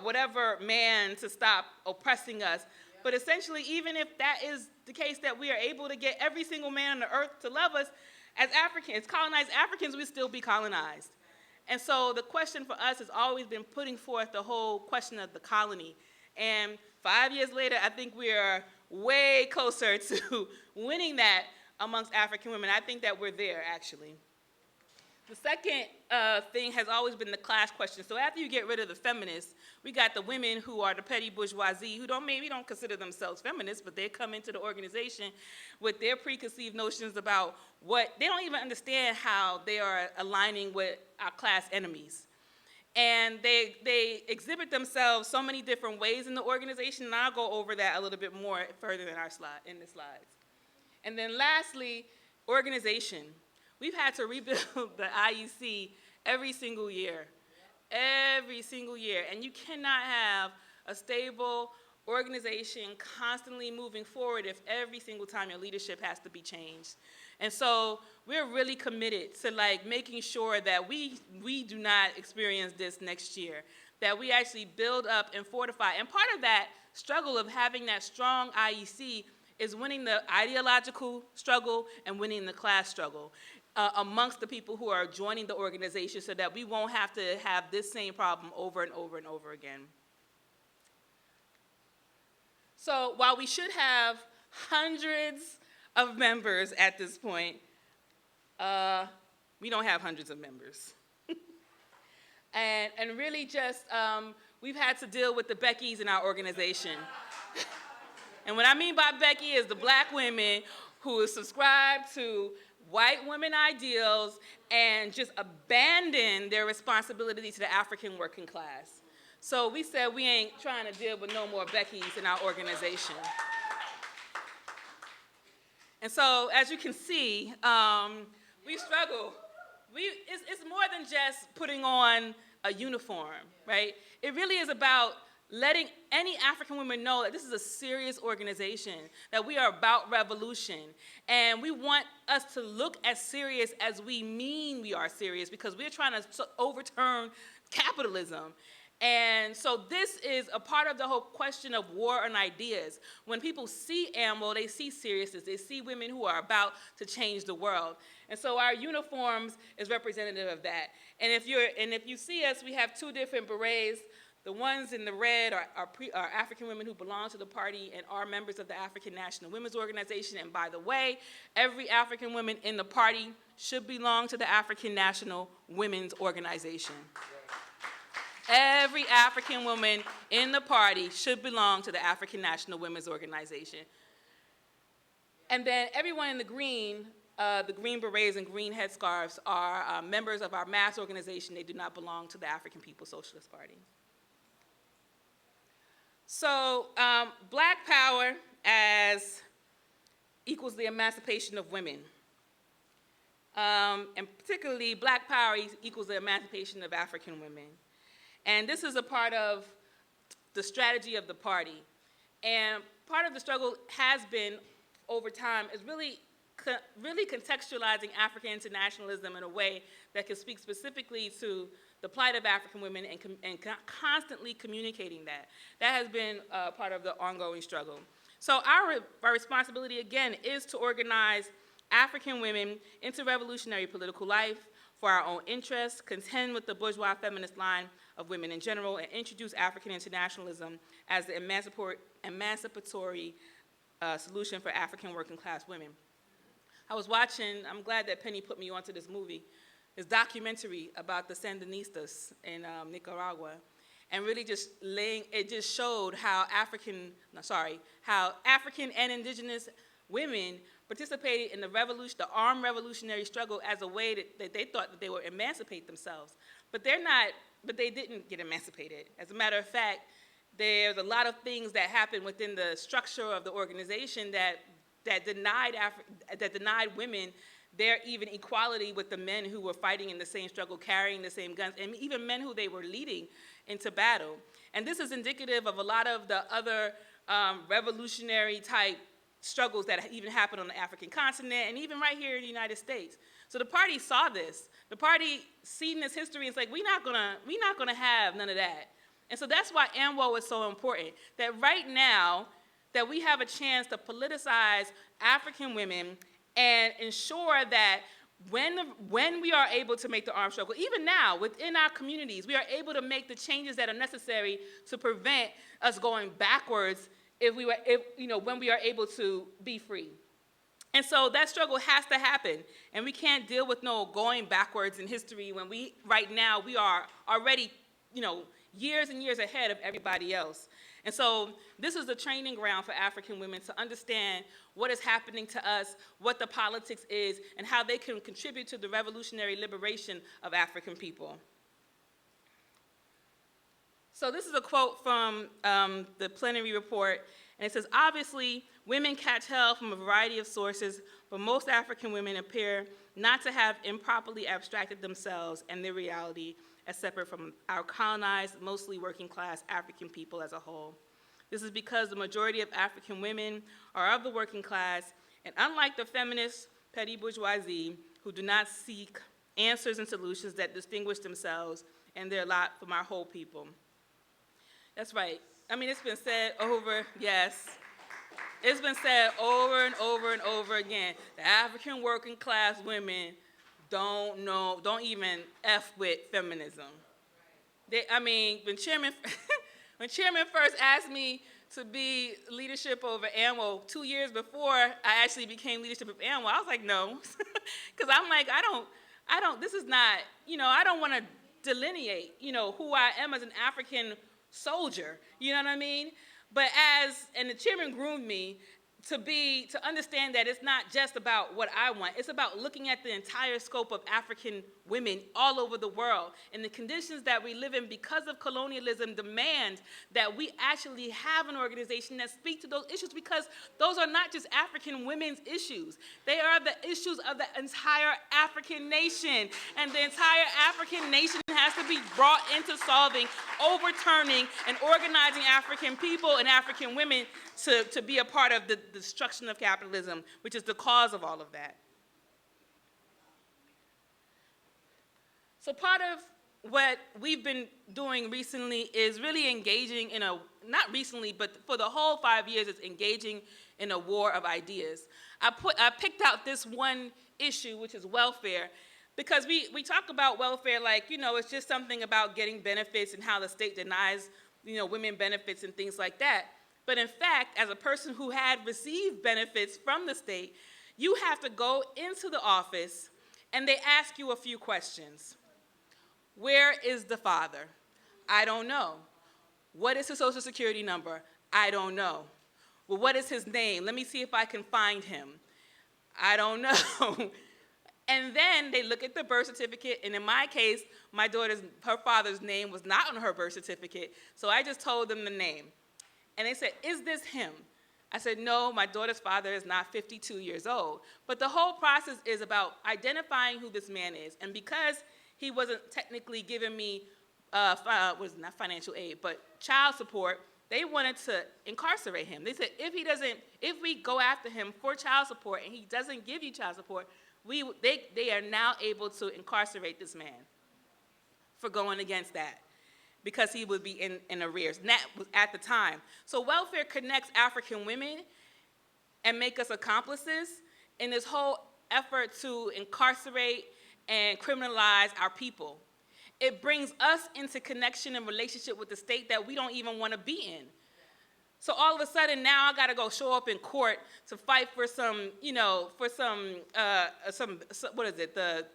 whatever man to stop oppressing us. But essentially, even if that is the case, that we are able to get every single man on the earth to love us, as Africans, colonized Africans, we still be colonized. And so the question for us has always been putting forth the whole question of the colony. And 5 years later, I think we are way closer to winning that amongst African women. I think that we're there, actually. The second thing has always been the class question. So after you get rid of the feminists, we got the women who are the petty bourgeoisie, who maybe don't consider themselves feminists, but they come into the organization with their preconceived notions about they don't even understand how they are aligning with our class enemies. And they exhibit themselves so many different ways in the organization, and I'll go over that a little bit more further in the slides. And then lastly, organization. We've had to rebuild the IEC every single year, and you cannot have a stable organization constantly moving forward if every single time your leadership has to be changed. And so we're really committed to making sure that we do not experience this next year, that we actually build up and fortify. And part of that struggle of having that strong IEC is winning the ideological struggle and winning the class struggle amongst the people who are joining the organization, so that we won't have to have this same problem over and over and over again. So while we should have hundreds of members at this point, we don't have hundreds of members. and really just, we've had to deal with the Beckys in our organization. And what I mean by Becky is the black women who subscribe to white women ideals and just abandon their responsibility to the African working class. So we said we ain't trying to deal with no more Beckys in our organization. And so, as you can see, we struggle. It's more than just putting on a uniform, right? It really is about letting any African woman know that this is a serious organization, that we are about revolution. And we want us to look as serious as we mean we are serious, because we're trying to overturn capitalism. And so this is a part of the whole question of war on ideas. When people see AMWO, they see seriousness. They see women who are about to change the world. And so our uniforms is representative of that. And if you see us, we have two different berets. The ones in the red are African women who belong to the party and are members of the African National Women's Organization. And by the way, every African woman in the party should belong to the African National Women's Organization. Every African woman in the party should belong to the African National Women's Organization. And then everyone in the green berets and green headscarves are members of our mass organization. They do not belong to the African People's Socialist Party. So Black power as equals the emancipation of women. And particularly Black power equals the emancipation of African women. And this is a part of the strategy of the party. And part of the struggle has been, over time, is really contextualizing African internationalism in a way that can speak specifically to the plight of African women and constantly communicating that. That has been part of the ongoing struggle. So our responsibility, again, is to organize African women into revolutionary political life for our own interests, contend with the bourgeois feminist line of women in general, and introduce African internationalism as the emancipatory solution for African working class women. I was watching, I'm glad that Penny put me onto this movie, this documentary about the Sandinistas in Nicaragua, and really it just showed how African and indigenous women participated in the armed revolutionary struggle as a way that they thought that they would emancipate themselves. But they didn't get emancipated. As a matter of fact, There's a lot of things that happen within the structure of the organization that denied women their even equality with the men who were fighting in the same struggle, carrying the same guns, and even men who they were leading into battle. And this is indicative of a lot of the other revolutionary type struggles that even happened on the African continent and even right here in the United States. So the party saw this. The party seen this history and it's like, we're not gonna have none of that. And so that's why AMWO is so important, that right now that we have a chance to politicize African women and ensure that when we are able to make the armed struggle, even now within our communities, we are able to make the changes that are necessary to prevent us going backwards when we are able to be free. And so that struggle has to happen, and we can't deal with no going backwards in history when right now we are already, years and years ahead of everybody else. And so this is the training ground for African women to understand what is happening to us, what the politics is, and how they can contribute to the revolutionary liberation of African people. So this is a quote from the Plenary report, and it says, obviously, women catch hell from a variety of sources, but most African women appear not to have improperly abstracted themselves and their reality as separate from our colonized, mostly working class African people as a whole. This is because the majority of African women are of the working class, and unlike the feminist petty bourgeoisie, who do not seek answers and solutions that distinguish themselves and their lot from our whole people. That's right. I mean, it's been said over, yes. It's been said over and over and over again. The African working class women don't even F with feminism. When Chairman first asked me to be leadership over AMWO 2 years before I actually became leadership of AMWO, I was like, no. Because I'm like, this is not, I don't want to delineate, who I am as an African soldier, you know what I mean? But and the chairman groomed me to understand that it's not just about what I want, it's about looking at the entire scope of African women all over the world. And the conditions that we live in because of colonialism demand that we actually have an organization that speaks to those issues, because those are not just African women's issues. They are the issues of the entire African nation. And the entire African nation has to be brought into solving, overturning, and organizing African people and African women to be a part of the destruction of capitalism, which is the cause of all of that. So part of what we've been doing recently is really engaging not recently, but for the whole 5 years, it's engaging in a war of ideas. I picked out this one issue, which is welfare, because we talk about welfare like, it's just something about getting benefits and how the state denies, women benefits and things like that. But in fact, as a person who had received benefits from the state, you have to go into the office and they ask you a few questions. Where is the father? I don't know. What is his social security number? I don't know. Well, what is his name? Let me see if I can find him. I don't know. And then they look at the birth certificate, and in my case, her father's name was not on her birth certificate, so I just told them the name. And they said, is this him? I said, no, my daughter's father is not 52 years old. But the whole process is about identifying who this man is. And because he wasn't technically giving me, was not financial aid, but child support, they wanted to incarcerate him. They said, if we go after him for child support and he doesn't give you child support, they are now able to incarcerate this man for going against that, because he would be in arrears. And that was at the time. So welfare connects African women and make us accomplices in this whole effort to incarcerate and criminalize our people. It brings us into connection and relationship with the state that we don't even want to be in. So all of a sudden now I got to go show up in court to fight for the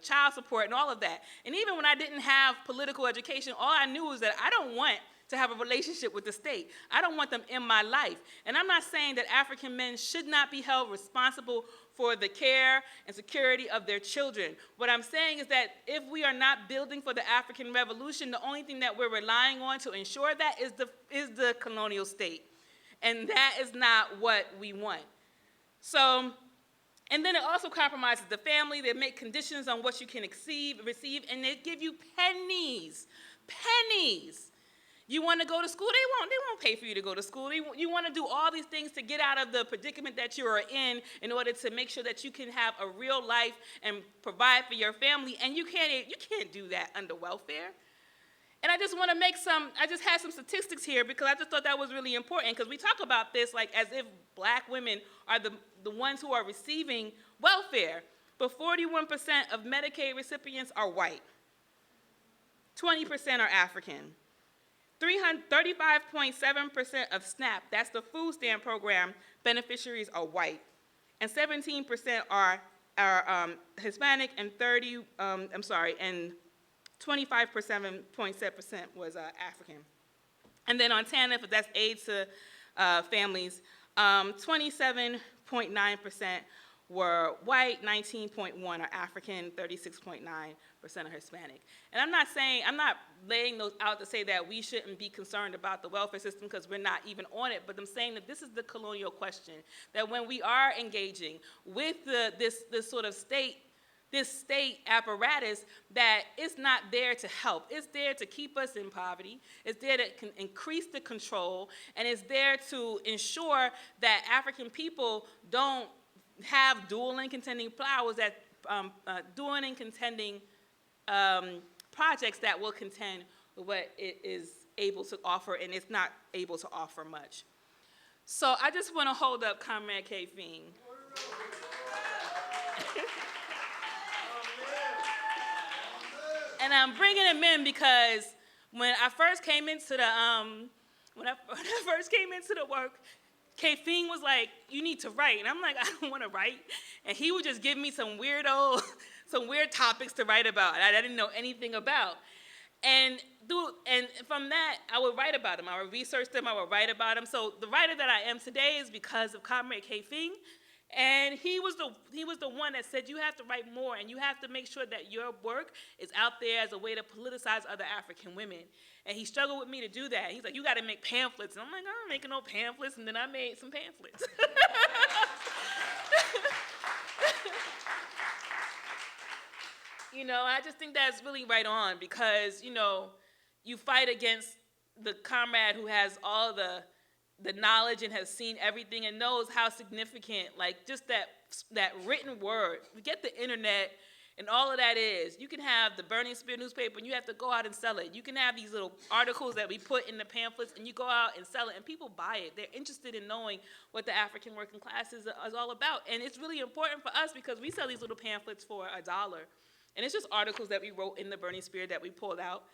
child support and all of that. And even when I didn't have political education, all I knew was that I don't want to have a relationship with the state. I don't want them in my life. And I'm not saying that African men should not be held responsible for the care and security of their children. What I'm saying is that if we are not building for the African Revolution, the only thing that we're relying on to ensure that is the colonial state. And that is not what we want. So, and then it also compromises the family. They make conditions on what you can receive, and they give you pennies. You want to go to school? They won't pay for you to go to school. You want to do all these things to get out of the predicament that you are in order to make sure that you can have a real life and provide for your family, and you can't do that under welfare. And I just want to I just had some statistics here because I just thought that was really important, because we talk about this like as if black women are the ones who are receiving welfare, but 41% of Medicaid recipients are white. 20% are African. 35.7% of SNAP, that's the food stamp program, beneficiaries are white. And 17% are Hispanic, and 25.7% was African. And then on TANF, that's aid to families, 27.9% were white, 19.1% are African, 36.9% are Hispanic. And I'm not laying those out to say that we shouldn't be concerned about the welfare system because we're not even on it, but I'm saying that this is the colonial question, that when we are engaging with this sort of state apparatus, that it's not there to help. It's there to keep us in poverty. It's there to increase the control, and it's there to ensure that African people don't have dual and contending powers, that dual and contending projects that will contend with what it is able to offer, and it's not able to offer much. So I just want to hold up Comrade K. Fing. And I'm bringing him in because when I first came into the work, K. Fing was like, "You need to write," and I'm like, "I don't want to write," and he would just give me some weird topics to write about that I didn't know anything about, and from that I would write about them. I would research them. I would write about them. So the writer that I am today is because of Comrade K. Fing. And he was the one that said, you have to write more, and you have to make sure that your work is out there as a way to politicize other African women. And he struggled with me to do that. He's like, you got to make pamphlets. And I'm like, I'm not making no pamphlets. And then I made some pamphlets. I just think that's really right on, because, you fight against the comrade who has all the knowledge and has seen everything and knows how significant, like, just that written word. Forget the internet and all of that is. You can have the Burning Spear newspaper and you have to go out and sell it. You can have these little articles that we put in the pamphlets and you go out and sell it, and people buy it. They're interested in knowing what the African working class is all about. And it's really important for us because we sell these little pamphlets for $1. And it's just articles that we wrote in the Burning Spear that we pulled out.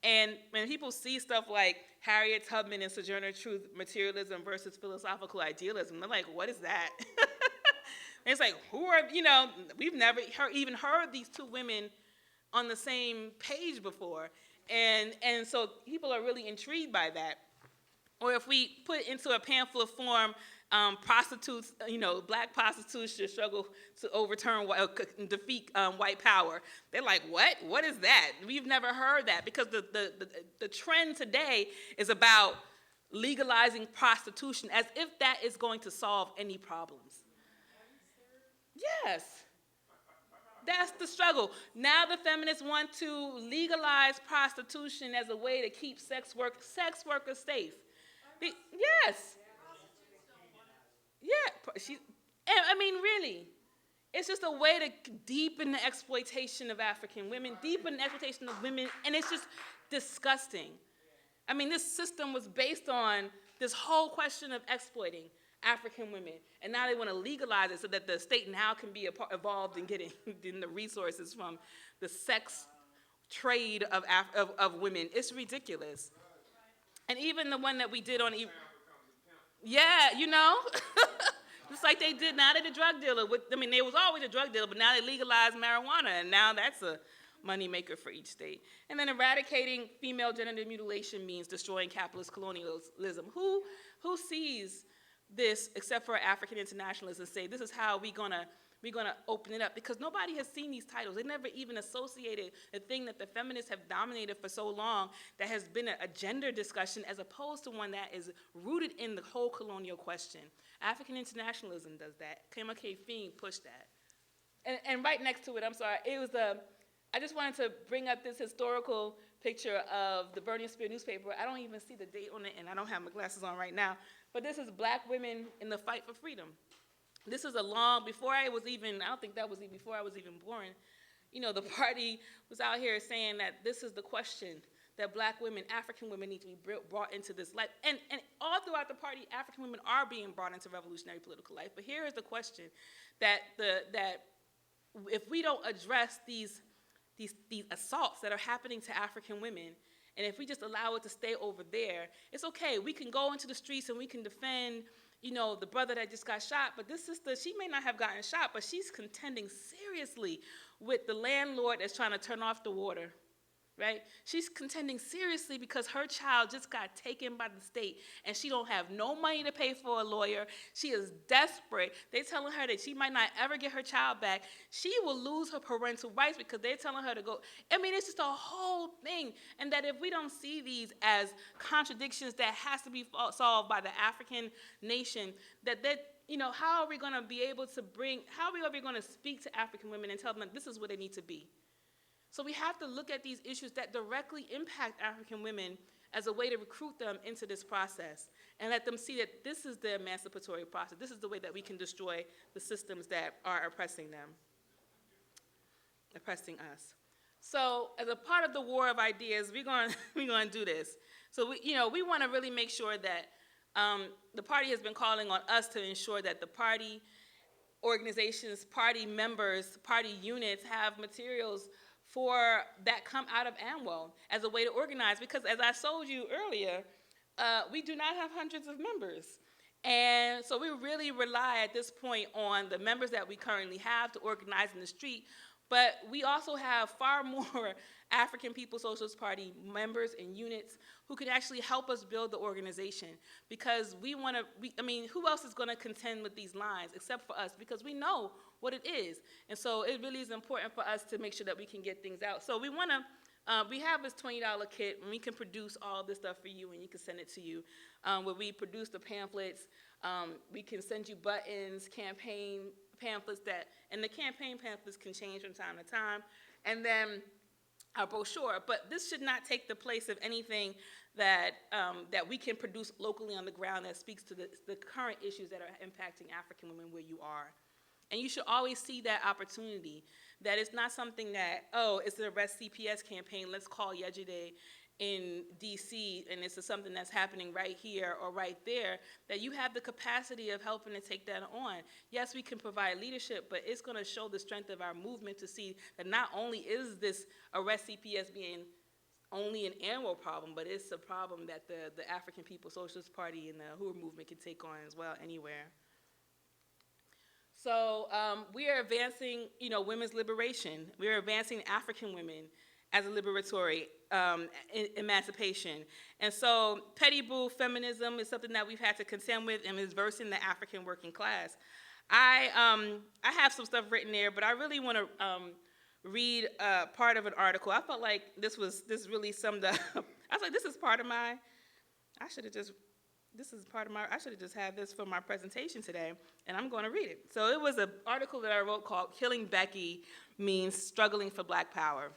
And when people see stuff like Harriet Tubman and Sojourner Truth, materialism versus philosophical idealism, they're like, what is that? And it's like, who are, we've never even heard these two women on the same page before. And so people are really intrigued by that. Or if we put into a pamphlet form, prostitutes, black prostitutes should struggle to overturn, defeat white power. They're like, what? What is that? We've never heard that, because the trend today is about legalizing prostitution as if that is going to solve any problems. Yes. That's the struggle. Now the feminists want to legalize prostitution as a way to keep sex workers safe. Yes. Yeah, really, it's just a way to deepen the exploitation of African women, deepen the exploitation of women, and it's just disgusting. This system was based on this whole question of exploiting African women, and now they want to legalize it so that the state now can be involved in getting the resources from the sex trade of women. It's ridiculous. And even the one that we did on... Yeah, just like they did, now they're the drug dealer. There was always a drug dealer, but now they legalized marijuana, and now that's a moneymaker for each state. And then eradicating female genital mutilation means destroying capitalist colonialism. Who sees this except for African internationalists and say, this is how we're gonna open it up? Because nobody has seen these titles. They never even associated the thing that the feminists have dominated for so long, that has been a gender discussion, as opposed to one that is rooted in the whole colonial question. African internationalism does that. Kema K-Feen pushed that. And right next to it, I'm sorry, it was I just wanted to bring up this historical picture of the Burning Spear newspaper. I don't even see the date on it, and I don't have my glasses on right now. But this is black women in the fight for freedom. This is before I don't think that was before I was even born. You know, the party was out here saying that this is the question that black women, African women, need to be brought into this life. And all throughout the party, African women are being brought into revolutionary political life. But here is the question, that if we don't address these assaults that are happening to African women, and if we just allow it to stay over there, it's okay. We can go into the streets and we can defend, you know, the brother that just got shot, but this sister, she may not have gotten shot, but she's contending seriously with the landlord that's trying to turn off the water, right? She's contending seriously because her child just got taken by the state, and she don't have no money to pay for a lawyer. She is desperate. They're telling her that she might not ever get her child back. She will lose her parental rights because they're telling her to go. I mean, it's just a whole thing. And that if we don't see these as contradictions that has to be solved by the African nation, you know, how are we going to be able to how are we going to speak to African women and tell them that this is where they need to be? So we have to look at these issues that directly impact African women as a way to recruit them into this process, and let them see that this is the emancipatory process. This is the way that we can destroy the systems that are oppressing them, oppressing us. So as a part of the war of ideas, we're going to do this. So we want to really make sure that the party has been calling on us to ensure that the party organizations, party members, party units have materials that come out of AMWO as a way to organize, because as I told you earlier, we do not have hundreds of members. And so we really rely at this point on the members that we currently have to organize in the street, but we also have far more African People's Socialist Party members and units who can actually help us build the organization, because who else is going to contend with these lines except for us, because we know what it is. And so it really is important for us to make sure that we can get things out. So we have this $20 kit, and we can produce all this stuff for you, and you can send it to you, where we produce the pamphlets. We can send you buttons, campaign pamphlets and the campaign pamphlets can change from time to time, and then our brochure. But this should not take the place of anything that we can produce locally on the ground that speaks to the current issues that are impacting African women where you are. And you should always see that opportunity, that it's not something that, it's the Arrest CPS campaign, let's call Yejide in DC, and it's something that's happening right here or right there, that you have the capacity of helping to take that on. Yes, we can provide leadership, but it's going to show the strength of our movement to see that not only is this Arrest CPS being only an annual problem, but it's a problem that the African People's Socialist Party and the Hoover movement can take on as well anywhere. So we are advancing, women's liberation. We are advancing African women as a liberatory emancipation. And so petty bull feminism is something that we've had to contend with, and is versing the African working class. I have some stuff written there, but I really want to read part of an article. I felt like this really summed up. I was like, this is part of my, I should have just had this for my presentation today, and I'm going to read it. So it was an article that I wrote called Killing Becky Means Struggling for Black Power.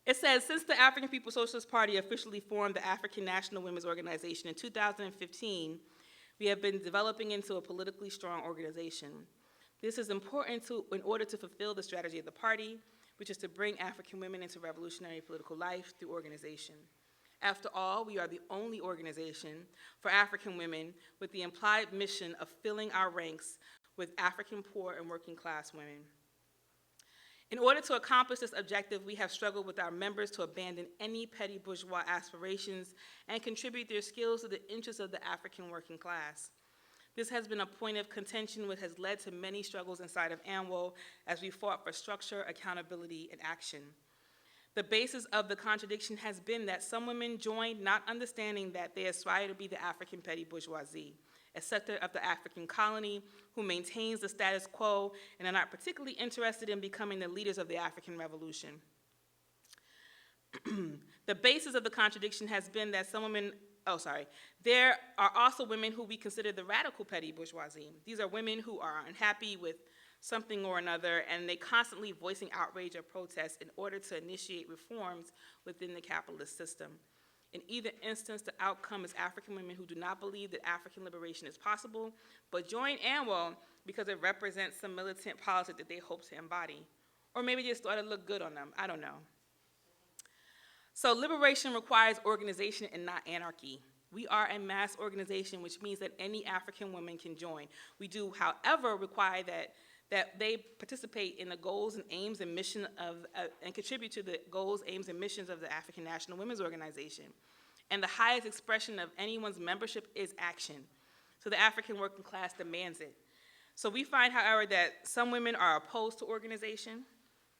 It says, since the African People's Socialist Party officially formed the African National Women's Organization in 2015, we have been developing into a politically strong organization. This is important in order to fulfill the strategy of the party, which is to bring African women into revolutionary political life through organization. After all, we are the only organization for African women with the implied mission of filling our ranks with African poor and working class women. In order to accomplish this objective, we have struggled with our members to abandon any petty bourgeois aspirations and contribute their skills to the interests of the African working class. This has been a point of contention which has led to many struggles inside of ANWO as we fought for structure, accountability, and action. The basis of the contradiction has been that some women joined not understanding that they aspire to be the African petty bourgeoisie, a sector of the African colony who maintains the status quo and are not particularly interested in becoming the leaders of the African Revolution. The basis of the contradiction has been that some women, there are also women who we consider the radical petty bourgeoisie. These are women who are unhappy with something or another, and they constantly voicing outrage or protest in order to initiate reforms within the capitalist system. In either instance, the outcome is African women who do not believe that African liberation is possible, but join ANWO because it represents some militant policy that they hope to embody. Or maybe just thought it looked good on them, I don't know. So liberation requires organization and not anarchy. We are a mass organization, which means that any African woman can join. We do, however, require that they participate in the goals and aims and mission of, and contribute to the goals, aims, and missions of the African National Women's Organization. And the highest expression of anyone's membership is action. So the African working class demands it. So we find, however, that some women are opposed to organization.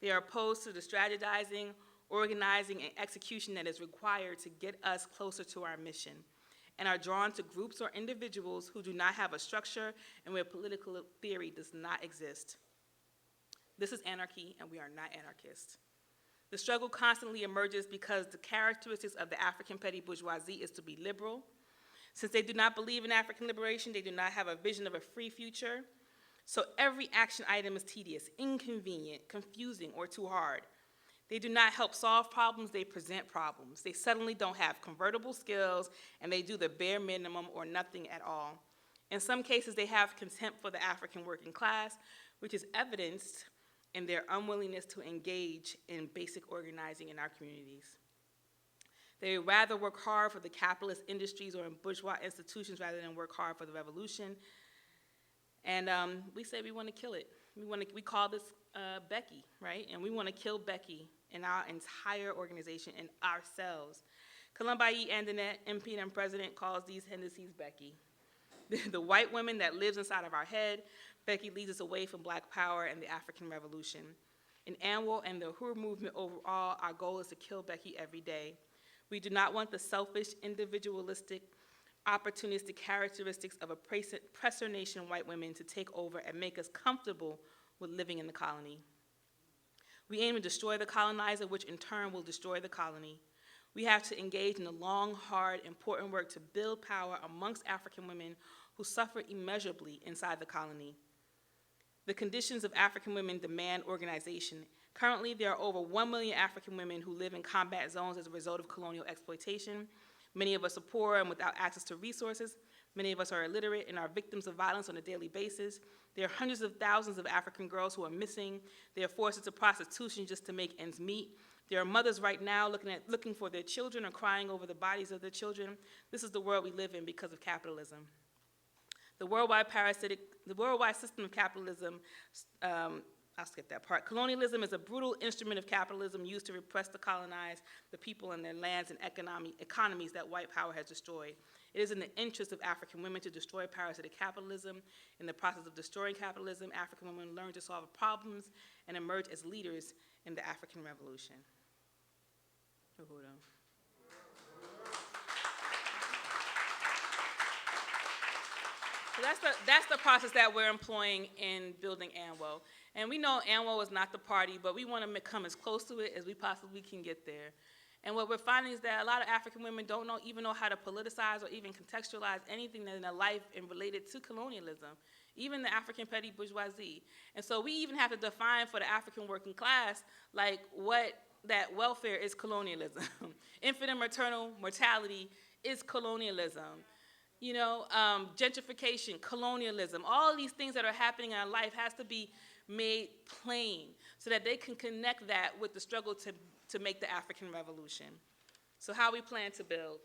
They are opposed to the strategizing, organizing, and execution that is required to get us closer to our mission, and are drawn to groups or individuals who do not have a structure and where political theory does not exist. This is anarchy, and we are not anarchists. The struggle constantly emerges because the characteristics of the African petty bourgeoisie is to be liberal. Since they do not believe in African liberation, they do not have a vision of a free future. So every action item is tedious, inconvenient, confusing, or too hard. They do not help solve problems, they present problems. They suddenly don't have convertible skills, and they do the bare minimum or nothing at all. In some cases, they have contempt for the African working class, which is evidenced in their unwillingness to engage in basic organizing in our communities. They would rather work hard for the capitalist industries or in bourgeois institutions rather than work hard for the revolution. And we say we want to kill it. We call this Becky, right? And we want to kill Becky and our entire organization and ourselves. Columbai Andanet, MP and President, calls these tendencies Becky. The white woman that lives inside of our head, Becky leads us away from Black power and the African Revolution. In ANWO and the Uhuru movement overall, our goal is to kill Becky every day. We do not want the selfish, individualistic, opportunistic characteristics of oppressor nation white women to take over and make us comfortable with living in the colony. We aim to destroy the colonizer, which in turn will destroy the colony. We have to engage in the long, hard, important work to build power amongst African women who suffer immeasurably inside the colony. The conditions of African women demand organization. Currently, there are over 1 million African women who live in combat zones as a result of colonial exploitation. Many of us are poor and without access to resources. Many of us are illiterate and are victims of violence on a daily basis. There are hundreds of thousands of African girls who are missing. They are forced into prostitution just to make ends meet. There are mothers right now looking for their children or crying over the bodies of their children. This is the world we live in because of capitalism. The worldwide system of capitalism, I'll skip that part. Colonialism is a brutal instrument of capitalism used to repress the colonized, the people and their lands and economies that white power has destroyed. It is in the interest of African women to destroy parasitic capitalism. In the process of destroying capitalism, African women learn to solve problems and emerge as leaders in the African Revolution. So that's the process that we're employing in building ANWO. And we know ANWO is not the party, but we want to come as close to it as we possibly can get there. And what we're finding is that a lot of African women don't even know how to politicize or even contextualize anything in their life and related to colonialism, even the African petty bourgeoisie. And so we even have to define for the African working class, like, what that welfare is colonialism. Infant and maternal mortality is colonialism. You know, gentrification, colonialism, all these things that are happening in our life has to be made plain so that they can connect that with the struggle to make the African Revolution. So how we plan to build.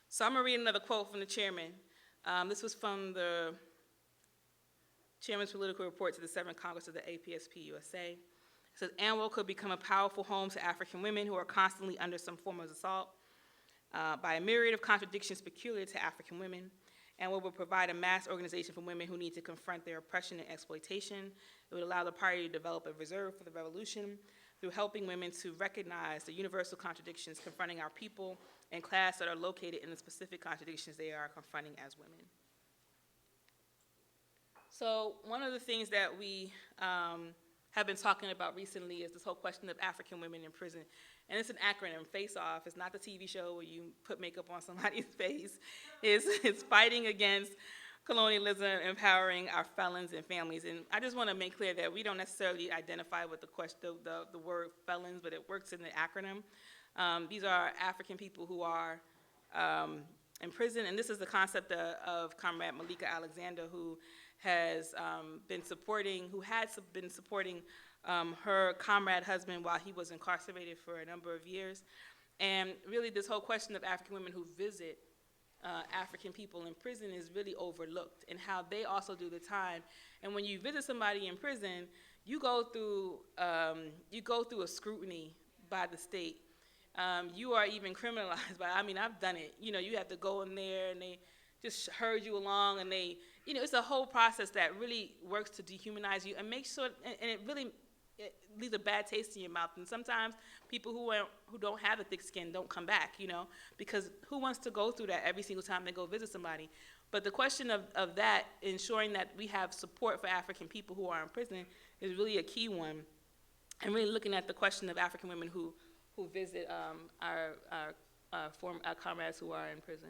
So I'm gonna read another quote from the chairman. This was from the chairman's political report to the 7th Congress of the APSP USA. It says, ANWO could become a powerful home to African women who are constantly under some form of assault by a myriad of contradictions peculiar to African women. and we will provide a mass organization for women who need to confront their oppression and exploitation. It would allow the party to develop a reserve for the revolution through helping women to recognize the universal contradictions confronting our people and class that are located in the specific contradictions they are confronting as women. So one of the things that we have been talking about recently is this whole question of African women in prison. And it's an acronym, FACE OFF. It's not the TV show where you put makeup on somebody's face. It's fighting against colonialism, empowering our felons and families. And I just want to make clear that we don't necessarily identify with the word felons, but it works in the acronym. These are African people who are in prison, and this is the concept of Comrade Malika Alexander, who has been supporting her comrade husband while he was incarcerated for a number of years. And really this whole question of African women who visit African people in prison is really overlooked, and how they also do the time. And when you visit somebody in prison, you go through a scrutiny by the state. You are even criminalized by, I mean, I've done it. You know, you have to go in there and they just herd you along, and they, you know, it's a whole process that really works to dehumanize you and make sure, and it really leaves a bad taste in your mouth. And sometimes people who don't have a thick skin don't come back, you know, because who wants to go through that every single time they go visit somebody? But the question of that, ensuring that we have support for African people who are in prison, is really a key one. And really looking at the question of African women who visit our comrades who are in prison.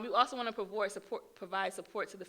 We also want to provide support to the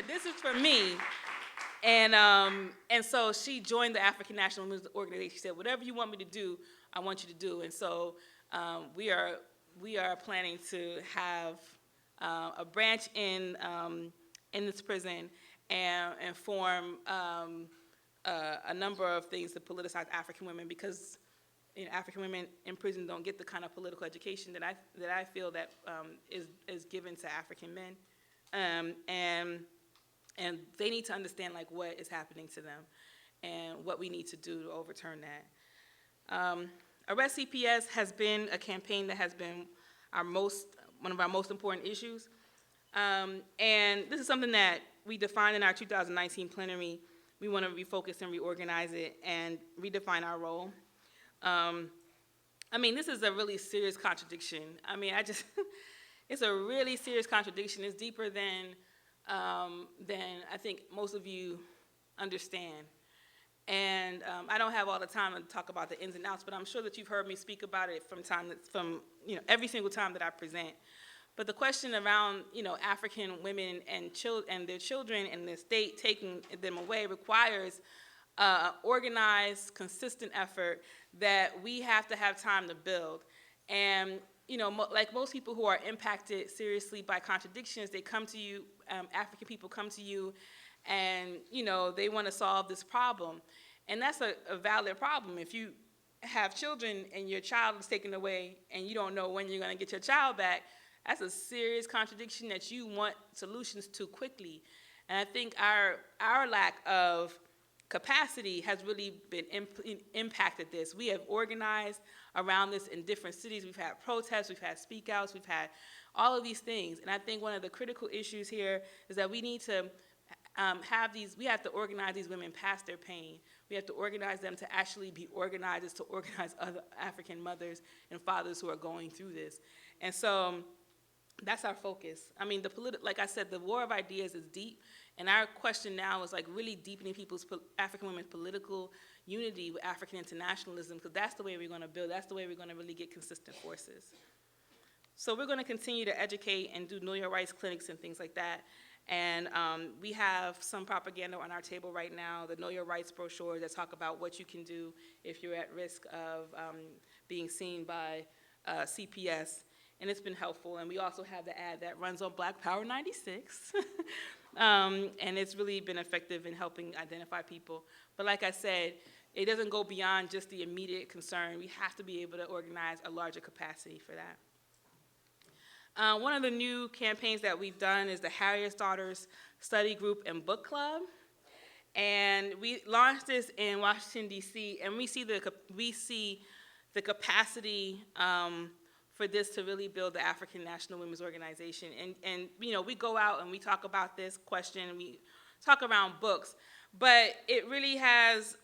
This is for me, and so she joined the African National Women's Organization. She said, "Whatever you want me to do, I want you to do." And so we are planning to have a branch in this prison and form a number of things to politicize African women, because you know, African women in prison don't get the kind of political education that I feel that is given to African men, and they need to understand like what is happening to them and what we need to do to overturn that. Arrest CPS has been a campaign that has been one of our most important issues. And this is something that we defined in our 2019 plenary. We want to refocus and reorganize it and redefine our role. I mean, this is a really serious contradiction. I mean, it's a really serious contradiction. It's deeper than I think most of you understand. And I don't have all the time to talk about the ins and outs, but I'm sure that you've heard me speak about it from every single time that I present. But the question around, you know, African women and their children and the state taking them away requires organized, consistent effort that we have to have time to build. And you know, like most people who are impacted seriously by contradictions, they come to you, African people come to you, and you know, they want to solve this problem. And that's a valid problem. If you have children and your child is taken away and you don't know when you're going to get your child back, that's a serious contradiction that you want solutions to quickly. And I think our lack of capacity has really been impacted this. We have organized around this in different cities. We've had protests, we've had speak outs, we've had all of these things. And I think one of the critical issues here is that we need to we have to organize these women past their pain. We have to organize them to actually be organizers, to organize other African mothers and fathers who are going through this. And so that's our focus. I mean, like I said, the war of ideas is deep, and our question now is like really deepening African women's political unity with African internationalism, because that's the way we're going to build, that's the way we're going to really get consistent forces. So we're going to continue to educate and do know your rights clinics and things like that. And we have some propaganda on our table right now, the Know Your Rights brochure that talk about what you can do if you're at risk of being seen by CPS, and it's been helpful. And we also have the ad that runs on Black Power 96, and it's really been effective in helping identify people. But like I said, it doesn't go beyond just the immediate concern. We have to be able to organize a larger capacity for that. One of the new campaigns that we've done is the Harriet's Daughters Study Group and Book Club. And we launched this in Washington, D.C., and we see the capacity for this to really build the African National Women's Organization. And you know, we go out and we talk about this question, and we talk around books, but it really has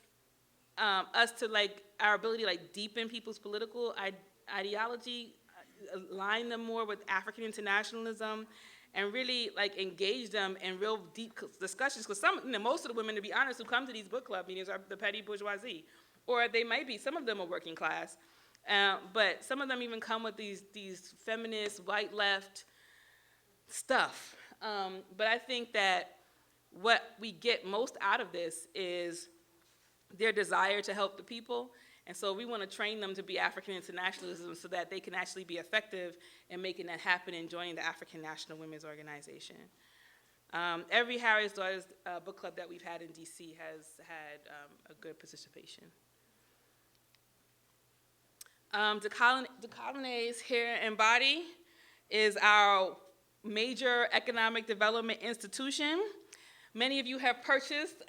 us to, like, our ability to, like, deepen people's political ideology, align them more with African internationalism, and really, like, engage them in real deep discussions. Because most of the women, to be honest, who come to these book club meetings are the petty bourgeoisie, or they might be, some of them are working class, but some of them even come with these feminist, white left stuff. But I think that what we get most out of this is their desire to help the people. And so we want to train them to be African internationalism so that they can actually be effective in making that happen and joining the African National Women's Organization. Every Harriet's Daughters book club that we've had in DC has had a good participation. Decolonize Hair and Body is our major economic development institution. Many of you have purchased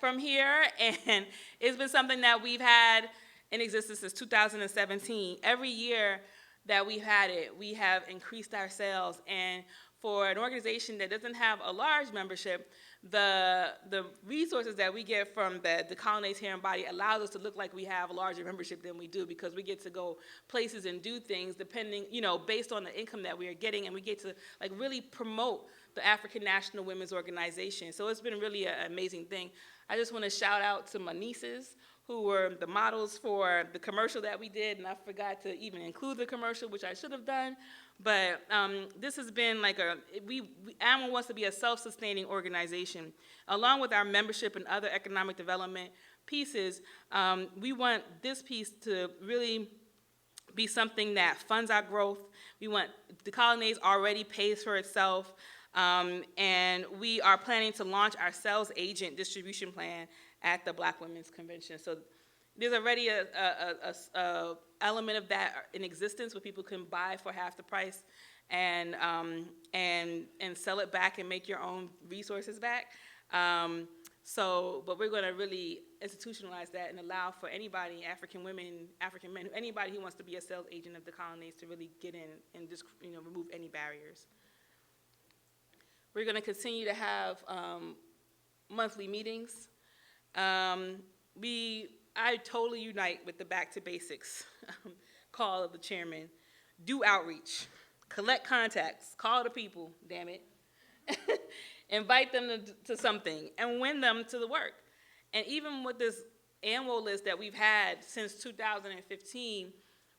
from here, and it's been something that we've had in existence since 2017. Every year that we've had it, we have increased our sales. And for an organization that doesn't have a large membership, the resources that we get from the Decolonize Hair and Body allows us to look like we have a larger membership than we do, because we get to go places and do things depending, you know, based on the income that we are getting, and we get to, like, really promote the African National Women's Organization. So it's been really an amazing thing. I just want to shout out to my nieces, who were the models for the commercial that we did, and I forgot to even include the commercial, which I should have done. But this has been like AMWA wants to be a self-sustaining organization. Along with our membership and other economic development pieces, we want this piece to really be something that funds our growth. We want Decolonize already pays for itself, and we are planning to launch our sales agent distribution plan at the Black Women's Convention. So there's already a element of that in existence where people can buy for half the price and sell it back and make your own resources back. But we're going to really institutionalize that and allow for anybody, African women, African men, anybody who wants to be a sales agent of Decolonize to really get in and just, you know, remove any barriers. We're going to continue to have monthly meetings. I totally unite with the Back to Basics call of the chairman. Do outreach, collect contacts, call the people, damn it. Invite them to something and win them to the work. And even with this AMWO list that we've had since 2015,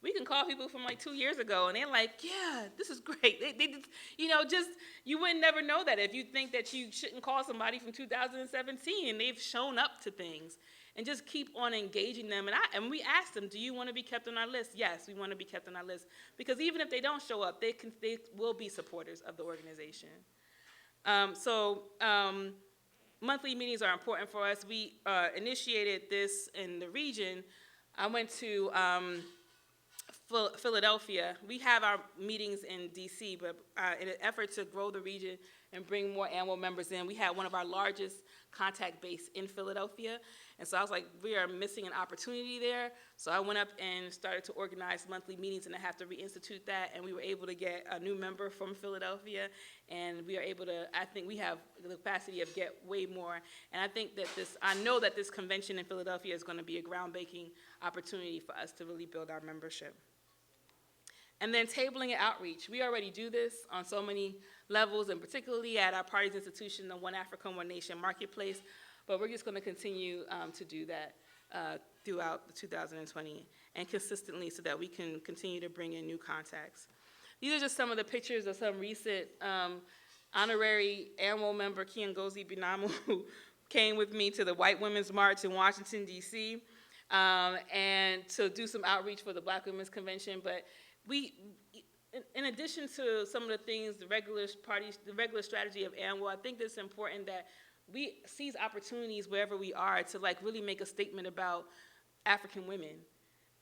we can call people from like 2 years ago, and they're like, yeah, this is great. They you know, just, you would never know that if you think that you shouldn't call somebody from 2017, and they've shown up to things. And just keep on engaging them. And we ask them, do you want to be kept on our list? Yes, we want to be kept on our list. Because even if they don't show up, they will be supporters of the organization. Monthly meetings are important for us. We initiated this in the region. I went to Philadelphia. We have our meetings in DC, but in an effort to grow the region and bring more AMWO members in, we had one of our largest contact base in Philadelphia. And so I was like, we are missing an opportunity there. So I went up and started to organize monthly meetings, and I have to reinstitute that. And we were able to get a new member from Philadelphia, and we are able to, I think we have the capacity of get way more. And I think that I know that this convention in Philadelphia is going to be a groundbreaking opportunity for us to really build our membership. And then tabling and outreach. We already do this on so many levels, and particularly at our party's institution, the One Africa, One Nation Marketplace. But we're just going to continue to do that throughout 2020 and consistently so that we can continue to bring in new contacts. these are just some of the pictures of some recent honorary AMWO member, Kiongozi Binamu, who came with me to the White Women's March in Washington, D.C., and to do some outreach for the Black Women's Convention. But in addition to some of the things, the regular strategy of AMWO, I think it's important that we seize opportunities wherever we are to like really make a statement about African women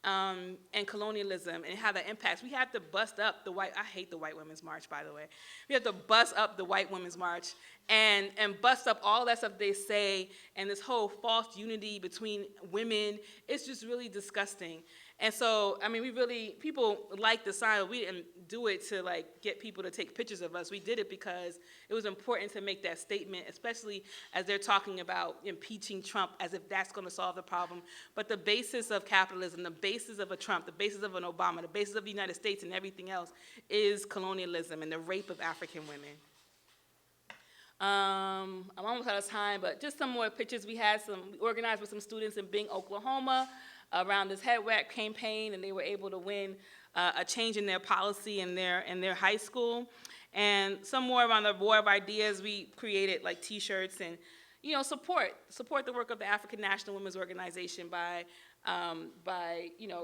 and colonialism and how that impacts. We have to bust up I hate the White Women's March, by the way. We have to bust up the White Women's March and bust up all that stuff they say and this whole false unity between women. It's just really disgusting. And so, I mean, people like the sign, but we didn't do it to like get people to take pictures of us. We did it because it was important to make that statement, especially as they're talking about impeaching Trump as if that's going to solve the problem. But the basis of capitalism, the basis of a Trump, the basis of an Obama, the basis of the United States and everything else is colonialism and the rape of African women. I'm almost out of time, but just some more pictures. We organized with some students in Bing, Oklahoma, around this Head Whack campaign, and they were able to win a change in their policy in their high school. And some more around the War of Ideas, we created like T-shirts and, support the work of the African National Women's Organization by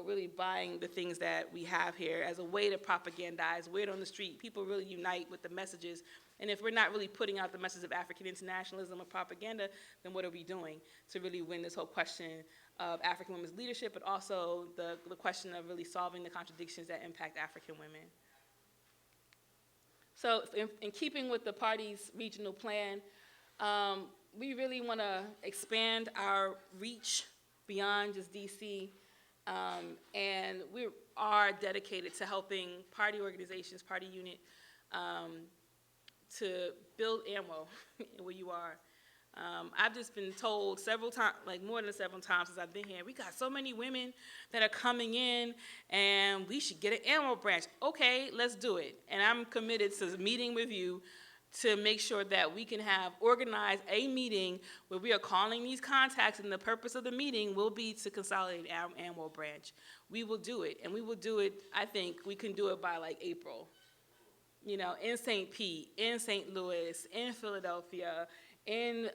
really buying the things that we have here as a way to propagandize, word on the street. People really unite with the messages. And if we're not really putting out the message of African internationalism or propaganda, then what are we doing to really win this whole question of African women's leadership, but also the question of really solving the contradictions that impact African women? So in keeping with the party's regional plan, we really want to expand our reach beyond just DC, and we are dedicated to helping party organizations, party unit, to build AMWO where you are. I've just been told several times, like more than several times since I've been here, we got so many women that are coming in and we should get an AMWO branch. Okay, let's do it. And I'm committed to meeting with you to make sure that we can organize a meeting where we are calling these contacts, and the purpose of the meeting will be to consolidate our AMWO branch. We will do it, and we will do it, I think we can do it by like April. In St. Pete, in St. Louis, in Philadelphia, in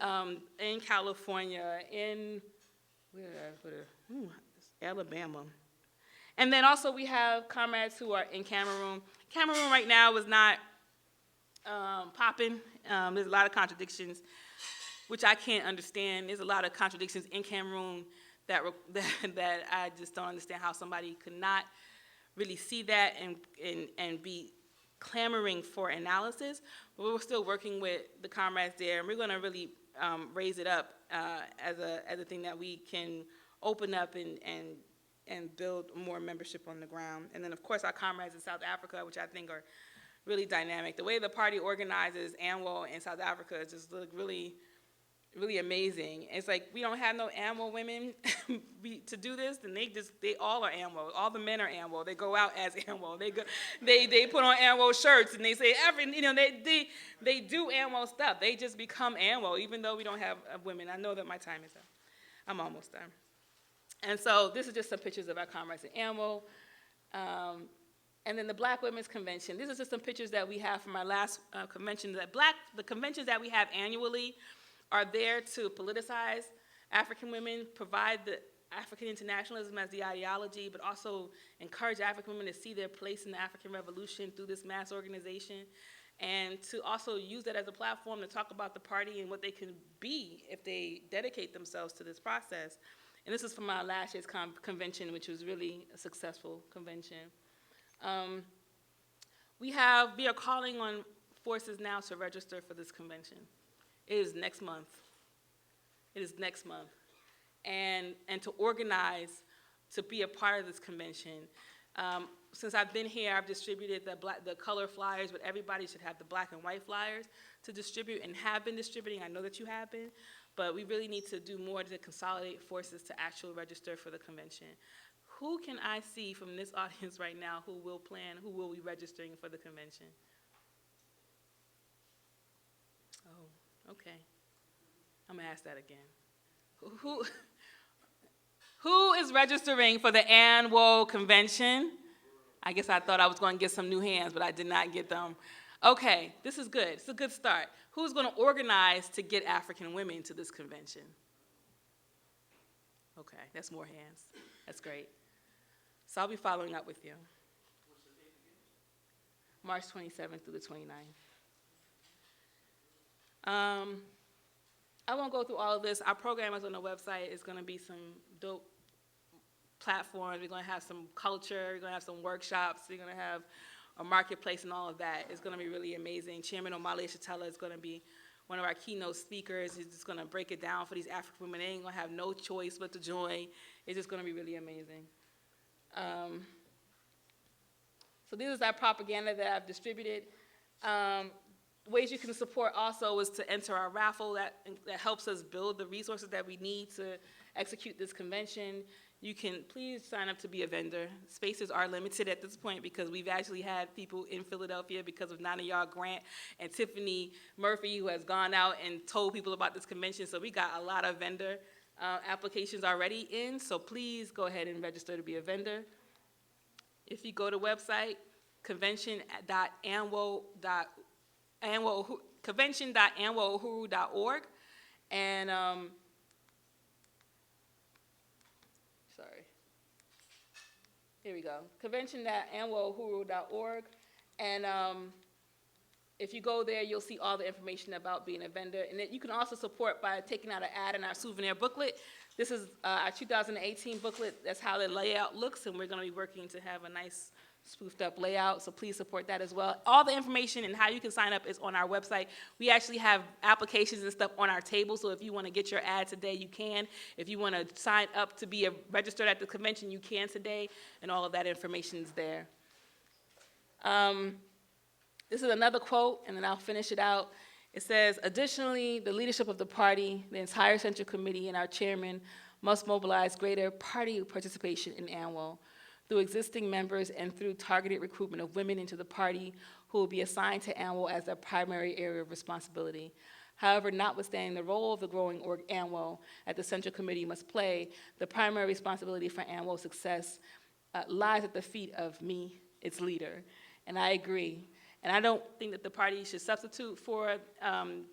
California, in Alabama. And then also we have comrades who are in Cameroon. Cameroon right now is not popping. There's a lot of contradictions, which I can't understand. There's a lot of contradictions in Cameroon that I just don't understand how somebody could not really see that and be clamoring for analysis. But we're still working with the comrades there, and we're going to really raise it up as a thing that we can open up and build more membership on the ground. And then, of course, our comrades in South Africa, which I think are really dynamic. The way the party organizes AMWO in South Africa is just really, really amazing. It's like we don't have no AMWO women to do this, and they all are AMWO. All the men are AMWO. They go out as AMWO. They put on AMWO shirts and they say they do AMWO stuff. They just become AMWO, even though we don't have women. I know that my time is up. I'm almost done. And so this is just some pictures of our comrades in AMWO. And then the Black Women's Convention. These are just some pictures that we have from our last convention. The conventions that we have annually are there to politicize African women, provide the African internationalism as the ideology, but also encourage African women to see their place in the African Revolution through this mass organization, and to also use that as a platform to talk about the party and what they can be if they dedicate themselves to this process. And this is from our last year's convention, which was really a successful convention. We are calling on forces now to register for this convention. It is next month. It is next month. And to organize to be a part of this convention. Since I've been here, I've distributed the color flyers, but everybody should have the black and white flyers to distribute, and have been distributing. I know that you have been, but we really need to do more to consolidate forces to actually register for the convention. Who can I see from this audience right now who will be registering for the convention? Oh, okay. I'm gonna ask that again. Who is registering for the AMWO convention? I guess I thought I was going to get some new hands, but I did not get them. Okay, this is good. It's a good start. Who's going to organize to get African women to this convention? Okay, that's more hands. That's great. So I'll be following up with you. March 27th through the 29th. I won't go through all of this. Our program is on the website. It's going to be some dope platforms. We're going to have some culture. We're going to have some workshops. We're going to have a marketplace and all of that. It's going to be really amazing. Chairman Omale Shatella is going to be one of our keynote speakers. He's just going to break it down for these African women. They ain't going to have no choice but to join. It's just going to be really amazing. So this is our propaganda that I've distributed. Ways you can support also is to enter our raffle that helps us build the resources that we need to execute this convention. You can please sign up to be a vendor. Spaces are limited at this point because we've actually had people in Philadelphia because of Nana Yard Grant and Tiffany Murphy, who has gone out and told people about this convention. So we got a lot of vendor applications already in, so please go ahead and register to be a vendor. If you go to website, convention.anwohuru.org, and here we go, convention.anwohuru.org, and if you go there, you'll see all the information about being a vendor. And then you can also support by taking out an ad in our souvenir booklet. This is our 2018 booklet. That's how the layout looks, and we're going to be working to have a nice spoofed up layout, so please support that as well. All the information and how you can sign up is on our website. We actually have applications and stuff on our table, so if you want to get your ad today, you can. If you want to sign up to be registered at the convention, you can today, and all of that information is there. This is another quote, and then I'll finish it out. It says, additionally, the leadership of the party, the entire Central Committee, and our chairman must mobilize greater party participation in ANWO through existing members and through targeted recruitment of women into the party who will be assigned to ANWO as their primary area of responsibility. However, notwithstanding the role of the growing ANWO that the Central Committee must play, the primary responsibility for ANWO's success lies at the feet of me, its leader. And I agree. And I don't think that the party should substitute for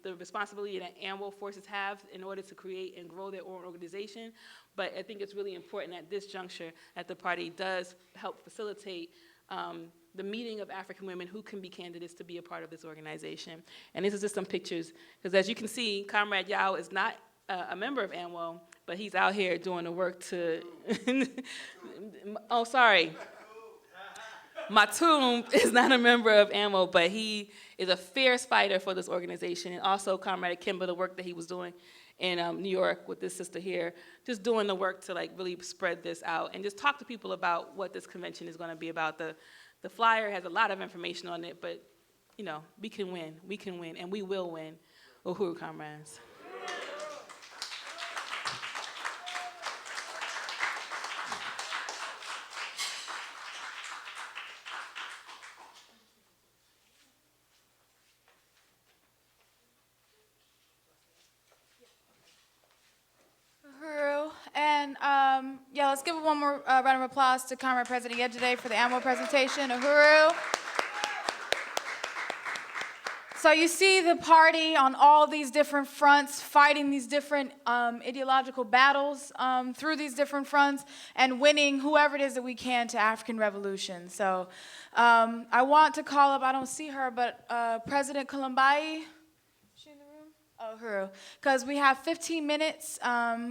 the responsibility that ANWO forces have in order to create and grow their own organization. But I think it's really important at this juncture that the party does help facilitate the meeting of African women who can be candidates to be a part of this organization. And this is just some pictures, because as you can see, Comrade Yao is not a member of ANWO, but he's out here doing the work to, oh, sorry. Matum is not a member of ANWO, but he is a fierce fighter for this organization. And also Comrade Kimba, the work that he was doing in New York with this sister here, just doing the work to like really spread this out and just talk to people about what this convention is going to be about. The flyer has a lot of information on it, but you know, we can win, and we will win. Uhuru, comrades. And yeah, let's give one more round of applause to Comrade President Yejide for the ANWO presentation. Uhuru. So you see the party on all these different fronts, fighting these different ideological battles through these different fronts and winning whoever it is that we can to African revolution. So I want to call up, I don't see her, but President Columbai. Oh, Uhuru, because we have 15 minutes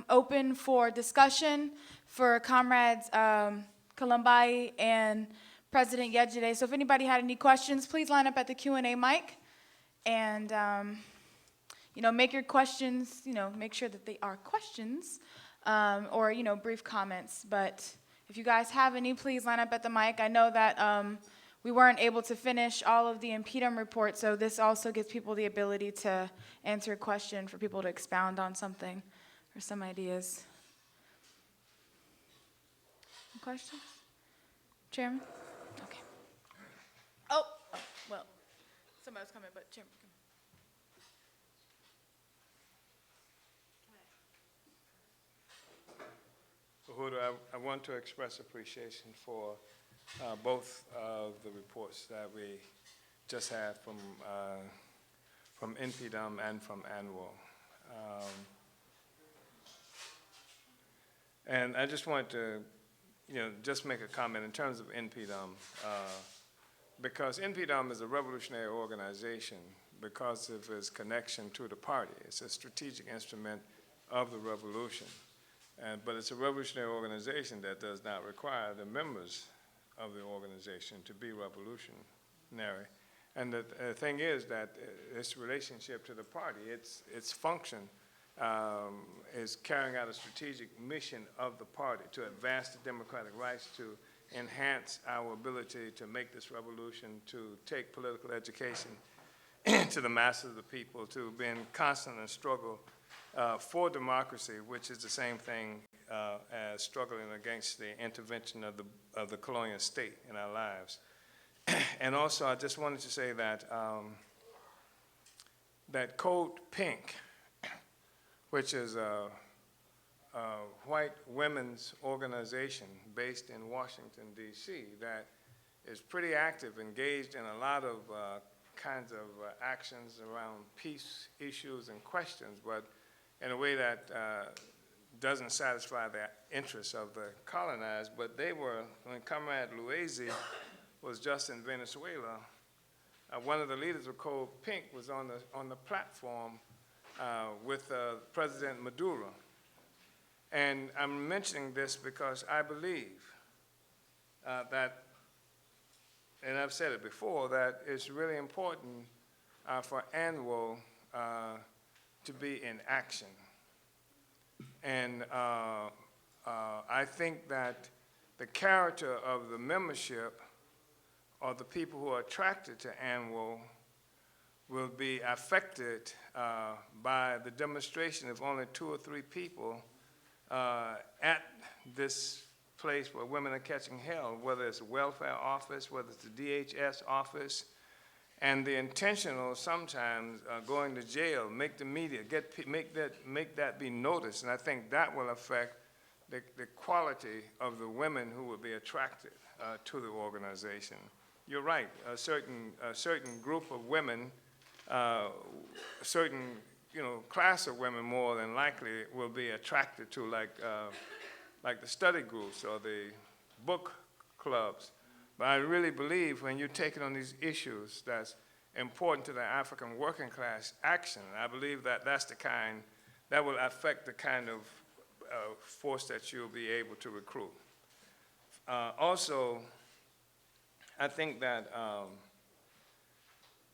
open for discussion for Comrades Columbai and President Yejide. So if anybody had any questions, please line up at the Q&A mic and, you know, make your questions, you know, make sure that they are questions or, you know, brief comments. But if you guys have any, please line up at the mic. I know that we weren't able to finish all of the impedum report, so this also gives people the ability to answer a question for people to expound on something or some ideas. Questions? Chairman? Okay. Oh, well, somebody was coming, but Chairman. Uhuru, I want to express appreciation for both of the reports that we just had from NPDUM and from ANWO. And I just want to, just make a comment in terms of NPDUM, because NPDUM is a revolutionary organization because of its connection to the party. It's a strategic instrument of the revolution. But it's a revolutionary organization that does not require the members of the organization to be revolutionary. And the thing is that its relationship to the party, its function is carrying out a strategic mission of the party to advance the democratic rights, to enhance our ability to make this revolution, to take political education to the masses of the people, to be in constant struggle for democracy, which is the same thing as struggling against the intervention of the colonial state in our lives. And also, I just wanted to say that that Code Pink, which is a white women's organization based in Washington, D.C., that is pretty active, engaged in a lot of kinds of actions around peace issues and questions, but in a way that doesn't satisfy the interests of the colonized. But they were, when Comrade Luisi was just in Venezuela, one of the leaders of Code Pink was on the platform with President Maduro. And I'm mentioning this because I believe that, and I've said it before, that it's really important for ANWO to be in action. And I think that the character of the membership or the people who are attracted to ANWO will be affected by the demonstration of only 2 or 3 people at this place where women are catching hell, whether it's a welfare office, whether it's the DHS office, and the intentional sometimes going to jail, make the media, make that be noticed, and I think that will affect the quality of the women who will be attracted to the organization. You're right, a certain group of women, a certain class of women more than likely will be attracted to, like the study groups or the book clubs. But I really believe when you take it on these issues that's important to the African working class action, I believe that that's the kind, that will affect the kind of force that you'll be able to recruit. Also, I think that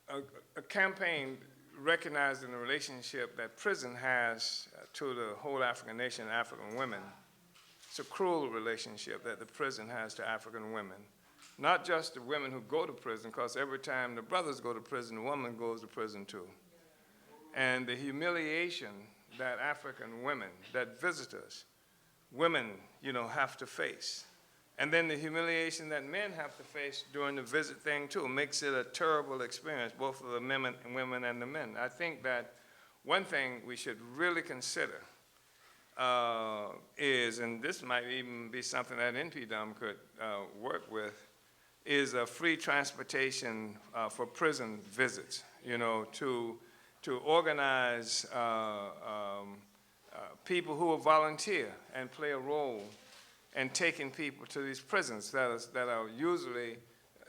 a campaign recognizing the relationship that prison has to the whole African nation and African women. It's a cruel relationship that the prison has to African women. Not just the women who go to prison, because every time the brothers go to prison, the woman goes to prison too. And the humiliation that African women, that visitors, women, have to face. And then the humiliation that men have to face during the visit thing too makes it a terrible experience, both for the women and the men. I think that one thing we should really consider is, and this might even be something that NPDUM could work with, is a free transportation for prison visits, to organize people who will volunteer and play a role in taking people to these prisons that are usually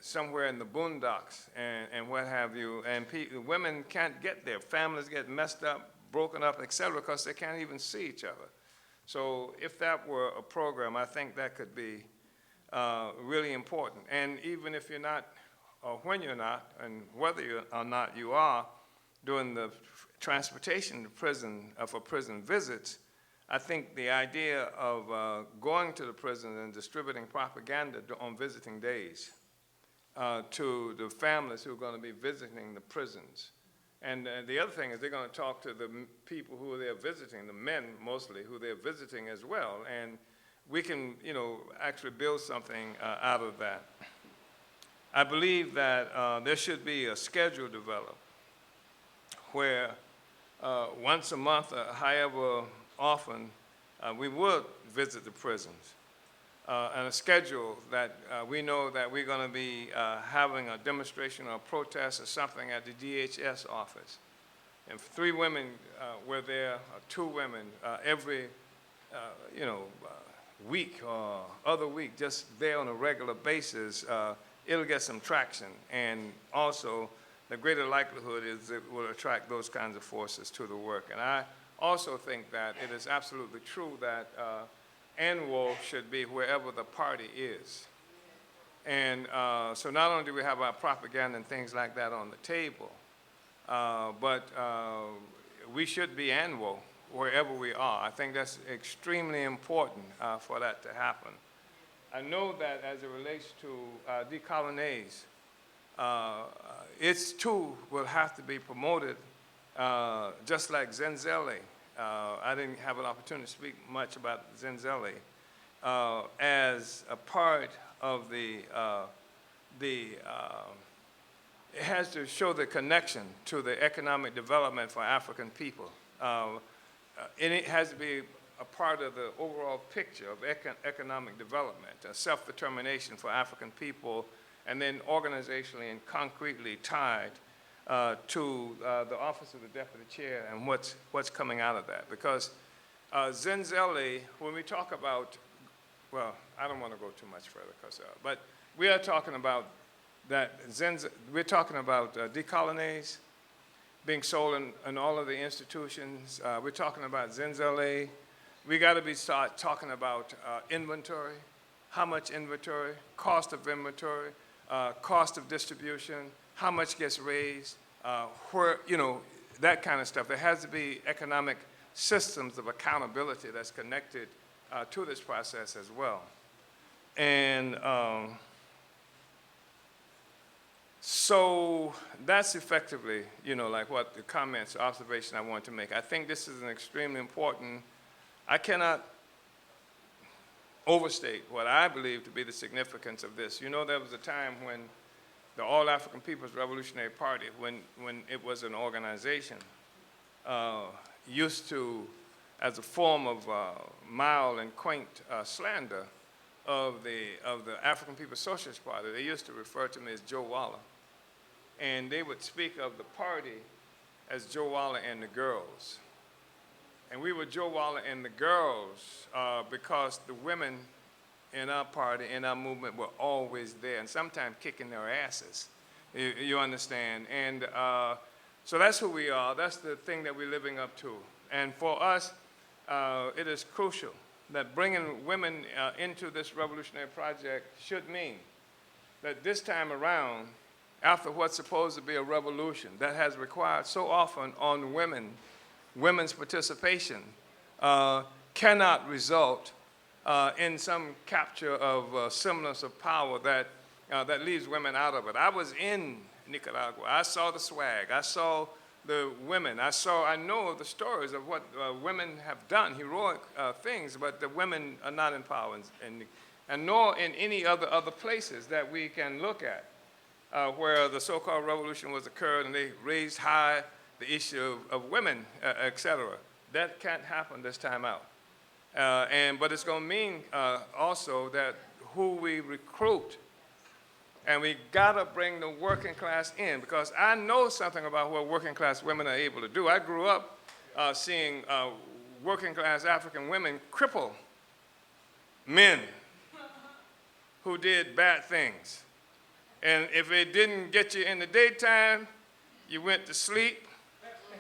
somewhere in the boondocks and what have you, and women can't get there. Families get messed up, broken up, et cetera, because they can't even see each other. So if that were a program, I think that could be really important. And even if you're not, or when you're not, and whether you or not you are doing the transportation to prison for prison visits, I think the idea of going to the prison and distributing propaganda on visiting days to the families who are going to be visiting the prisons. And the other thing is they're going to talk to the people who they're visiting, the men mostly, who they're visiting as well. And we can, actually build something out of that. I believe that there should be a schedule developed where once a month, however often, we would visit the prisons. and a schedule that we know that we're going to be having a demonstration or a protest or something at the DHS office. And 3 women were there, or 2 women, every, week or other week, just there on a regular basis, it'll get some traction. And also, the greater likelihood is it will attract those kinds of forces to the work. And I also think that it is absolutely true that ANWO should be wherever the party is. And so not only do we have our propaganda and things like that on the table, but we should be ANWO wherever we are. I think that's extremely important for that to happen. I know that as it relates to decolonize, its too will have to be promoted just like Zenzele. I didn't have an opportunity to speak much about Zenzele as a part of it has to show the connection to the economic development for African people. And it has to be a part of the overall picture of economic development, self-determination for African people, and then organizationally and concretely tied to the office of the deputy chair and what's coming out of that. Because Zenzele, when we talk about, well, I don't want to go too much further, but we are talking about that we're talking about decolonize being sold in all of the institutions. We're talking about Zenzele. We got to start talking about inventory, how much inventory, cost of inventory, cost of distribution, how much gets raised, where, that kind of stuff. There has to be economic systems of accountability that's connected to this process as well. And so that's effectively, like what the comments, observation I want to make. I think this is an extremely important, I cannot overstate what I believe to be the significance of this. There was a time when the All African People's Revolutionary Party, when it was an organization, used to, as a form of mild and quaint slander of the African People's Socialist Party, they used to refer to me as Joe Waller. And they would speak of the party as Joe Waller and the girls. And we were Joe Waller and the girls because the women in our party, in our movement, were always there, and sometimes kicking their asses, you understand? And so that's who we are. That's the thing that we're living up to. And for us, it is crucial that bringing women into this revolutionary project should mean that this time around, after what's supposed to be a revolution that has required so often on women's participation, cannot result in some capture of semblance of power that leaves women out of it. I was in Nicaragua. I saw the swag. I saw the women. I know the stories of what women have done, heroic things, but the women are not in power, and nor in any other places that we can look at. Where the so-called revolution was occurred and they raised high the issue of women, et cetera. That can't happen this time out. But it's going to mean also that who we recruit, and we got to bring the working class in, because I know something about what working class women are able to do. I grew up seeing working class African women cripple men who did bad things. And if it didn't get you in the daytime, you went to sleep.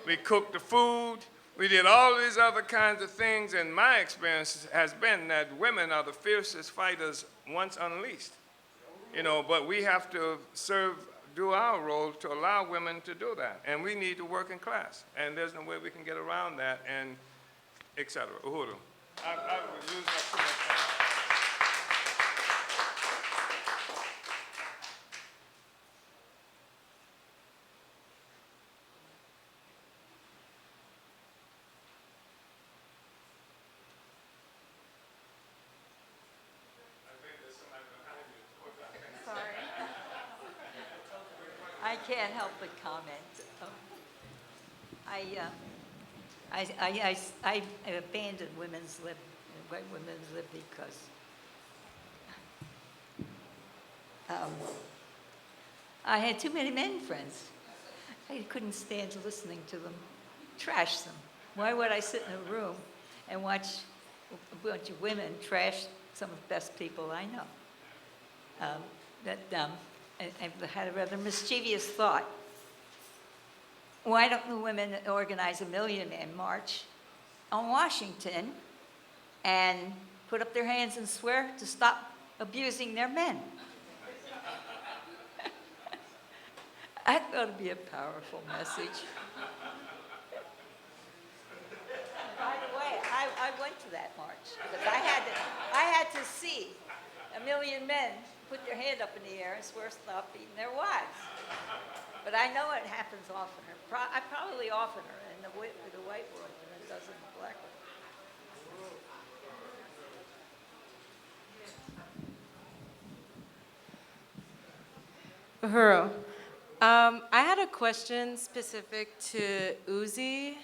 We cooked the food. We did all these other kinds of things. And my experience has been that women are the fiercest fighters once unleashed. But we have to do our role to allow women to do that. And we need the working class. And there's no way we can get around that, and et cetera. Uhuru. I will use that too much time. I can't help but comment. I abandoned women's lib because I had too many men friends. I couldn't stand listening to them trash them. Why would I sit in a room and watch a bunch of women trash some of the best people I know? I had a rather mischievous thought. Why don't the women organize a Million Man March on Washington and put up their hands and swear to stop abusing their men? I thought it'd be a powerful message. By the way, I went to that march because I had to see a million men put their hand up in the air and swear to stop beating their wives. But I know it happens oftener. Probably oftener in the white world than it does in the black world. Uhuru, I had a question specific to Uzi,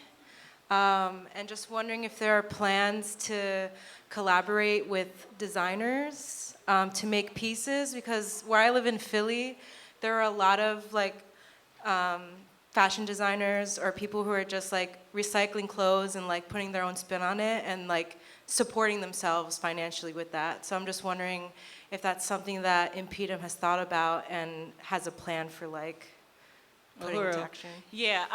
and just wondering if there are plans to collaborate with designers to make pieces, because where I live in Philly, there are a lot of fashion designers or people who are just recycling clothes and putting their own spin on it and supporting themselves financially with that. So I'm just wondering if that's something that Impedum has thought about and has a plan for putting into action. Yeah,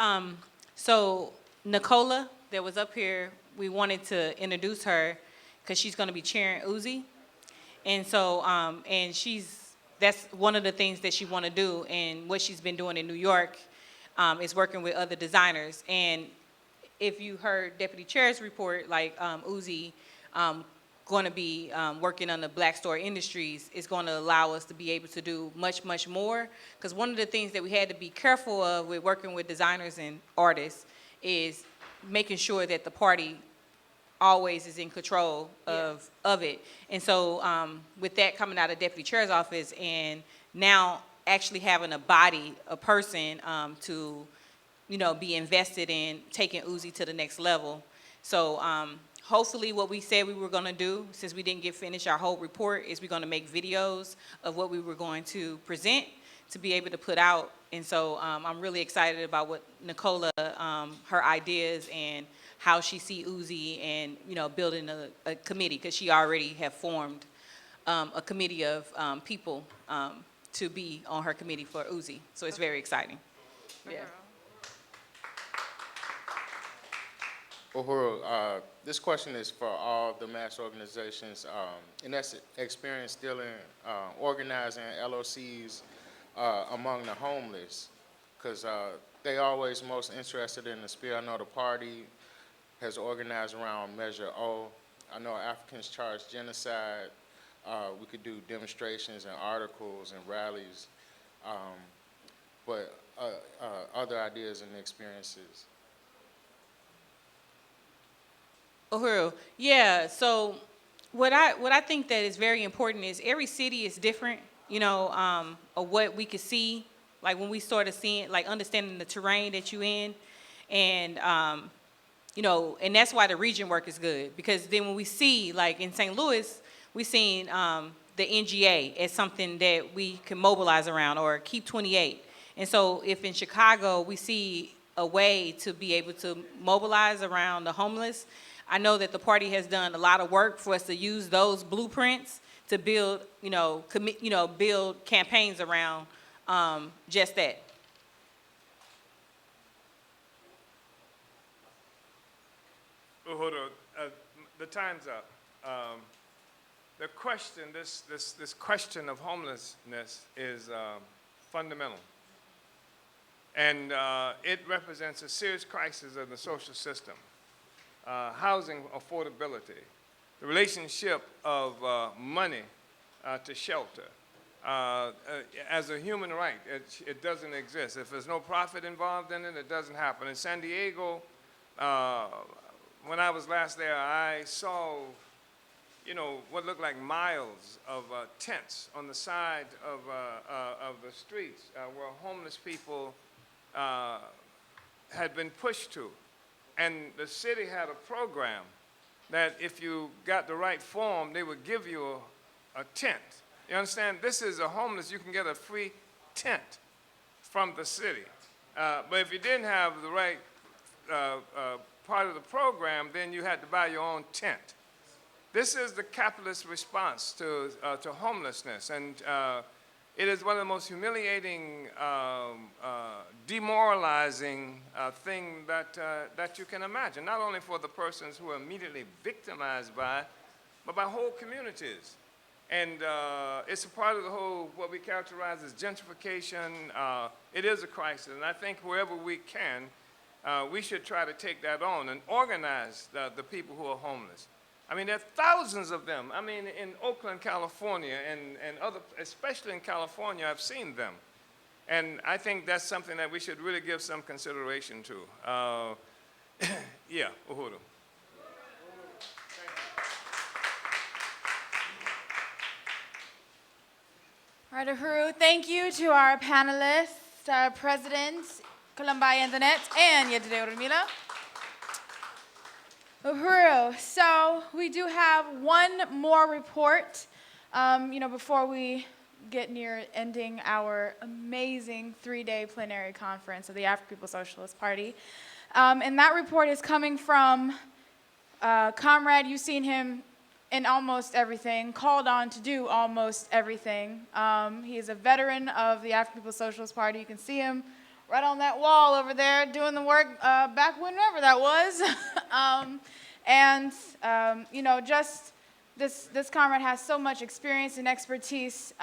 so Nicola that was up here, we wanted to introduce her because she's gonna be chairing Uzi. And so, and that's one of the things that she wanna do, and what she's been doing in New York is working with other designers. And if you heard Deputy Chair's report, Uzi going to be working on the Black Store Industries is going to allow us to be able to do much, much more. Because one of the things that we had to be careful of with working with designers and artists is making sure that the party always is in control of it. And so with that coming out of Deputy Chair's office and now actually having a body, a person to be invested in taking Uzi to the next level. So hopefully what we said we were gonna do, since we didn't get finished our whole report, is we're gonna make videos of what we were going to present to be able to put out. And so I'm really excited about what Nicola, her ideas and how she see Uzi and building a committee, because she already have formed a committee of people to be on her committee for Uzi. So it's very exciting. Yeah. Uhuru, this question is for all the mass organizations, and that's experience dealing, organizing LOCs among the homeless, because they always most interested in the spirit. I know the party has organized around Measure O. I know Africans Charge Genocide. We could do demonstrations and articles and rallies, but other ideas and experiences. Uhuru, yeah, so what I think that is very important is every city is different, of what we could see, when we started seeing, understanding the terrain that you're in, and, and that's why the region work is good, because then when we see, in St. Louis, we seen the NGA as something that we can mobilize around, or Keep 28. And so if in Chicago we see a way to be able to mobilize around the homeless, I know that the party has done a lot of work for us to use those blueprints to build, build campaigns around just that. Uhuru, the time's up. The question, this question of homelessness is fundamental. And it represents a serious crisis of the social system. Housing affordability, the relationship of money to shelter. As a human right, it doesn't exist. If there's no profit involved in it, it doesn't happen. In San Diego, when I was last there, I saw, what looked like miles of tents on the side of the streets where homeless people had been pushed to. And the city had a program that if you got the right form, they would give you a tent. You understand? This is a homeless, you can get a free tent from the city. But if you didn't have the right part of the program, then you had to buy your own tent. This is the capitalist response to homelessness, and it is one of the most humiliating, demoralizing thing that you can imagine, not only for the persons who are immediately victimized by it, but by whole communities. And it's a part of the whole, what we characterize as gentrification. It is a crisis, and I think wherever we can, we should try to take that on and organize the people who are homeless. I mean, there are thousands of them. I mean, in Oakland, California, and other, especially in California, I've seen them. And I think that's something that we should really give some consideration to. Yeah, Uhuru. All right, Uhuru, thank you to our panelists, our president, Kalambai Internet, and Yedide Urmila. Uhuru, so we do have one more report, before we get near ending our amazing 3-day plenary conference of the African People's Socialist Party. And that report is coming from Comrade, you've seen him in almost everything, called on to do almost everything. He is a veteran of the African People's Socialist Party. You can see him right on that wall over there doing the work back whenever that was. Just this comrade has so much experience and expertise,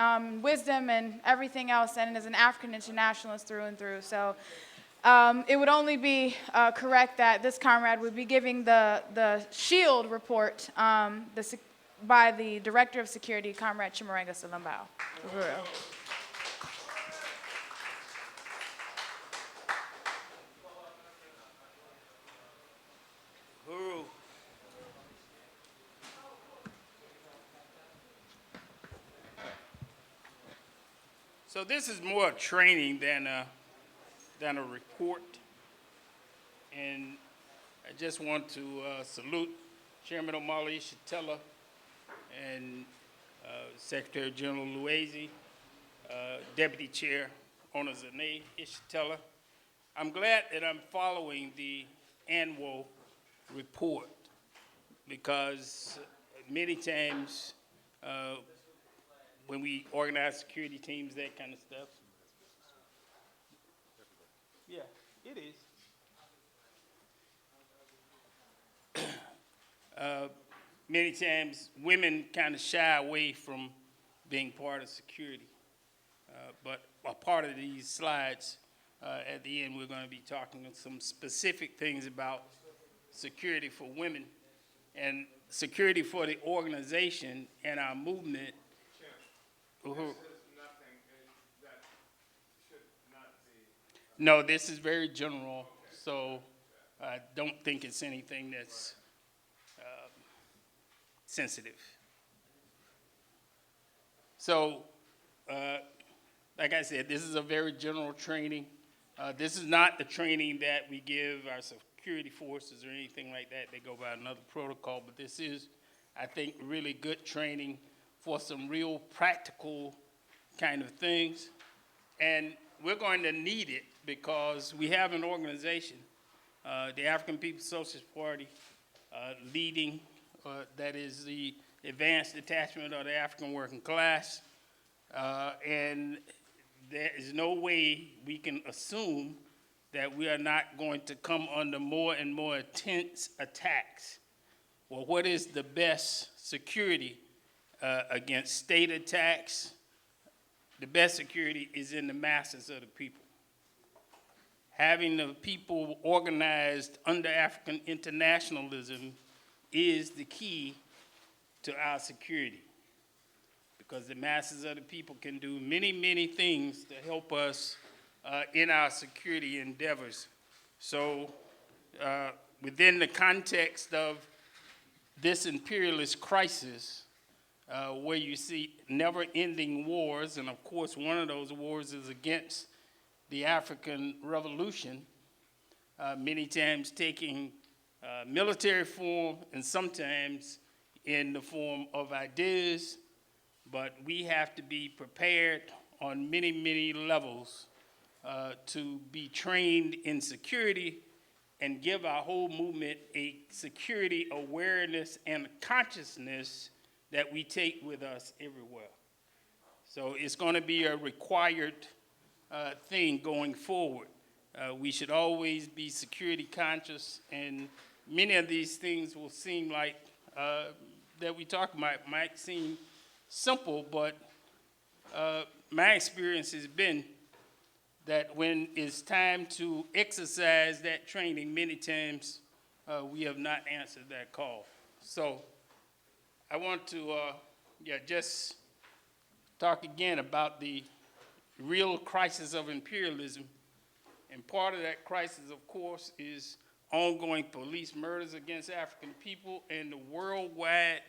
wisdom and everything else, and is an African internationalist through and through. So it would only be correct that this comrade would be giving the SHIELD report by the Director of Security, Comrade Chimurenga Salambao. Uhuru. So this is more training than a report, and I just want to salute Chairman Omali Shatella and Secretary General Luezi, Deputy Chair Ona Zane Ishatella. I'm glad that I'm following the annual report, because many times when we organize security teams, that kind of stuff. Yeah, it is. Many times women kind of shy away from being part of security. But a part of these slides, at the end, we're going to be talking some specific things about security for women and security for the organization and our movement. No, this is very general, so I don't think it's anything that's sensitive. So, like I said, this is a very general training. This is not the training that we give our security forces or anything like that. They go by another protocol, but this is, I think, really good training for some real practical kind of things. And we're going to need it because we have an organization, the African People's Socialist Party, leading, that is the advanced detachment of the African working class. And there is no way we can assume that we are not going to come under more and more intense attacks. Well, what is the best security against state attacks? The best security is in the masses of the people. Having the people organized under African internationalism is the key to our security, because the masses of the people can do many, many things to help us in our security endeavors. So within the context of this imperialist crisis, where you see never-ending wars, and of course one of those wars is against the African Revolution, many times taking military form and sometimes in the form of ideas but we have to be prepared on many, many levels to be trained in security and give our whole movement a security awareness and consciousness that we take with us everywhere. So it's going to be a required thing going forward. We should always be security conscious, and many of these things will seem like, that we talk about, might seem simple, but my experience has been that when it's time to exercise that training, many times we have not answered that call. So I want to just talk again about the real crisis of imperialism. And part of that crisis, of course, is ongoing police murders against African people and the worldwide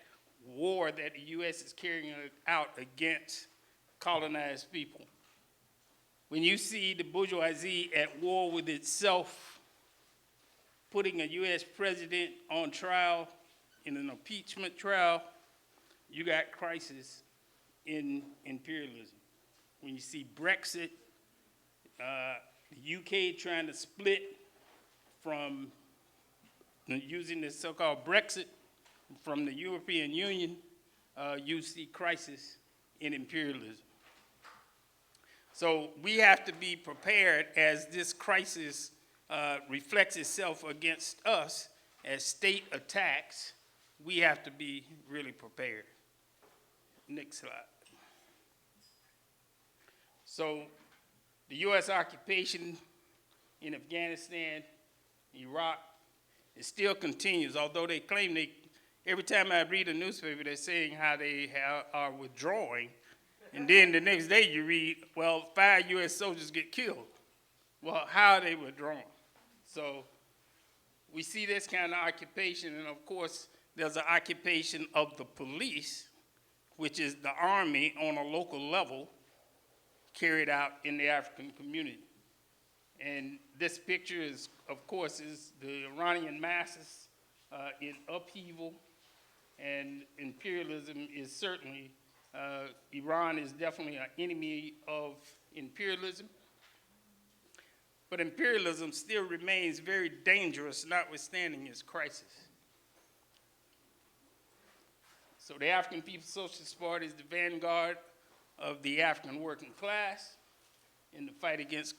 war that the U.S. is carrying out against colonized people. When you see the bourgeoisie at war with itself, putting a U.S. president on trial in an impeachment trial, you got crisis in imperialism. When you see Brexit, the UK trying to split from using the so-called Brexit from the European Union, you see crisis in imperialism. So we have to be prepared as this crisis reflects itself against us as state attacks. We have to be really prepared. Next slide. So the U.S. occupation in Afghanistan, Iraq, it still continues, although they claim every time I read a newspaper, they're saying how they are withdrawing. And then the next day you read, well, 5 U.S. soldiers get killed. Well, how are they withdrawing? So we see this kind of occupation, and of course, there's an occupation of the police, which is the army on a local level, carried out in the African community. And this picture is, of course, is the Iranian masses in upheaval, and imperialism is certainly, Iran is definitely an enemy of imperialism. But imperialism still remains very dangerous, notwithstanding its crisis. So the African People's Socialist Party is the vanguard of the African working class in the fight against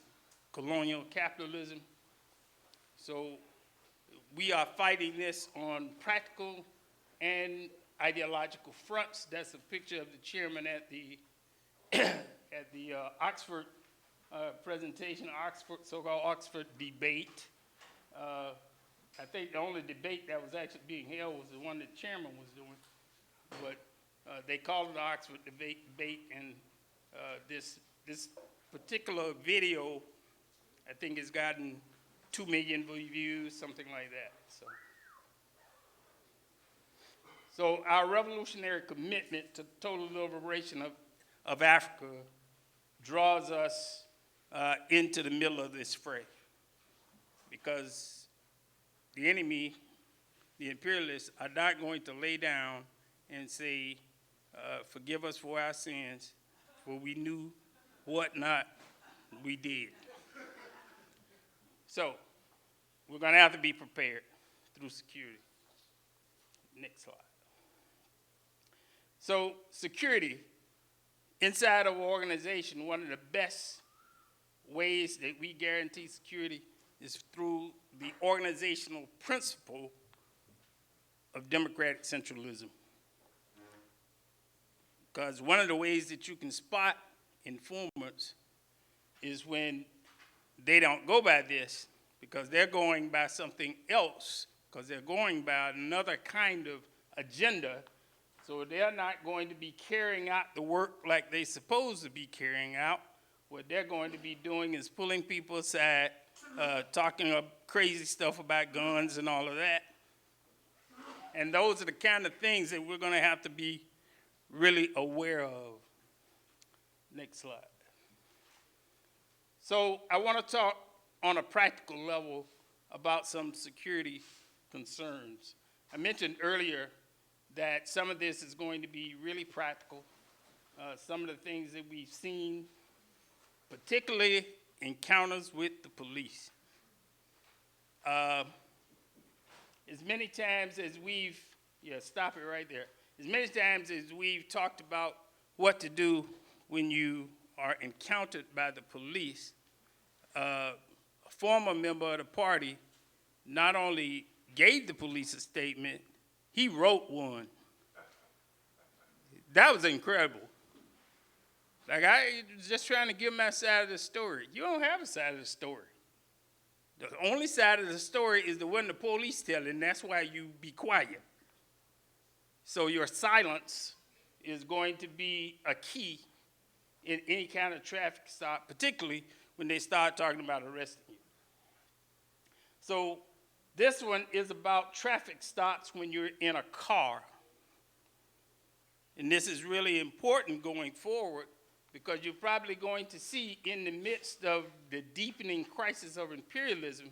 colonial capitalism. So we are fighting this on practical and ideological fronts. That's a picture of the chairman at the at the Oxford presentation, Oxford, so-called Oxford debate. I think the only debate that was actually being held was the one that the chairman was doing. But they called it the Oxford debate, and this particular video, I think, has gotten 2 million views, something like that. So our revolutionary commitment to total liberation of Africa draws us into the middle of this fray, because the enemy, the imperialists, are not going to lay down and say, forgive us for our sins, for we knew what not we did. So we're going to have to be prepared through security. Next slide. So security inside of an organization, one of the best ways that we guarantee security is through the organizational principle of democratic centralism. Because one of the ways that you can spot informants is when they don't go by this, because they're going by something else, because they're going by another kind of agenda. So they're not going to be carrying out the work like they're supposed to be carrying out. What they're going to be doing is pulling people aside, talking crazy stuff about guns and all of that. And those are the kind of things that we're going to have to be really aware of. Next slide. So I want to talk on a practical level about some security concerns. I mentioned earlier that some of this is going to be really practical, some of the things that we've seen, particularly encounters with the police. As many times as we've, stop it right there. As many times as we've talked about what to do when you are encountered by the police, a former member of the party not only gave the police a statement, he wrote one. That was incredible. Like, I was just trying to give my side of the story. You don't have a side of the story. The only side of the story is the one the police tell, and that's why you be quiet. So your silence is going to be a key in any kind of traffic stop, particularly when they start talking about arresting you. So this one is about traffic stops when you're in a car. And this is really important going forward, because you're probably going to see in the midst of the deepening crisis of imperialism,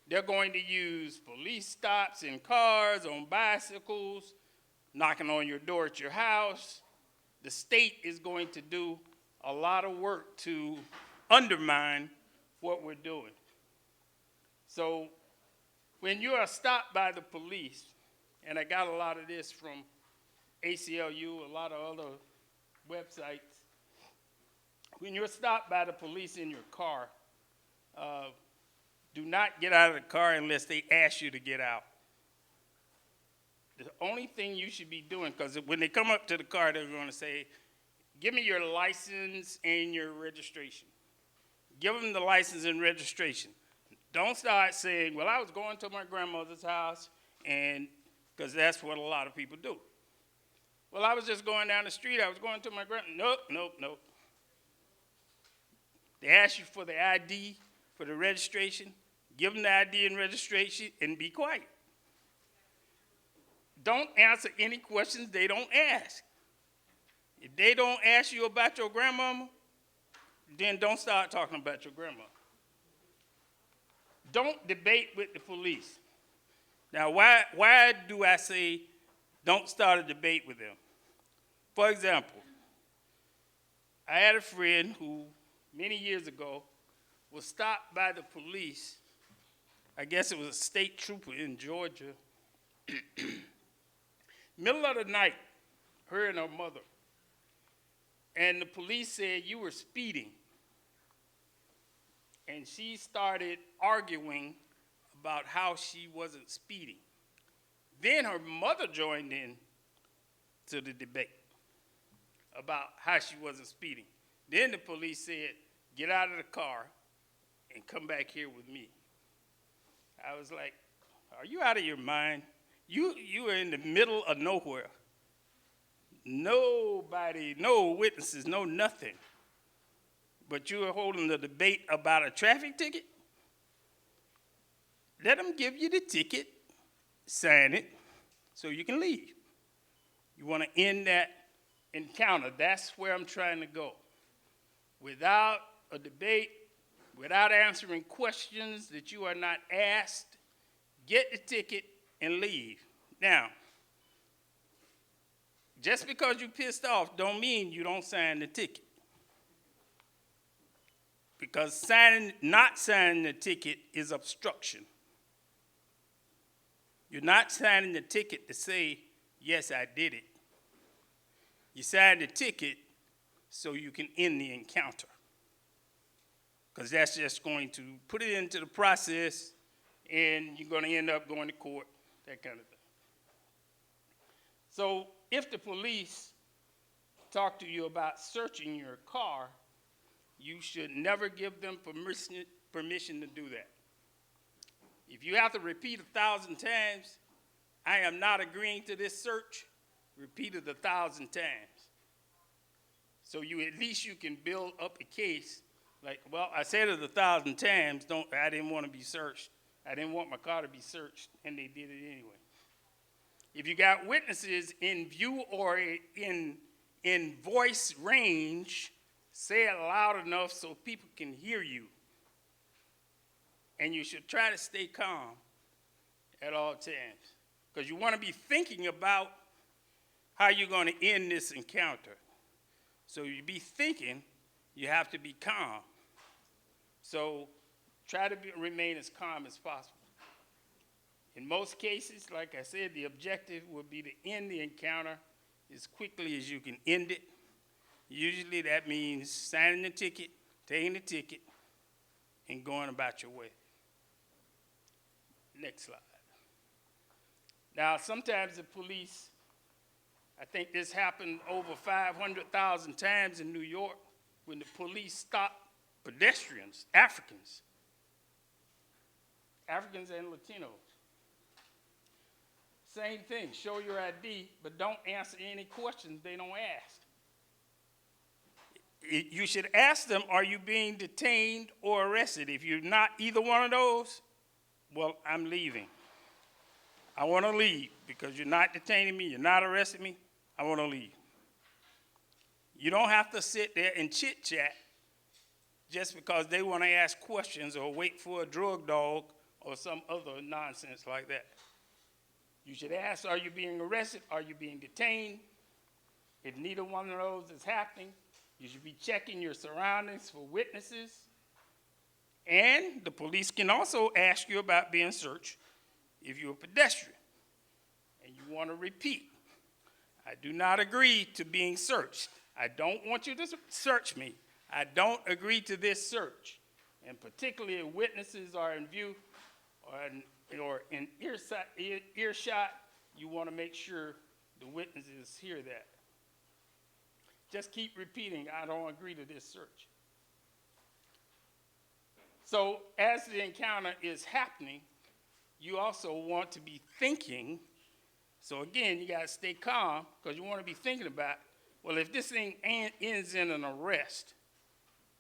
they're going to use police stops in cars, on bicycles, knocking on your door at your house. The state is going to do a lot of work to undermine what we're doing. So when you are stopped by the police, and I got a lot of this from ACLU, a lot of other websites, when you're stopped by the police in your car, do not get out of the car unless they ask you to get out. The only thing you should be doing, because when they come up to the car, they're going to say, give me your license and your registration. Give them the license and registration. Don't start saying, well, I was going to my grandmother's house, and because that's what a lot of people do. Well, I was just going down the street. I was going to my grandmother. Nope. They ask you for the ID, for the registration. Give them the ID and registration, and be quiet. Don't answer any questions they don't ask. If they don't ask you about your grandmama, then don't start talking about your grandmother. Don't debate with the police. Now, why do I say don't start a debate with them? For example, I had a friend who, many years ago, was stopped by the police. I guess it was a state trooper in Georgia. Middle of the night, her and her mother. And the police said, you were speeding. And she started arguing about how she wasn't speeding. Then her mother joined in to the debate about how she wasn't speeding. Then the police said, get out of the car and come back here with me. I was like, are you out of your mind? You are in the middle of nowhere. Nobody, no witnesses, no nothing. But you are holding the debate about a traffic ticket? Let them give you the ticket, sign it, so you can leave. You want to end that encounter. That's where I'm trying to go. Without a debate, without answering questions that you are not asked, get the ticket and leave. Now, just because you're pissed off don't mean you don't sign the ticket. Because not signing the ticket is obstruction. You're not signing the ticket to say, yes, I did it. You sign the ticket so you can end the encounter. Because that's just going to put it into the process, and you're going to end up going to court, that kind of thing. So if the police talk to you about searching your car, you should never give them permission to do that. If you have to repeat 1,000 times, I am not agreeing to this search, repeat it 1,000 times. So at least you can build up a case like, well, I said it 1,000 times, I didn't want to be searched. I didn't want my car to be searched, and they did it anyway. If you got witnesses in view or in voice range, say it loud enough so people can hear you. And you should try to stay calm at all times, because you want to be thinking about how you're going to end this encounter. So you be thinking, you have to be calm. So try to remain as calm as possible. In most cases, like I said, the objective would be to end the encounter as quickly as you can end it. Usually that means signing the ticket, taking the ticket, and going about your way. Next slide. Now, sometimes the police, I think this happened over 500,000 times in New York, when the police stop pedestrians, Africans and Latinos. Same thing, show your ID, but don't answer any questions they don't ask. You should ask them, are you being detained or arrested? If you're not either one of those, well, I'm leaving. I want to leave because you're not detaining me, you're not arresting me, I want to leave. You don't have to sit there and chit-chat just because they want to ask questions or wait for a drug dog or some other nonsense like that. You should ask, are you being arrested? Are you being detained? If neither one of those is happening, you should be checking your surroundings for witnesses. And the police can also ask you about being searched if you're a pedestrian. And you want to repeat, I do not agree to being searched. I don't want you to search me. I don't agree to this search. And particularly if witnesses are in view or in earshot, you want to make sure the witnesses hear that. Just keep repeating, I don't agree to this search. So as the encounter is happening, you also want to be thinking. So again, you got to stay calm because you want to be thinking about, well, if this thing ends in an arrest,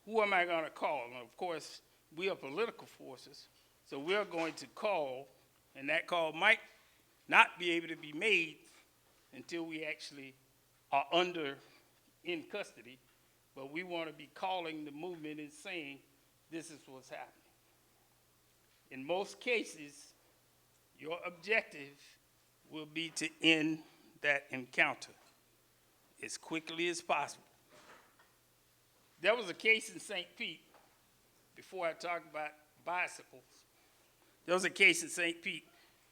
who am I going to call? And of course, we are political forces, so we're going to call, and that call might not be able to be made until we actually are in custody, but we want to be calling the movement and saying, this is what's happening. In most cases, your objective will be to end that encounter as quickly as possible. There was a case in St. Pete, before I talk about bicycles, there was a case in St. Pete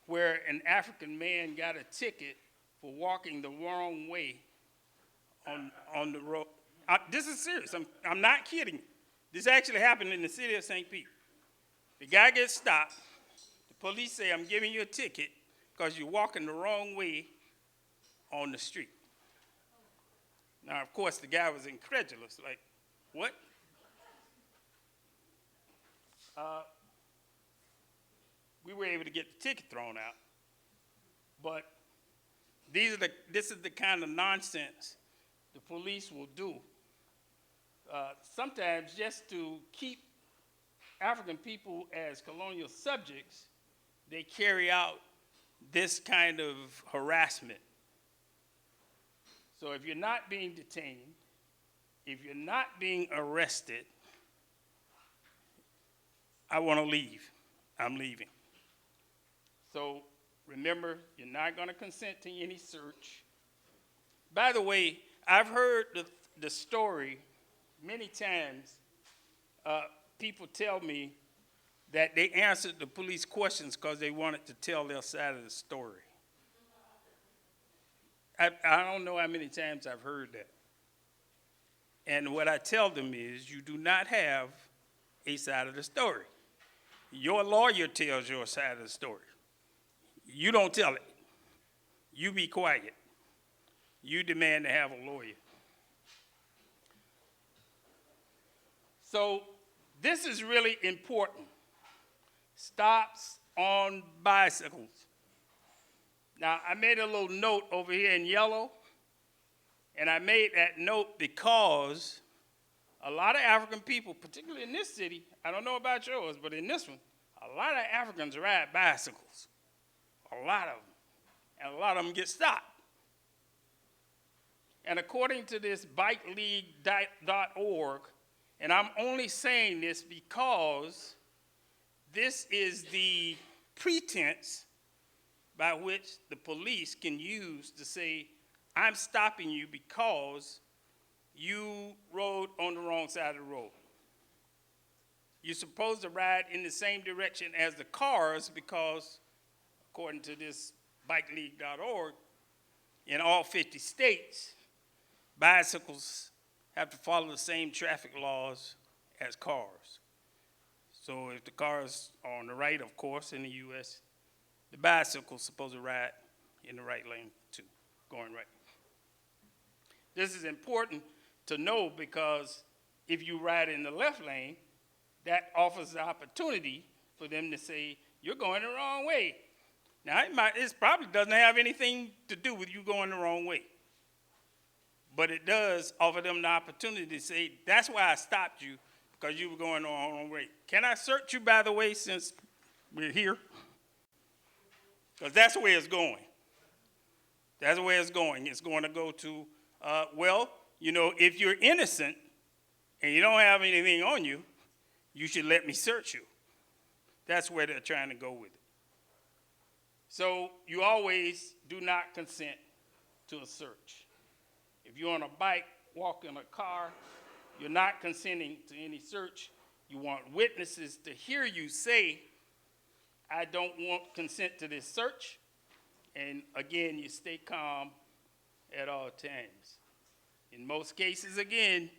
where an African man got a ticket for walking the wrong way on the road. This is serious, I'm not kidding. This actually happened in the city of St. Pete. The guy gets stopped, the police say, I'm giving you a ticket because you're walking the wrong way on the street. Now, of course, the guy was incredulous, like, what? We were able to get the ticket thrown out, but this is the kind of nonsense the police will do. Sometimes just to keep African people as colonial subjects, they carry out this kind of harassment. So if you're not being detained, if you're not being arrested, I want to leave. I'm leaving. So remember, you're not going to consent to any search. By the way, I've heard the story many times. People tell me that they answered the police questions because they wanted to tell their side of the story. I don't know how many times I've heard that. And what I tell them is, you do not have a side of the story. Your lawyer tells your side of the story. You don't tell it. You be quiet. You demand to have a lawyer. So this is really important. Stops on bicycles. Now, I made a little note over here in yellow, and I made that note because a lot of African people, particularly in this city, I don't know about yours, but in this one, a lot of Africans ride bicycles. A lot of them. And a lot of them get stopped. And according to this bikeleague.org, and I'm only saying this because this is the pretense by which the police can use to say, I'm stopping you because you rode on the wrong side of the road. You're supposed to ride in the same direction as the cars because, according to this bikeleague.org, in all 50 states, bicycles have to follow the same traffic laws as cars. So if the cars are on the right, of course, in the U.S., the bicycle's supposed to ride in the right lane too, going right. This is important to know because if you ride in the left lane, that offers the opportunity for them to say, you're going the wrong way. Now, it probably doesn't have anything to do with you going the wrong way. But it does offer them the opportunity to say, that's why I stopped you, because you were going the wrong way. Can I search you, by the way, since we're here? Because that's where it's going. That's where it's going. It's going to go to, well, you know, if you're innocent and you don't have anything on you, you should let me search you. That's where they're trying to go with it. So you always do not consent to a search. If you're on a bike, walk in a car, you're not consenting to any search. You want witnesses to hear you say, I don't want consent to this search. And again, you stay calm at all times. In most cases, again,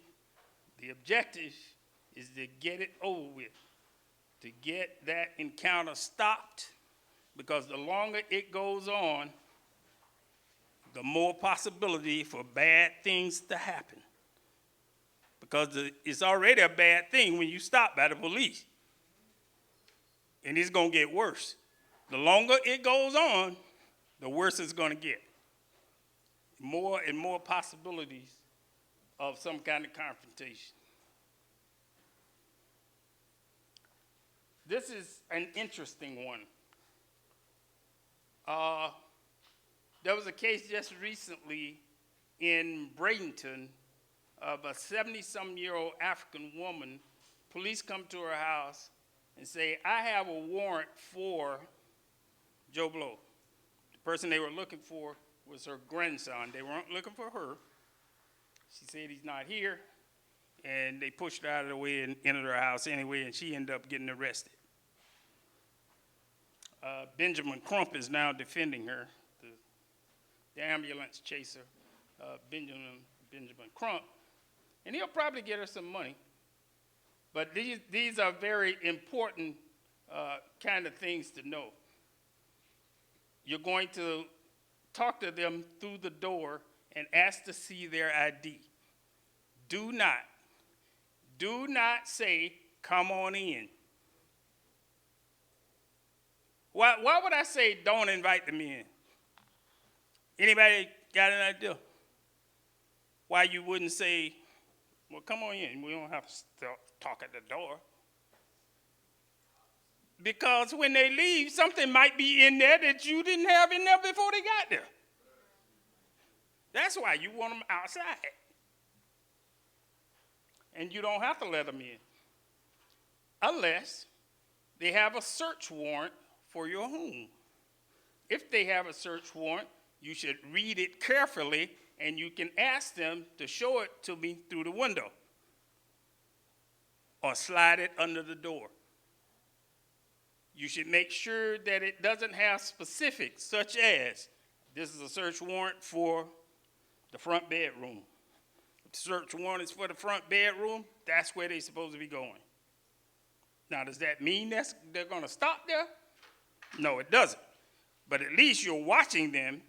the objective is to get it over with, to get that encounter stopped, because the longer it goes on, the more possibility for bad things to happen. Because it's already a bad thing when you stop by the police. And it's going to get worse. The longer it goes on, the worse it's going to get. More and more possibilities of some kind of confrontation. This is an interesting one. There was a case just recently in Bradenton of a 70-some-year-old African woman. Police come to her house and say, I have a warrant for Joe Blow. The person they were looking for was her grandson. They weren't looking for her. She said he's not here, and they pushed her out of the way and entered her house anyway, and she ended up getting arrested. Benjamin Crump is now defending her, the ambulance chaser, Benjamin Crump, and he'll probably get her some money. But these are very important kind of things to know. You're going to talk to them through the door and ask to see their ID. Do not say, come on in. Why would I say don't invite them in? Anybody got an idea why you wouldn't say, well, come on in. We don't have to talk at the door. Because when they leave, something might be in there that you didn't have in there before they got there. That's why you want them outside. And you don't have to let them in unless they have a search warrant for your home. If they have a search warrant, you should read it carefully, and you can ask them to show it to me through the window or slide it under the door. You should make sure that it doesn't have specifics, such as this is a search warrant for the front bedroom. If the search warrant is for the front bedroom, that's where they're supposed to be going. Now, does that mean they're going to stop there? No, it doesn't. But at least you're watching them,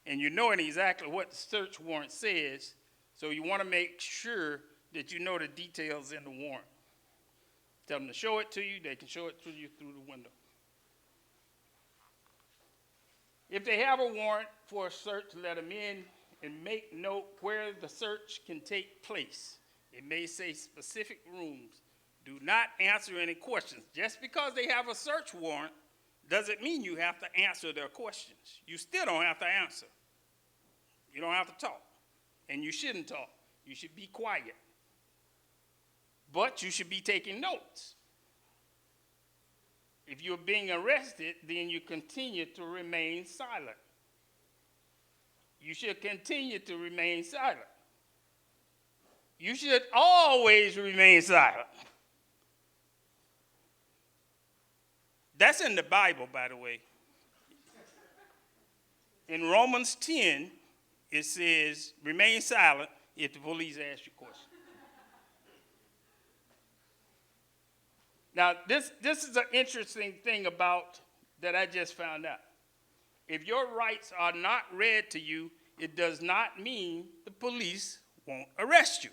and you're knowing exactly what the search warrant says, so you want to make sure that you know the details in the warrant. Tell them to show it to you. They can show it to you through the window. If they have a warrant for a search, let them in and make note where the search can take place. It may say specific rooms. Do not answer any questions. Just because they have a search warrant doesn't mean you have to answer their questions. You still don't have to answer. You don't have to talk. And you shouldn't talk. You should be quiet. But you should be taking notes. If you're being arrested, then you continue to remain silent. You should continue to remain silent. you should always remain silent. That's in the Bible, by the way. In Romans 10, it says, remain silent if the police ask you questions. Now, this is an interesting thing about that I just found out. If your rights are not read to you, it does not mean the police won't arrest you.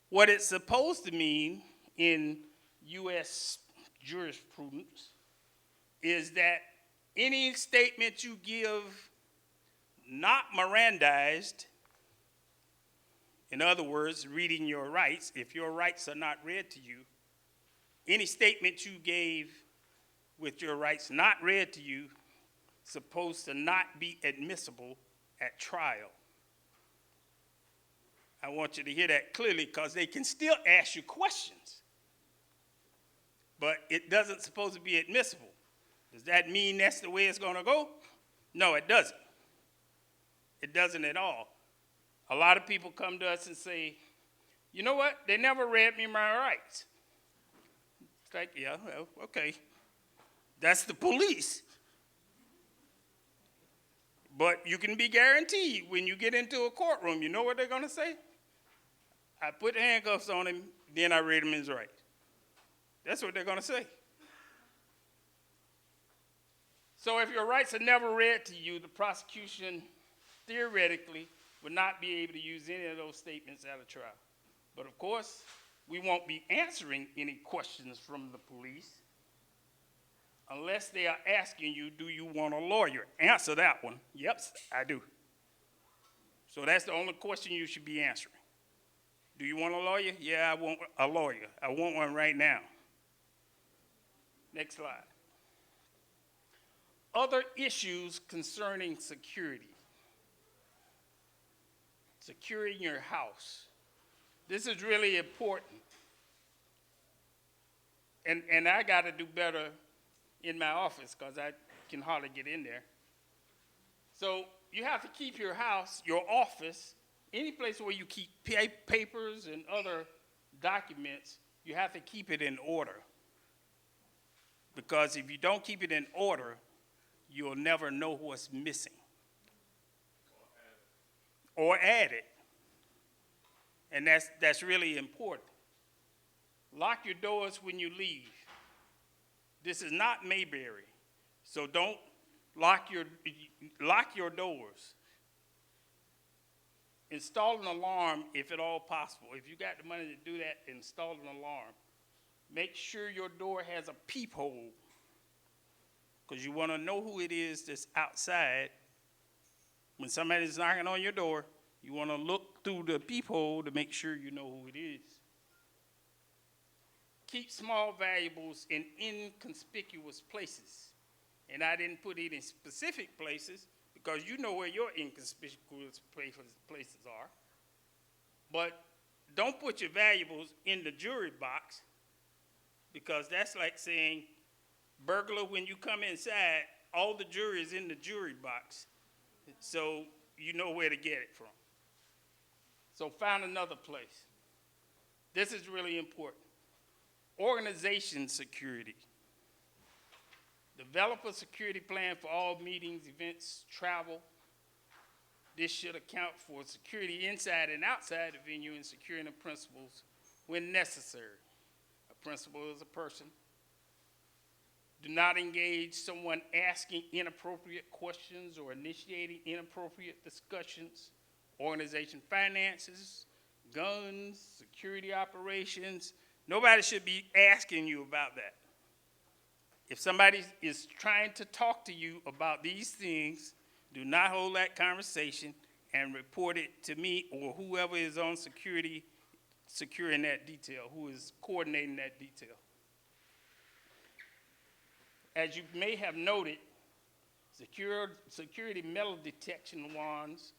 What it's supposed to mean in U.S. jurisprudence is that any statement you give not Mirandized, in other words, reading your rights, if your rights are not read to you, any statement you gave with your rights not read to you, supposed to not be admissible at trial. I want you to hear that clearly because they can still ask you questions, but it doesn't supposed to be admissible. Does that mean that's the way it's going to go? No, it doesn't. It doesn't at all. A lot of people come to us and say, you know what? They never read me my rights. It's like, yeah, well, okay. That's the police. But you can be guaranteed when you get into a courtroom, you know what they're going to say? I put handcuffs on him, then I read him his rights. That's what they're going to say. So if your rights are never read to you, the prosecution theoretically would not be able to use any of those statements at a trial. But of course, we won't be answering any questions from the police unless they are asking you, do you want a lawyer? Answer that one. Yep, I do. So that's the only question you should be answering. Do you want a lawyer? Yeah, I want a lawyer. I want one right now. Next slide. Other issues concerning security. Securing your house. This is really important. And I got to do better in my office because I can hardly get in there. So you have to keep your house, your office, any place where you keep papers and other documents, you have to keep it in order. Because if you don't keep it in order, you'll never know what's missing. Or add it. And that's really important. Lock your doors when you leave. This is not Mayberry, so don't lock your doors. Install an alarm if at all possible. If you got the money to do that, install an alarm. Make sure your door has a peephole, because you want to know who it is that's outside. When somebody's knocking on your door, you want to look through the peephole to make sure you know who it is. Keep small valuables in inconspicuous places. And I didn't put any specific places because you know where your inconspicuous places are. But don't put your valuables in the jury box, because that's like saying, burglar, when you come inside, all the jury is in the jury box. So you know where to get it from. So find another place. This is really important. Organization security. Develop a security plan for all meetings, events, travel. This should account for security inside and outside the venue and securing the principals when necessary. A principal is a person. Do not engage someone asking inappropriate questions or initiating inappropriate discussions. Organization finances, guns, security operations. Nobody should be asking you about that. If somebody is trying to talk to you about these things, do not hold that conversation and report it to me or whoever is on security, securing that detail, who is coordinating that detail. As you may have noted, security metal detection wands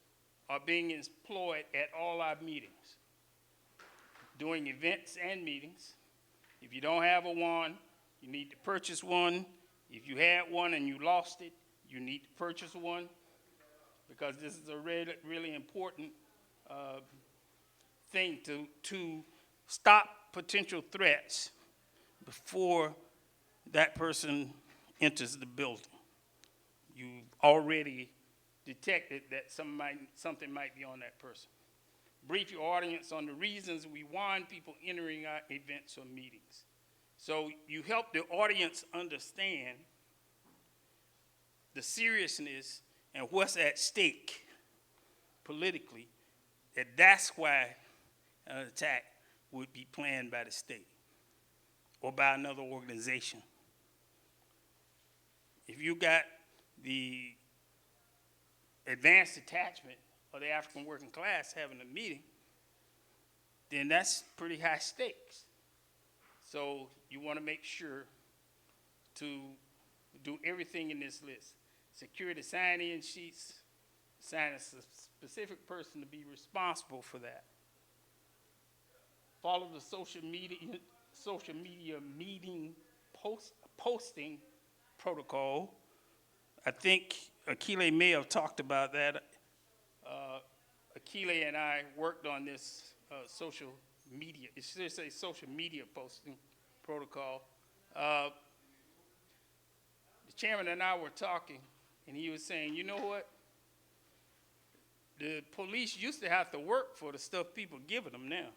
are being employed at all our meetings, during events and meetings. If you don't have a wand, you need to purchase one. If you had one and you lost it, you need to purchase one, because this is a really, really important thing to stop potential threats before that person enters the building. You've already detected that something might be on that person. Brief your audience on the reasons we warn people entering our events or meetings. So you help the audience understand the seriousness and what's at stake politically, that's why an attack would be planned by the state or by another organization. If you got the advanced detachment or the African working class having a meeting, then that's pretty high stakes. So you want to make sure to do everything in this list. Secure the sign-in sheets, assign a specific person to be responsible for that. Follow the social media meeting posting protocol. I think Akile may have talked about that. Akile and I worked on this social media, it should say social media posting protocol. The chairman and I were talking, and he was saying, you know what? The police used to have to work for the stuff people giving them now.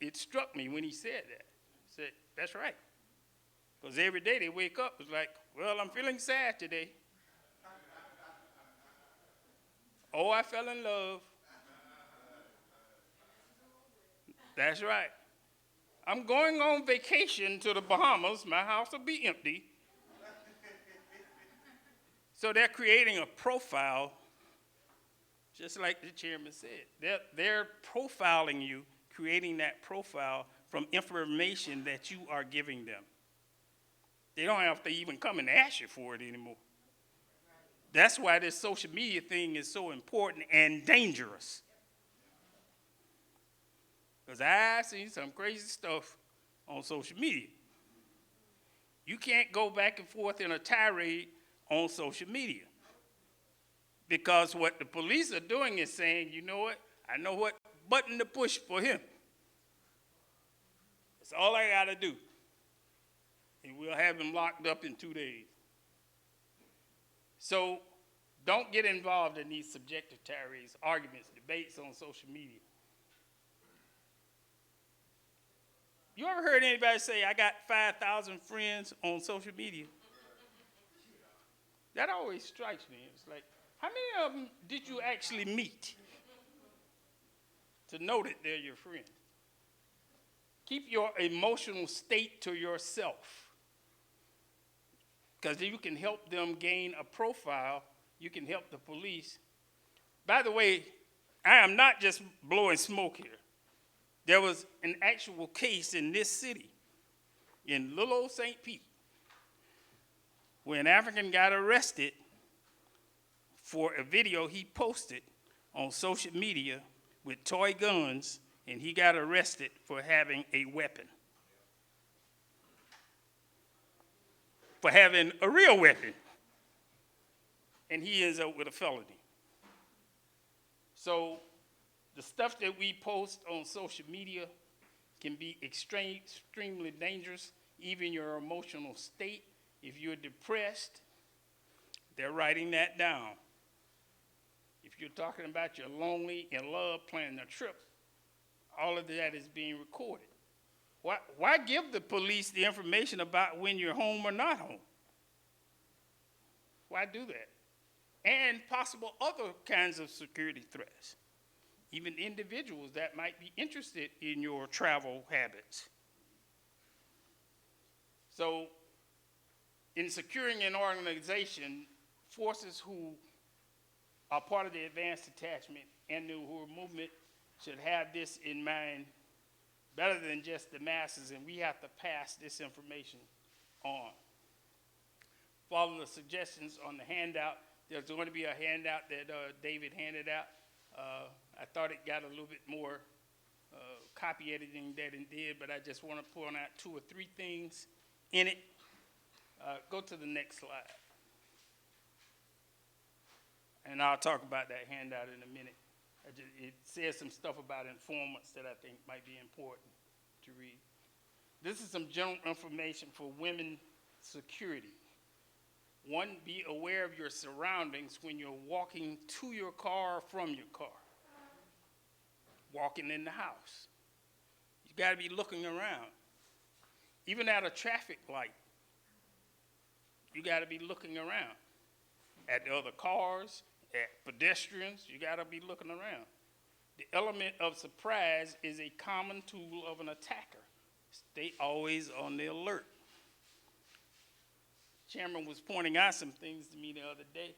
It struck me when he said that. I said, that's right. Because every day they wake up, it's like, well, I'm feeling sad today. Oh, I fell in love. That's right. I'm going on vacation to the Bahamas. My house will be empty. So they're creating a profile, just like the chairman said. They're profiling you, creating that profile from information that you are giving them. They don't have to even come and ask you for it anymore. That's why this social media thing is so important and dangerous. Because I've seen some crazy stuff on social media. You can't go back and forth in a tirade on social media. Because what the police are doing is saying, you know what? I know what button to push for him. That's all I got to do. And we'll have him locked up in 2 days. So don't get involved in these subjective tirades, arguments, debates on social media. You ever heard anybody say, I got 5,000 friends on social media? That always strikes me. It's like, how many of them did you actually meet to know that they're your friends? Keep your emotional state to yourself. Because you can help them gain a profile. You can help the police. By the way, I am not just blowing smoke here. There was an actual case in this city, in little old St. Pete, where an African got arrested for a video he posted on social media with toy guns, and he got arrested for having a weapon. For having a real weapon. And he ends up with a felony. So the stuff that we post on social media can be extremely dangerous, even your emotional state. If you're depressed, they're writing that down. If you're talking about you're lonely, in love, planning a trip, all of that is being recorded. Why give the police the information about when you're home or not home? Why do that? And possible other kinds of security threats. Even individuals that might be interested in your travel habits. So, in securing an organization, forces who are part of the advanced detachment and the Uhuru movement should have this in mind better than just the masses, and we have to pass this information on. Follow the suggestions on the handout. There's going to be a handout that David handed out. I thought it got a little bit more copy editing than it did, but I just want to point out 2 or 3 things in it. Go to the next slide. And I'll talk about that handout in a minute. It says some stuff about informants that I think might be important to read. This is some general information for women security. One, be aware of your surroundings when you're walking to your car or from your car. Walking in the house. You got to be looking around. Even at a traffic light, you got to be looking around. At the other cars, at pedestrians, you got to be looking around. The element of surprise is a common tool of an attacker. Stay always on the alert. Chairman was pointing out some things to me the other day,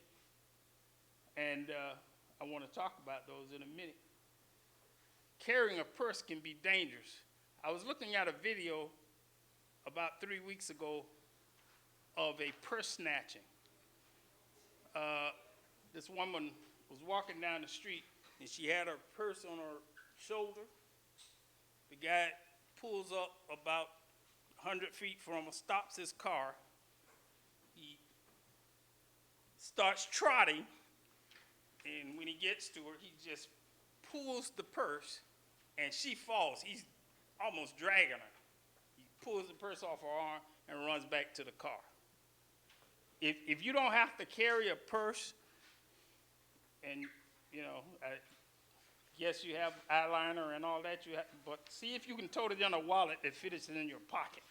and I want to talk about those in a minute. Carrying a purse can be dangerous. I was looking at a video about 3 weeks ago of a purse snatching. This woman was walking down the street, and she had her purse on her shoulder. The guy pulls up about 100 feet from her, stops his car. He starts trotting, and when he gets to her, he just pulls the purse, and she falls. He's almost dragging her. He pulls the purse off her arm and runs back to the car. If you don't have to carry a purse, and, you know, yes, you have eyeliner and all that, but see if you can tote it in a wallet that fits in your pocket.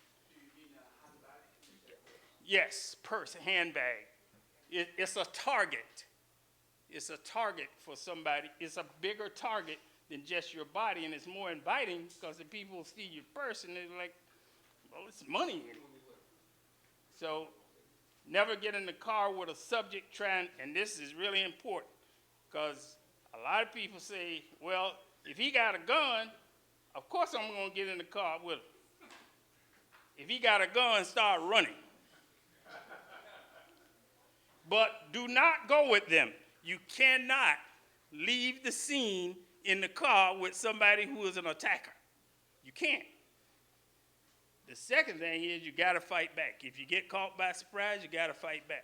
Yes, purse, handbag. It's a target. It's a target for somebody. It's a bigger target than just your body, and it's more inviting because the people see your purse and they're like, well, it's money in it. So never get in the car with a subject trying, and this is really important because a lot of people say, well, if he got a gun, of course I'm going to get in the car with him. If he got a gun, start running. But do not go with them. You cannot leave the scene in the car with somebody who is an attacker. You can't. The second thing is you got to fight back. If you get caught by surprise, you got to fight back.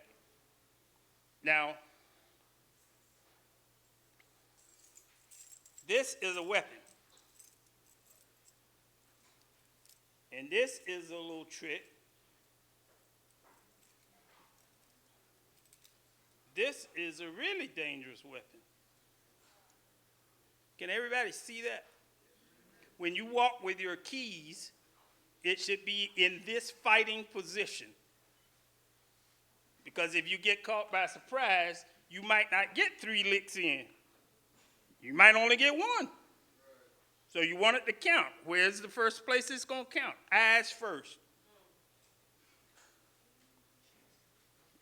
Now, this is a weapon. And this is a little trick. This is a really dangerous weapon. Can everybody see that? When you walk with your keys, it should be in this fighting position. Because if you get caught by surprise, you might not get 3 licks in. You might only get 1. So you want it to count. Where's the first place it's going to count? Eyes first.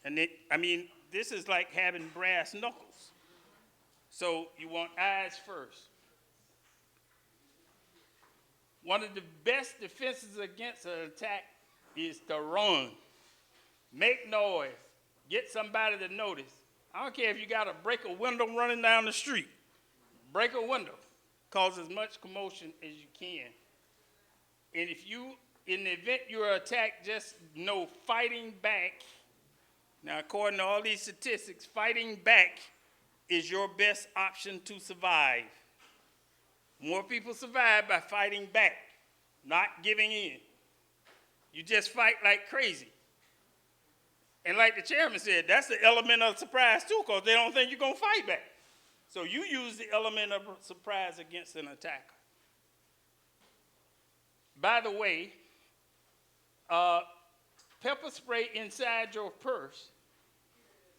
And this is like having brass knuckles. So you want eyes first. One of the best defenses against an attack is to run. Make noise. Get somebody to notice. I don't care if you got to break a window running down the street. Break a window. Cause as much commotion as you can. And if you, in the event you're attacked, just know fighting back. Now, according to all these statistics, fighting back is your best option to survive. More people survive by fighting back, not giving in. You just fight like crazy. And like the chairman said, that's the element of surprise too, because they don't think you're going to fight back. So you use the element of surprise against an attacker. By the way, pepper spray inside your purse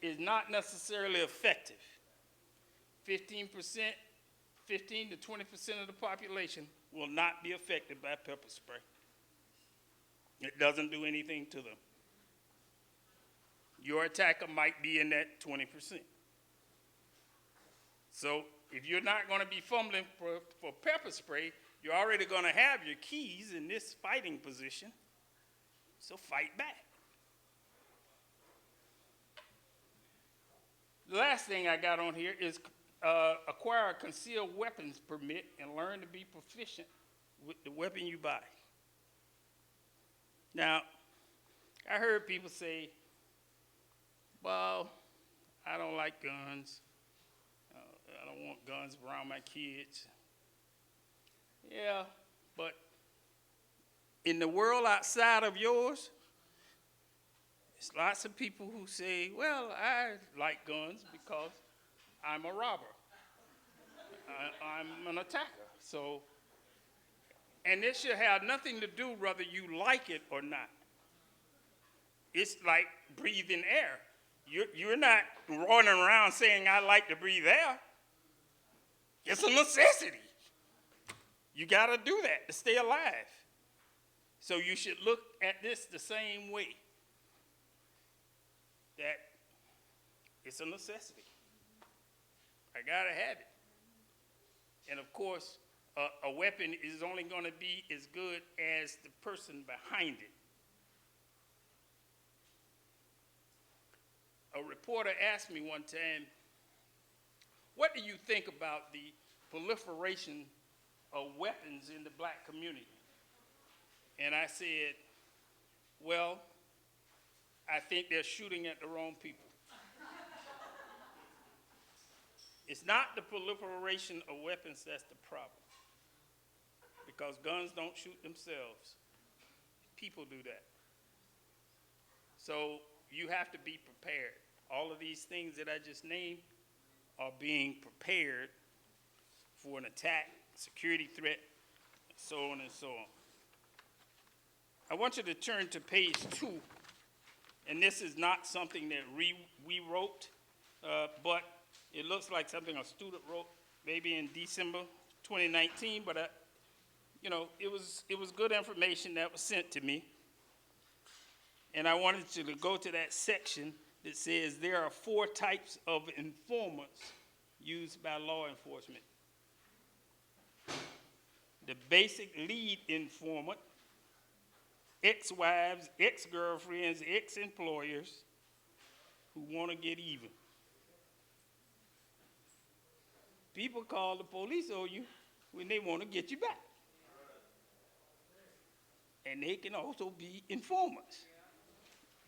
is not necessarily effective. 15% to 20% of the population will not be affected by pepper spray. It doesn't do anything to them. Your attacker might be in that 20%. So if you're not going to be fumbling for pepper spray, you're already going to have your keys in this fighting position. So fight back. The last thing I got on here is acquire a concealed weapons permit and learn to be proficient with the weapon you buy. Now, I heard people say, well, I don't like guns. don't want guns around my kids. Yeah, but in the world outside of yours, there's lots of people who say, well, I like guns because I'm a robber. I'm an attacker. So, and this should have nothing to do whether you like it or not. It's like breathing air. You're not running around saying, I like to breathe air. It's a necessity. You got to do that to stay alive. So you should look at this the same way, that it's a necessity. I got to have it. And of course, a weapon is only going to be as good as the person behind it. A reporter asked me one time, what do you think about the proliferation of weapons in the black community? And I said, well, I think they're shooting at the wrong people. It's not the proliferation of weapons that's the problem, because guns don't shoot themselves. People do that. So you have to be prepared. All of these things that I just named are being prepared for an attack, security threat, and so on and so on. I want you to turn to page 2, and this is not something that we wrote, but it looks like something a student wrote maybe in December 2019, but you know, it was good information that was sent to me. And I wanted you to go to that section that says there are 4 types of informants used by law enforcement. The basic lead informant, ex-wives, ex-girlfriends, ex-employers who want to get even. People call the police on you when they want to get you back. And they can also be informants.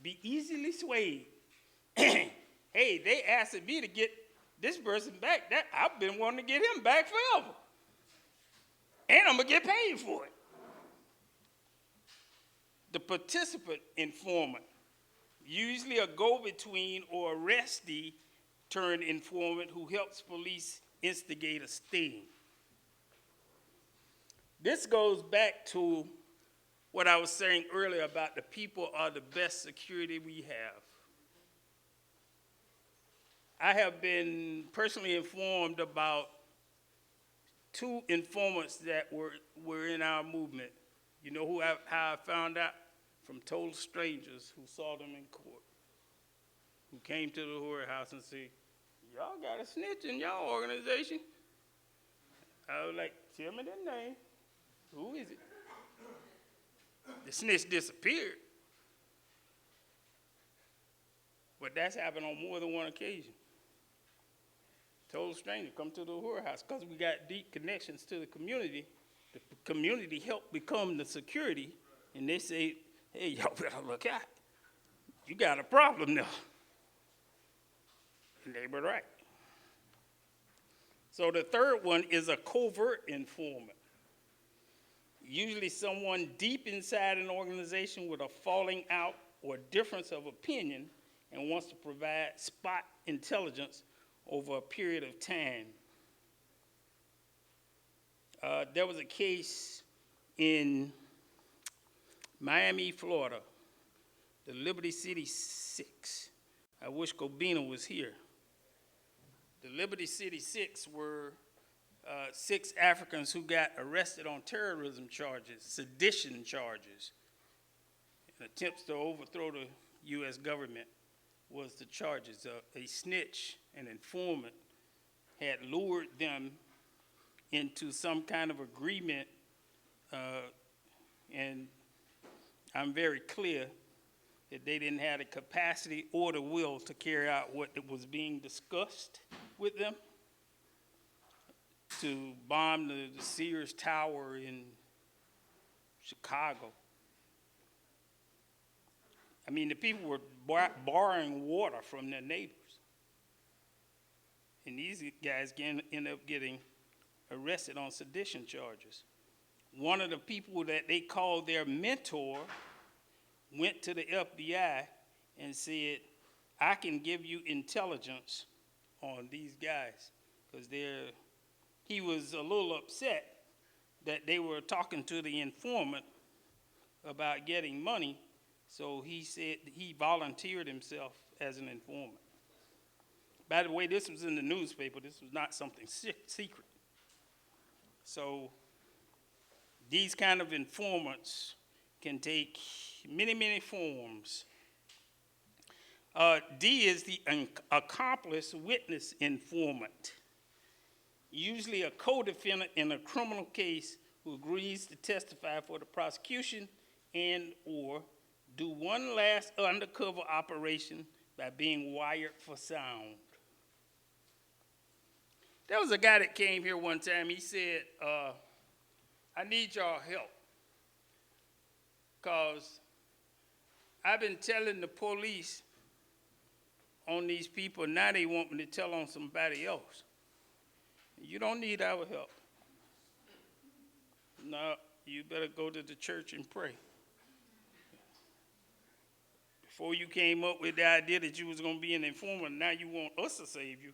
Be easily swayed. Hey, they asked me to get this person back. That I've been wanting to get him back forever. And I'm going to get paid for it. The participant informant, usually a go-between or arrestee turned informant who helps police instigate a sting. This goes back to what I was saying earlier about the people are the best security we have. I have been personally informed about 2 informants that were in our movement. You know how I found out? From total strangers who saw them in court, who came to the whorehouse and said, y'all got a snitch in y'all organization? I was like, tell me their name. Who is it? The snitch disappeared. But that's happened on more than one occasion. Total stranger come to the whorehouse because we got deep connections to the community. The community helped become the security, and they say, hey, y'all better look out. You got a problem now. And they were right. So the third one is a covert informant. Usually someone deep inside an organization with a falling out or difference of opinion and wants to provide spot intelligence over a period of time. There was a case in Miami, Florida, the Liberty City 6. I wish Gobina was here. The Liberty City 6 were 6 Africans who got arrested on terrorism charges, sedition charges, and attempts to overthrow the U.S. government was the charges. A snitch, an informant, had lured them into some kind of agreement, and I'm very clear that they didn't have the capacity or the will to carry out what was being discussed with them, to bomb the Sears Tower in Chicago. I mean, the people were borrowing water from their neighbors. and these guys end up getting arrested on sedition charges. One of the people that they called their mentor went to the FBI and said, I can give you intelligence on these guys, because he was a little upset that they were talking to the informant about getting money, so he said he volunteered himself as an informant. By the way, this was in the newspaper. This was not something secret. So these kind of informants can take many, many forms. D is the accomplice witness informant. Usually a co-defendant in a criminal case who agrees to testify for the prosecution and or do one last undercover operation by being wired for sound. There was a guy that came here one time. He said, I need y'all help, because I've been telling the police on these people, now they want me to tell on somebody else. You don't need our help. No, you better go to the church and pray. Before you came up with the idea that you was going to be an informant, now you want us to save you.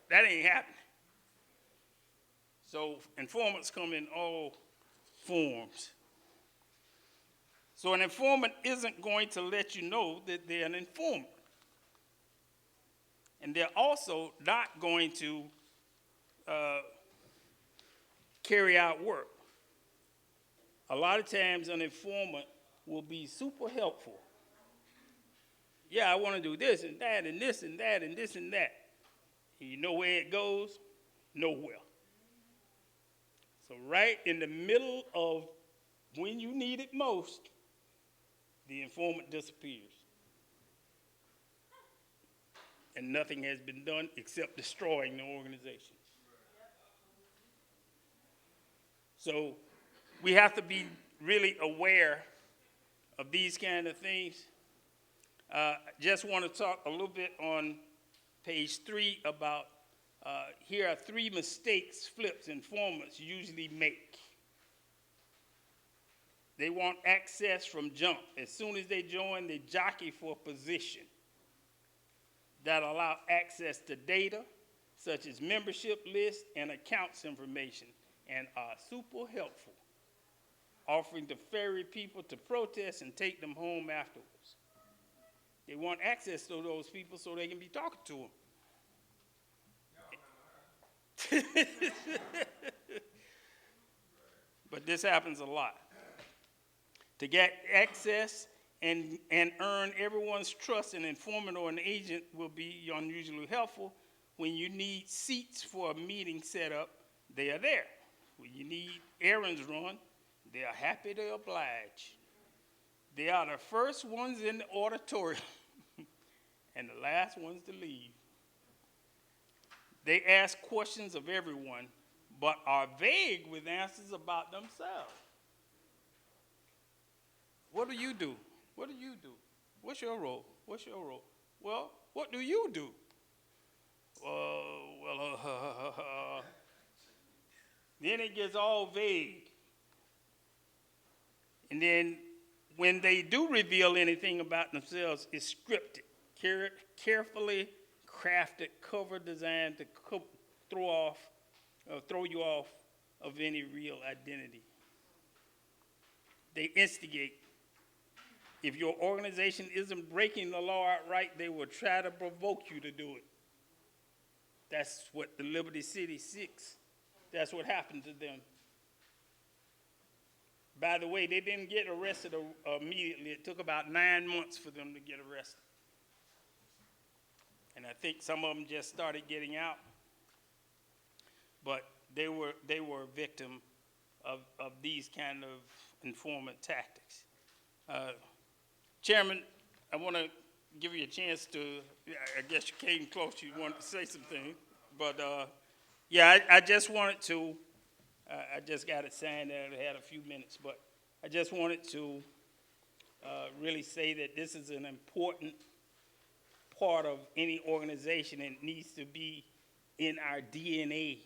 That ain't happening. So informants come in all forms. So an informant isn't going to let you know that they're an informant. And they're also not going to carry out work. A lot of times an informant will be super helpful. Yeah, I want to do this and that and this and that and this and that. And you know where it goes? Nowhere. So right in the middle of when you need it most, the informant disappears. And nothing has been done except destroying the organization. So we have to be really aware of these kind of things. Just want to talk a little bit on page 3 about here are 3 mistakes flips informants usually make. They want access from jump. As soon as they join, they jockey for a position that allow access to data, such as membership lists and accounts information, and are super helpful, offering to ferry people to protest and take them home afterwards. They want access to those people so they can be talking to them. But this happens a lot. To get access and earn everyone's trust, an informant or an agent will be unusually helpful. When you need seats for a meeting set up, they are there. When you need errands run, they are happy to oblige. They are the first ones in the auditorium and the last ones to leave. They ask questions of everyone, but are vague with answers about themselves. What do you do? What do you do? What's your role? What's your role? Well, what do you do? Then it gets all vague. And then when they do reveal anything about themselves, it's scripted, carefully crafted cover designed to throw you off of any real identity. They instigate. If your organization isn't breaking the law outright, they will try to provoke you to do it. That's what the Liberty City Six, that's what happened to them. By the way, they didn't get arrested immediately. It took about 9 months for them to get arrested. And I think some of them just started getting out. But they were a victim of these kind of informant tactics. Chairman, I want to give you a chance to, I guess you came close, you wanted to say something. But yeah, I just wanted to, I just got it signed and I had a few minutes, but I just wanted to really say that this is an important part of any organization and needs to be in our DNA.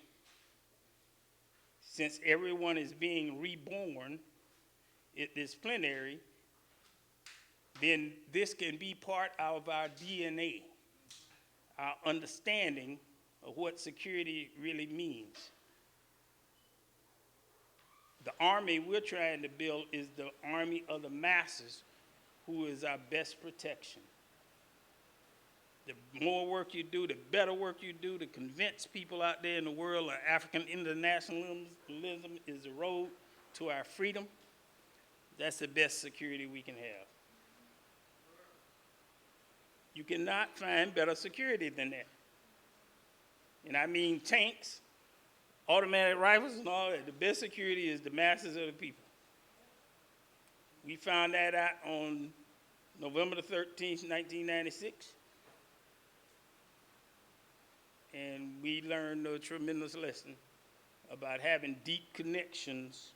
Since everyone is being reborn at this plenary, then this can be part of our DNA, our understanding of what security really means. The army we're trying to build is the army of the masses, who is our best protection. The more work you do, the better work you do to convince people out there in the world that African internationalism is the road to our freedom, that's the best security we can have. You cannot find better security than that. And I mean tanks, automatic rifles and all that. The best security is the masses of the people. We found that out on November the 13th, 1996. And we learned a tremendous lesson about having deep connections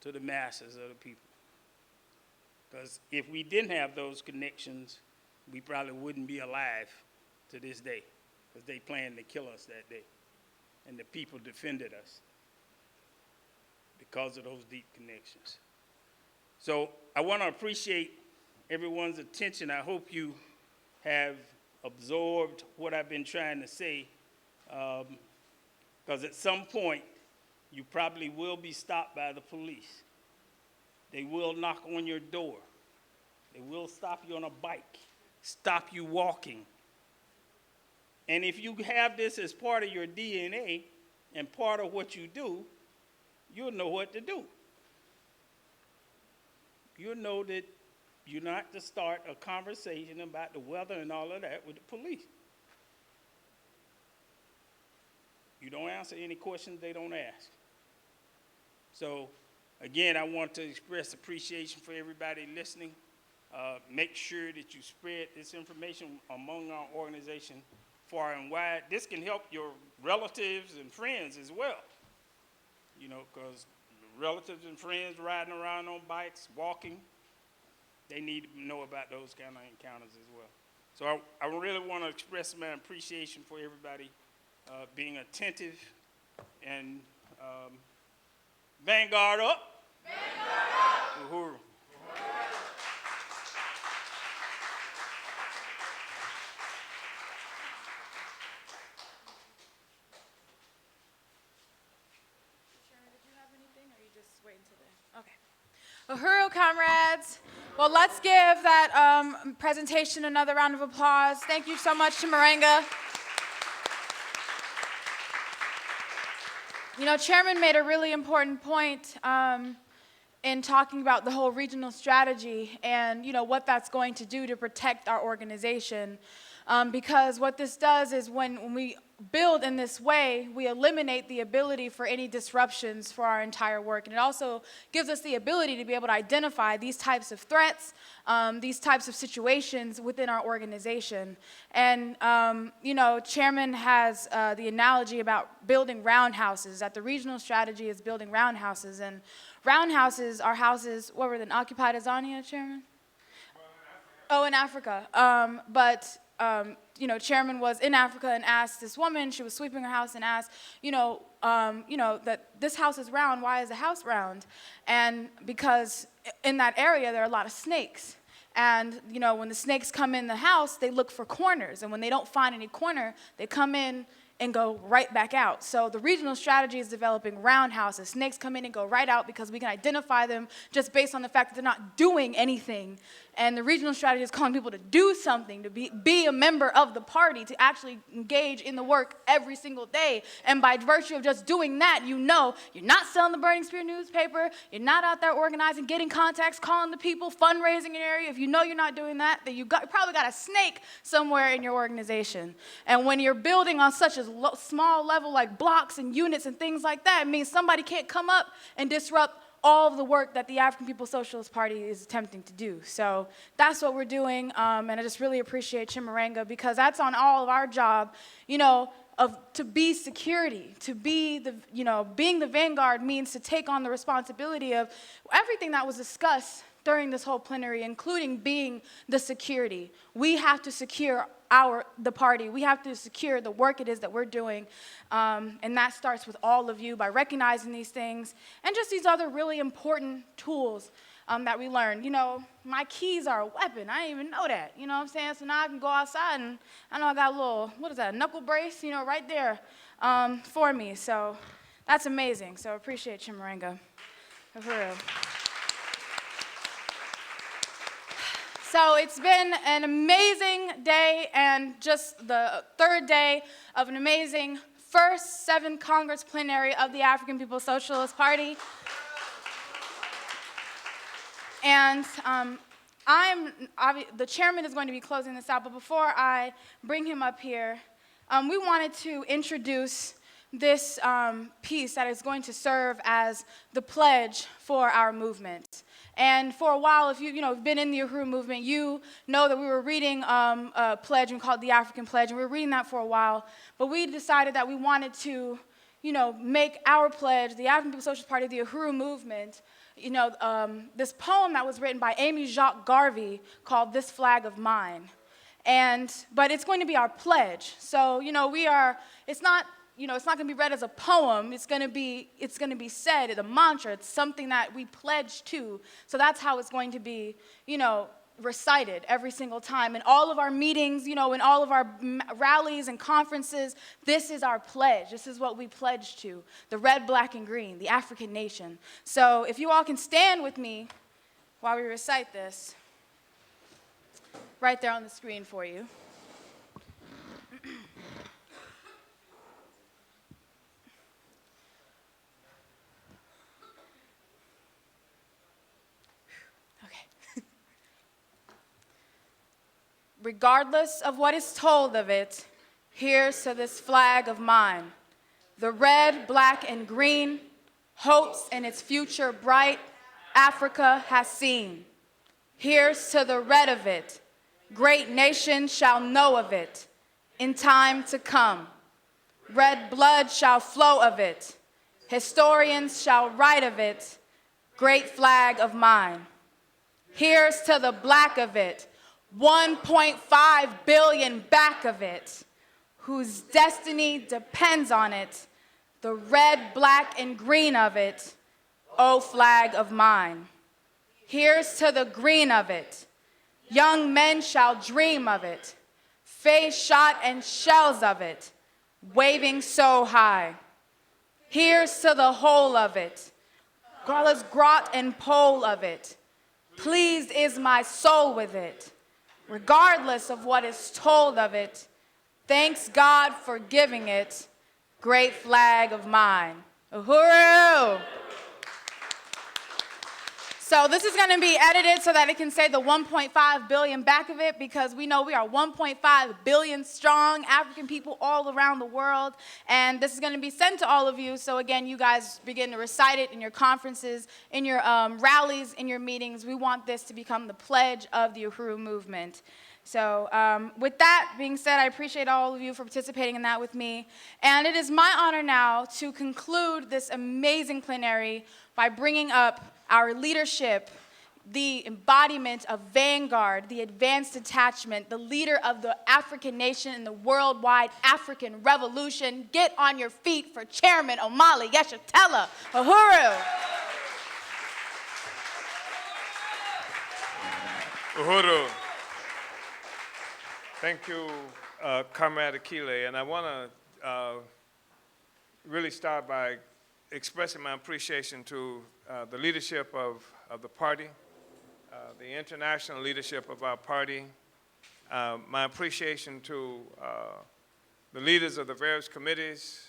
to the masses of the people. Because if we didn't have those connections, we probably wouldn't be alive to this day, because they planned to kill us that day. And the people defended us because of those deep connections. So I want to appreciate everyone's attention. I hope you have absorbed what I've been trying to say, because at some point, you probably will be stopped by the police. They will knock on your door. They will stop you on a bike, stop you walking. And if you have this as part of your DNA and part of what you do, you'll know what to do. You'll know that you're not to start a conversation about the weather and all of that with the police. You don't answer any questions they don't ask. So, again, I want to express appreciation for everybody listening. Make sure that you spread this information among our organization far and wide. This can help your relatives and friends as well, you know, because relatives and friends riding around on bikes, walking, they need to know about those kind of encounters as well. So I really want to express my appreciation for everybody being attentive, and Vanguard up. Vanguard up. Uhuru. Uhuru, comrades. Well, let's give that presentation another round of applause. Thank you so much to Moringa. You know, Chairman made a really important point in talking about the whole regional strategy and, you know, what that's going to do to protect our organization. Because what this does is when we build in this way, we eliminate the ability for any disruptions for our entire work. And it also gives us the ability to be able to identify these types of threats, these types of situations within our organization. And, you know, Chairman has the analogy about building roundhouses, that the regional strategy is building roundhouses. And roundhouses are houses, what were they, occupied Azania, Chairman? Oh, in Africa. You know, Chairman was in Africa and asked this woman, she was sweeping her house and asked, that this house is round, why is the house round? And because in that area, there are a lot of snakes. And, you know, when the snakes come in the house, they look for corners. And when they don't find any corner, they come in and go right back out. So the regional strategy is developing roundhouses. Snakes come in and go right out because we can identify them just based on the fact that they're not doing anything. And the regional strategy is calling people to do something, to be a member of the party, to actually engage in the work every single day. And by virtue of just doing that, you know you're not selling the Burning Spear newspaper, you're not out there organizing, getting contacts, calling the people, fundraising in your area. If you know you're not doing that, then you probably got a snake somewhere in your organization. And when you're building on such a small level like blocks and units and things like that, it means somebody can't come up and disrupt all of the work that the African People's Socialist Party is attempting to do. So that's what we're doing, and I just really appreciate Chimarenga, because that's on all of our job, you know, to be security, to be the, you know, being the vanguard means to take on the responsibility of everything that was discussed during this whole plenary, including being the security. We have to secure the party. We have to secure the work it is that we're doing, and that starts with all of you by recognizing these things and just these other really important tools that we learn. You know, my keys are a weapon. I didn't even know that. You know what I'm saying? So now I can go outside and I know I got a little, what is that, a knuckle brace, you know, right there for me. So that's amazing. So appreciate Chimurenga. For real. So it's been an amazing day and just the third day of an amazing first 7th Congress Plenary of the African People's Socialist Party. And the chairman is going to be closing this out, but before I bring him up here, we wanted to introduce this piece that is going to serve as the pledge for our movement. And for a while, if you've been in the Uhuru movement, you know that we were reading a pledge we called the African Pledge, and we were reading that for a while. But we decided that we wanted to, make our pledge, the African People's Socialist Party, the Uhuru movement, this poem that was written by Amy Jacques Garvey called "This Flag of Mine." But it's going to be our pledge. So, it's not going to be read as a poem. It's going to be said as a mantra. It's something that we pledge to. So that's how it's going to be, recited every single time. In all of our meetings, in all of our rallies and conferences, this is our pledge. This is what we pledge to. The red, black, and green, the African nation. So if you all can stand with me while we recite this, right there on the screen for you. Regardless of what is told of it, here's to this flag of mine. The red, black, and green, hopes in its future bright, Africa has seen. Here's to the red of it, great nations shall know of it in time to come. Red blood shall flow of it, historians shall write of it, great flag of mine. Here's to the black of it, 1.5 billion back of it, whose destiny depends on it, the red, black, and green of it, O flag of mine. Here's to the green of it, young men shall dream of it, face shot and shells of it, waving so high. Here's to the whole of it, Garla's grot and pole of it, pleased is my soul with it. Regardless of what is told of it, thanks God for giving it, great flag of mine. Uhuru! So this is going to be edited so that it can say the 1.5 billion back of it, because we know we are 1.5 billion strong African people all around the world, and this is going to be sent to all of you. So again, you guys begin to recite it in your conferences, in your rallies, in your meetings. We want this to become the pledge of the Uhuru movement. So with that being said, I appreciate all of you for participating in that with me. And it is my honor now to conclude this amazing plenary by bringing up our leadership, the embodiment of Vanguard, the advanced detachment, the leader of the African nation in the worldwide African revolution. Get on your feet for Chairman Omali Yeshitela Uhuru. Uhuru. Thank you, Comrade Akile. And I want to really start by expressing my appreciation to the leadership of the party, the international leadership of our party, my appreciation to the leaders of the various committees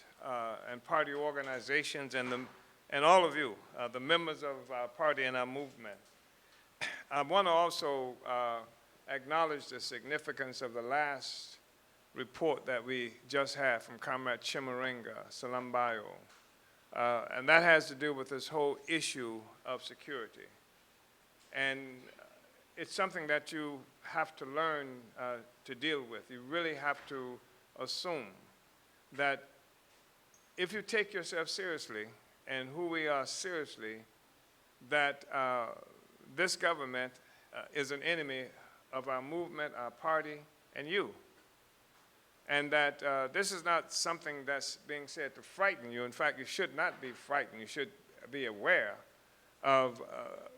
and party organizations, and all of you, the members of our party and our movement. I want to also acknowledge the significance of the last report that we just had from Comrade Chimurenga Salambayo. And that has to do with this whole issue of security. And it's something that you have to learn to deal with. You really have to assume that if you take yourself seriously, and who we are seriously, that this government is an enemy of our movement, our party, and you. And that this is not something that's being said to frighten you. In fact, you should not be frightened. You should be aware of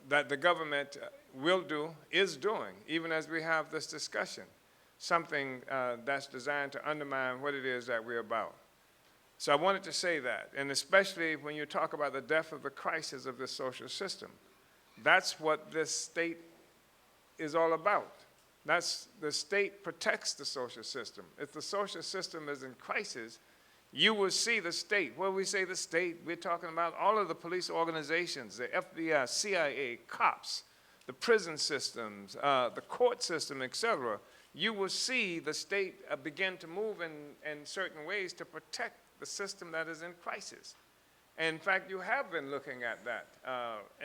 that the government will do, is doing, even as we have this discussion, something that's designed to undermine what it is that we're about. So I wanted to say that, and especially when you talk about the depth of the crisis of this social system. That's what this state is all about. That's, the state protects the social system. If the social system is in crisis, you will see the state. When we say the state, we're talking about all of the police organizations, the FBI, CIA, cops, the prison systems, the court system, etc. You will see the state begin to move in certain ways to protect the system that is in crisis. And in fact, you have been looking at that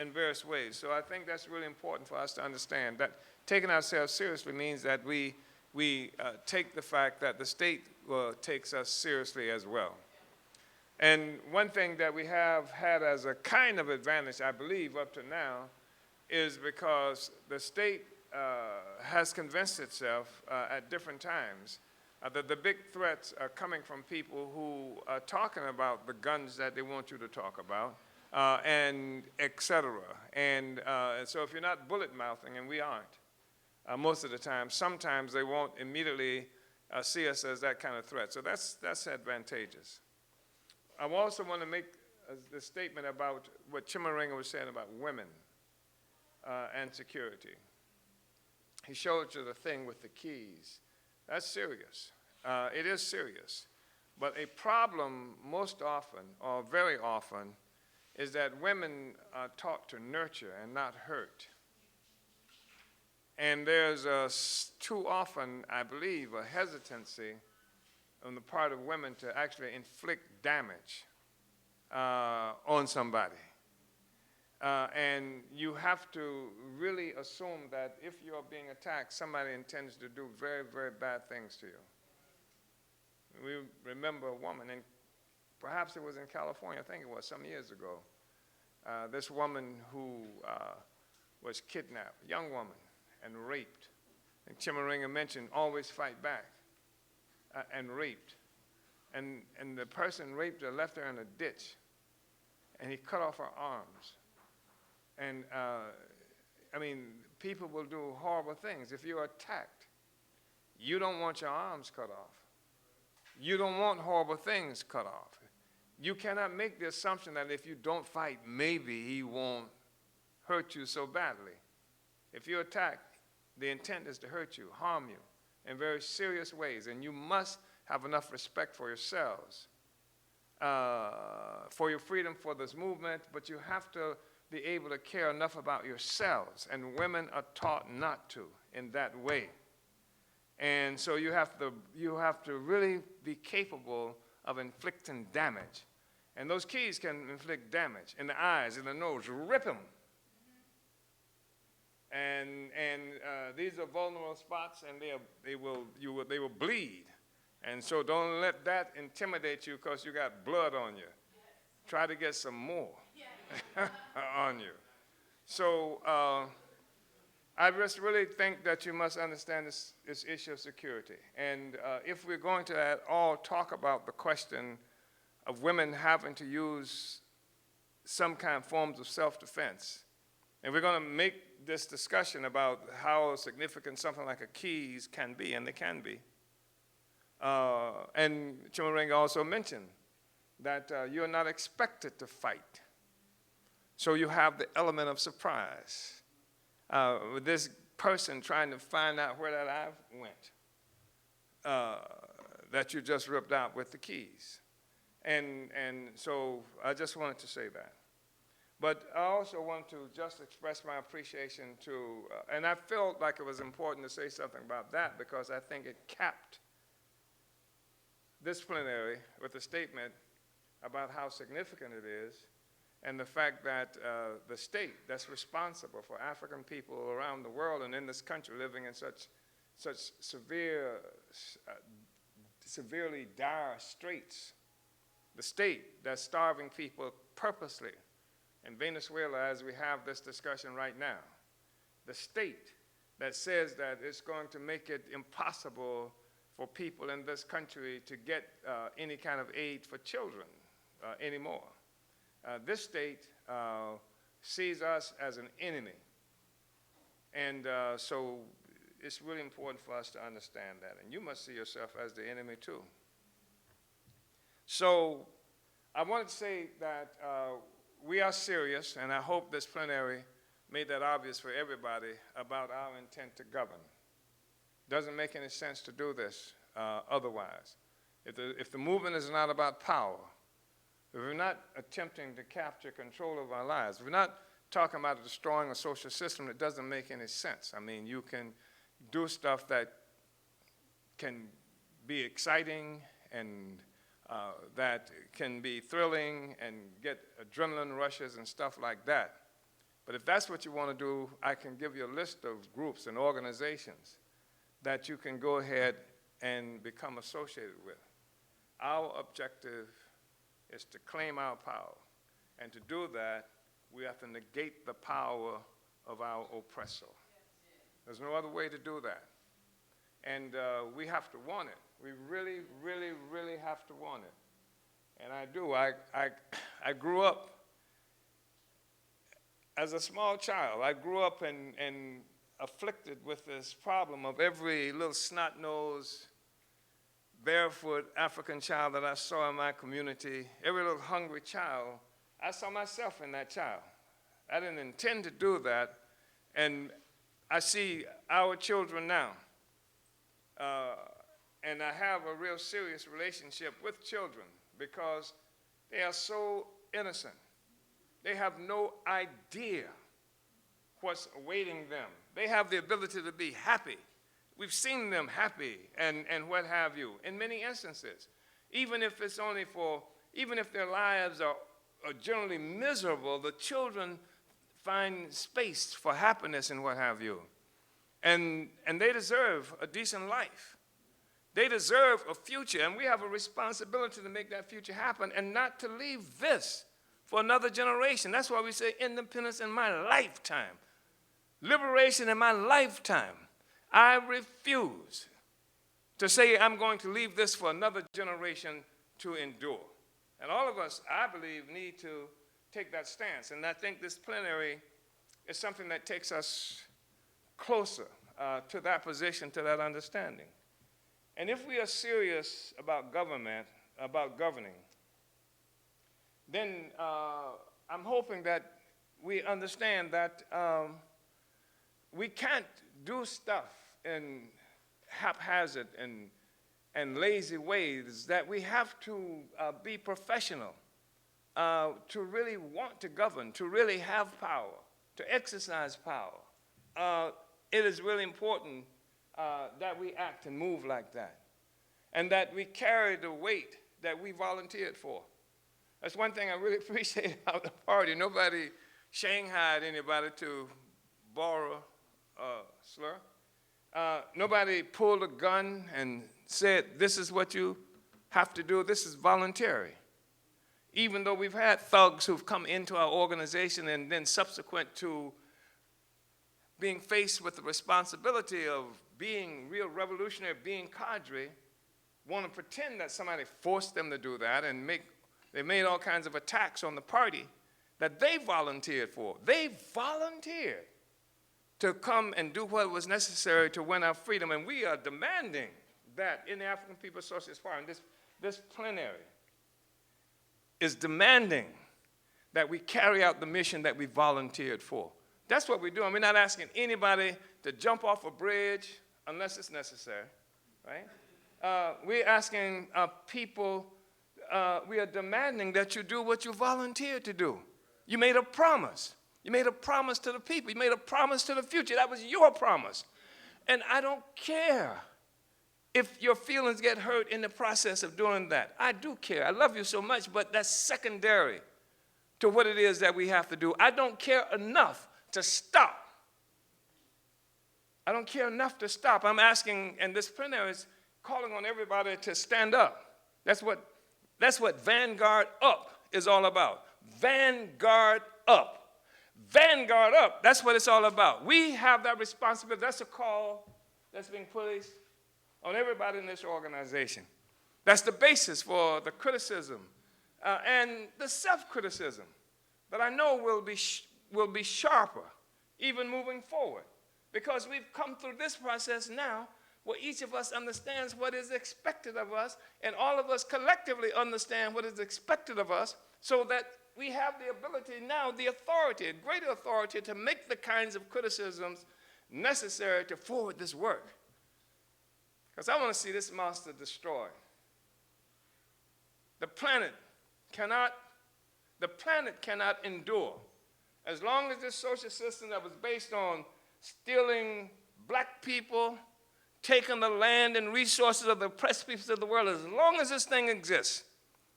in various ways. So I think that's really important for us to understand that taking ourselves seriously means that we take the fact that the state takes us seriously as well. And one thing that we have had as a kind of advantage, I believe, up to now, is because the state has convinced itself at different times that the big threats are coming from people who are talking about the guns that they want you to talk about, and et cetera. And so if you're not bullet mouthing, and we aren't, most of the time, sometimes they won't immediately see us as that kind of threat. So that's advantageous. I also want to make the statement about what Chimaringa was saying about women and security. He showed you the thing with the keys. That's serious. It is serious. But a problem most often, or very often, is that women are taught to nurture and not hurt. And there's too often, I believe, a hesitancy on the part of women to actually inflict damage on somebody. And you have to really assume that if you're being attacked, somebody intends to do very, very bad things to you. We remember a woman, and perhaps it was in California, I think it was some years ago, this woman who was kidnapped, a young woman, and raped. And Chimaringa mentioned, always fight back, and raped. And the person raped her, left her in a ditch, and he cut off her arms. And I mean, people will do horrible things. If you're attacked, you don't want your arms cut off. You don't want horrible things cut off. You cannot make the assumption that if you don't fight, maybe he won't hurt you so badly. If you're attacked, the intent is to hurt you, harm you in very serious ways, and you must have enough respect for yourselves, for your freedom for this movement, but you have to be able to care enough about yourselves, and women are taught not to in that way. And so you have to really be capable of inflicting damage. And those keys can inflict damage in the eyes, in the nose, rip them. And these are vulnerable spots, and they will bleed. And so don't let that intimidate you because you got blood on you. Try to get some more on you. So I just really think that you must understand this issue of security. And if we're going to at all talk about the question of women having to use some kind of forms of self-defense, and we're going to make this discussion about how significant something like a keys can be, and they can be. And Chimaringa also mentioned that you're not expected to fight. So you have the element of surprise. With this person trying to find out where that eye went, that you just ripped out with the keys. And so I just wanted to say that. But I also want to just express my appreciation to, and I felt like it was important to say something about that because I think it capped this plenary with a statement about how significant it is and the fact that the state that's responsible for African people around the world and in this country living in such severely dire straits, the state that's starving people purposely in Venezuela as we have this discussion right now, the state that says that it's going to make it impossible for people in this country to get any kind of aid for children anymore. This state sees us as an enemy. And so it's really important for us to understand that. And you must see yourself as the enemy too. So I wanted to say that we are serious, and I hope this plenary made that obvious for everybody about our intent to govern. Doesn't make any sense to do this otherwise. If the movement is not about power, if we're not attempting to capture control of our lives, if we're not talking about destroying a social system, that doesn't make any sense. I mean, you can do stuff that can be exciting and that can be thrilling and get adrenaline rushes and stuff like that. But if that's what you want to do, I can give you a list of groups and organizations that you can go ahead and become associated with. Our objective is to claim our power. And to do that, we have to negate the power of our oppressor. There's no other way to do that. And we have to want it. We really, really, really have to want it. And I do. I grew up as a small child. I grew up and afflicted with this problem of every little snot-nosed, barefoot African child that I saw in my community, every little hungry child, I saw myself in that child. I didn't intend to do that, and I see our children now. And I have a real serious relationship with children because they are so innocent. They have no idea what's awaiting them. They have the ability to be happy. We've seen them happy and what have you in many instances. Even if it's only for, even if their lives are generally miserable, the children find space for happiness and what have you. And they deserve a decent life. They deserve a future, and we have a responsibility to make that future happen and not to leave this for another generation. That's why we say independence in my lifetime. Liberation in my lifetime. I refuse to say I'm going to leave this for another generation to endure. And all of us, I believe, need to take that stance. And I think this plenary is something that takes us closer to that position, to that understanding. And if we are serious about government, about governing, then I'm hoping that we understand that we can't do stuff in haphazard and lazy ways, that we have to be professional, to really want to govern, to really have power, to exercise power. It is really important that we act and move like that, and that we carry the weight that we volunteered for. That's one thing I really appreciate about the party. Nobody shanghaied anybody to borrow a slur. Nobody pulled a gun and said, this is what you have to do. This is voluntary. Even though we've had thugs who've come into our organization and then subsequent to being faced with the responsibility of being real revolutionary, being cadre, want to pretend that somebody forced them to do that, and they made all kinds of attacks on the party that they volunteered for. They volunteered to come and do what was necessary to win our freedom, and we are demanding that in the African People's Socialist Party. This plenary is demanding that we carry out the mission that we volunteered for. That's what we're doing. We're not asking anybody to jump off a bridge unless it's necessary, right? We're asking people, we are demanding that you do what you volunteered to do. You made a promise. You made a promise to the people. You made a promise to the future. That was your promise. And I don't care if your feelings get hurt in the process of doing that. I do care. I love you so much, but that's secondary to what it is that we have to do. I don't care enough to stop. I don't care enough to stop. I'm asking, and this plenary is calling on everybody to stand up. That's what Vanguard Up is all about. Vanguard Up. Vanguard Up. That's what it's all about. We have that responsibility. That's a call that's being placed on everybody in this organization. That's the basis for the criticism and the self-criticism that I know will be sharper even moving forward, because we've come through this process now where each of us understands what is expected of us, and all of us collectively understand what is expected of us, so that we have the ability now, the authority, greater authority, to make the kinds of criticisms necessary to forward this work. Because I want to see this monster destroyed. The planet cannot endure as long as this social system that was based on stealing black people, taking the land and resources of the oppressed peoples of the world, as long as this thing exists,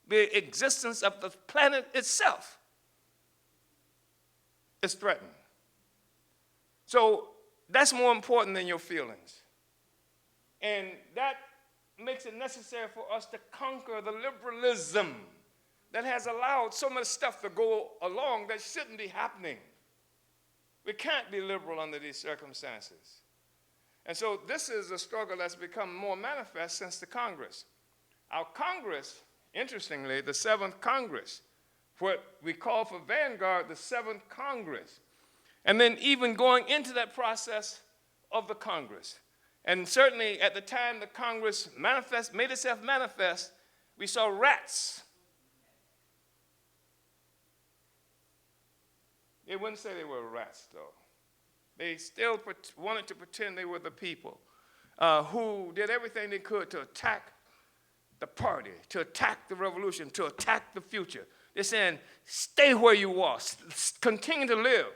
the existence of the planet itself is threatened. So that's more important than your feelings. And that makes it necessary for us to conquer the liberalism that has allowed so much stuff to go along that shouldn't be happening. We can't be liberal under these circumstances. And so this is a struggle that's become more manifest since the Congress. Our Congress, interestingly, the 7th Congress, what we call for Vanguard the 7th Congress, and then even going into that process of the Congress. And certainly at the time the Congress made itself manifest, we saw rats. They wouldn't say they were rats, though. They still wanted to pretend they were the people who did everything they could to attack the party, to attack the revolution, to attack the future. They're saying, stay where you are, continue to live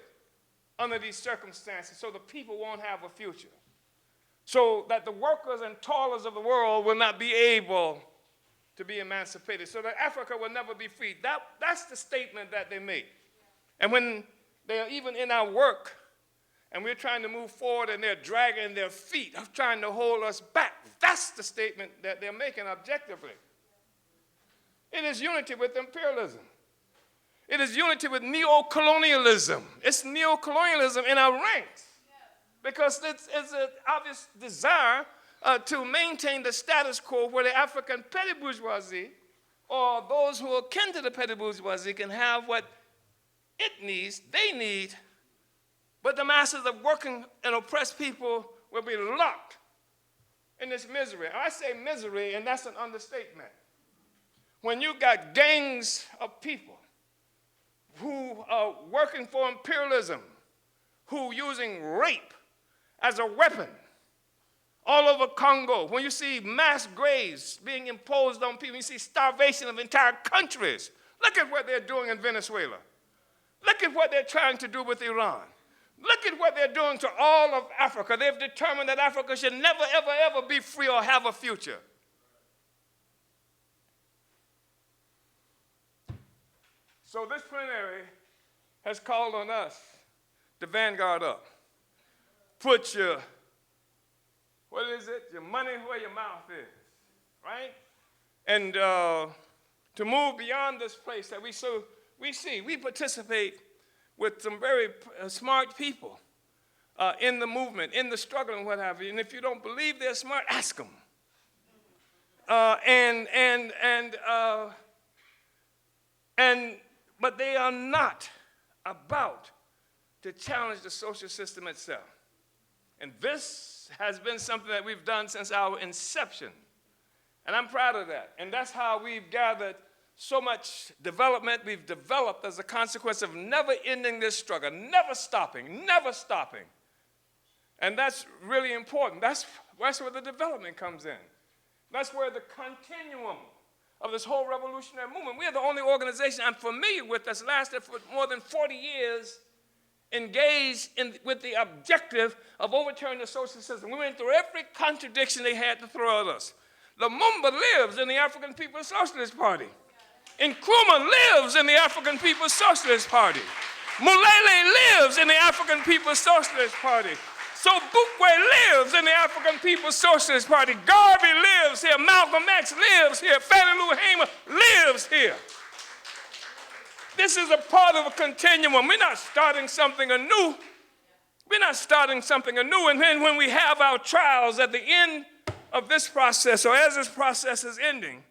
under these circumstances so the people won't have a future, so that the workers and toilers of the world will not be able to be emancipated, so that Africa will never be free. That's the statement that they make. And when they are even in our work, and we're trying to move forward, and they're dragging their feet of trying to hold us back, that's the statement that they're making objectively. It is unity with imperialism. It is unity with neo-colonialism. It's neo-colonialism in our ranks, because it's an obvious desire to maintain the status quo where the African petty bourgeoisie, or those who are akin to the petty bourgeoisie, can have what it needs, they need, but the masses of working and oppressed people will be locked in this misery. I say misery, and that's an understatement. When you got gangs of people who are working for imperialism, who using rape as a weapon all over Congo, when you see mass graves being imposed on people, you see starvation of entire countries. Look at what they're doing in Venezuela. Look at what they're trying to do with Iran. Look at what they're doing to all of Africa. They've determined that Africa should never, ever, ever be free or have a future. So this plenary has called on us to vanguard up. Put your, what is it? Your money where your mouth is, right? And to move beyond this place that we see. We participate with some very smart people in the movement, in the struggle and what have you. And if you don't believe they're smart, ask them. But they are not about to challenge the social system itself. And this has been something that we've done since our inception. And I'm proud of that. And that's how we've gathered so much development. We've developed as a consequence of never ending this struggle, never stopping, never stopping. And that's really important. That's where the development comes in. That's where the continuum of this whole revolutionary movement. We are the only organization I'm familiar with that's lasted for more than 40 years, engaged with the objective of overturning the social system. We went through every contradiction they had to throw at us. Lumumba lives in the African People's Socialist Party. Nkrumah lives in the African People's Socialist Party. Mulele lives in the African People's Socialist Party. Sobukwe lives in the African People's Socialist Party. Garvey lives here. Malcolm X lives here. Fannie Lou Hamer lives here. This is a part of a continuum. We're not starting something anew. We're not starting something anew. And then when we have our trials at the end of this process, or as this process is ending,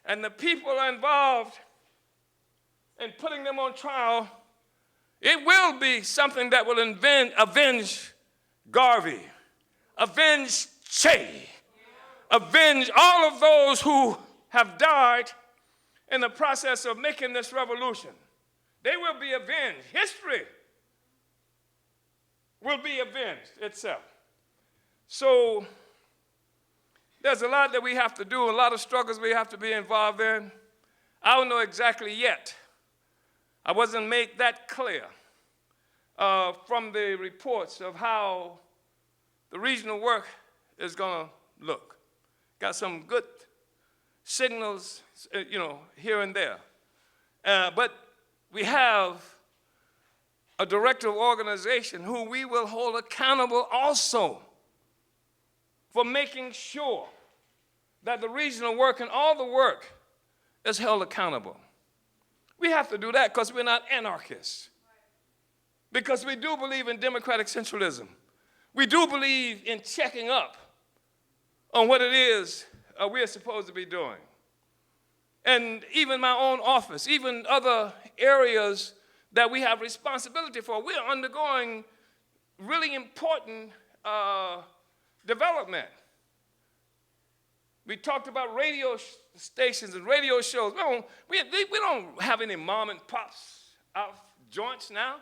and the people are involved in putting them on trial, it will be something that will avenge Garvey, avenge Che, avenge all of those who have died in the process of making this revolution. They will be avenged. History will be avenged itself. So there's a lot that we have to do, a lot of struggles we have to be involved in. I don't know exactly yet. I wasn't made that clear from the reports of how the regional work is going to look. Got some good signals, here and there. But we have a director of organization who we will hold accountable also for making sure that the regional work and all the work is held accountable. We have to do that because we're not anarchists. Because we do believe in democratic centralism. We do believe in checking up on what it is we are supposed to be doing. And even my own office, even other areas that we have responsibility for, we are undergoing really important development. We talked about radio stations and radio shows. We don't have any mom and pops out joints now.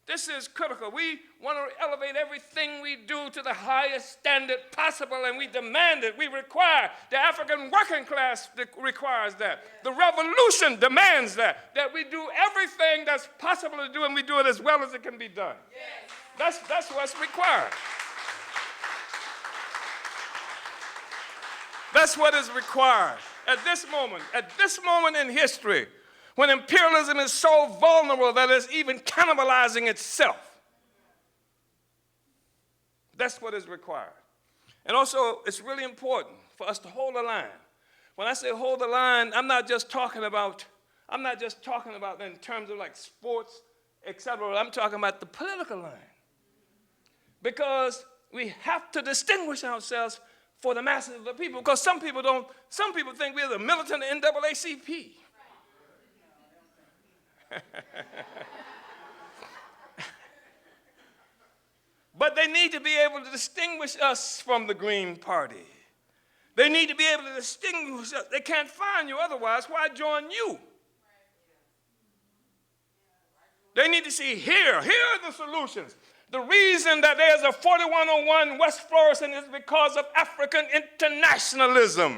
This is critical. We want to elevate everything we do to the highest standard possible, and we demand it. We require. The African working class requires that. The revolution demands that we do everything that's possible to do, and we do it as well as it can be done. Yes. That's what's required. That's what is required at this moment in history, when imperialism is so vulnerable that it's even cannibalizing itself. That's what is required. And also, it's really important for us to hold the line. When I say hold the line, I'm not just talking about in terms of like sports, etc. I'm talking about the political line. Because we have to distinguish ourselves for the masses of the people, because some people think we're the militant NAACP. But they need to be able to distinguish us from the Green Party. They need to be able to distinguish us. They can't find you otherwise. Why join you? They need to see here are the solutions. The reason that there's a 4101 West Florissant is because of African internationalism.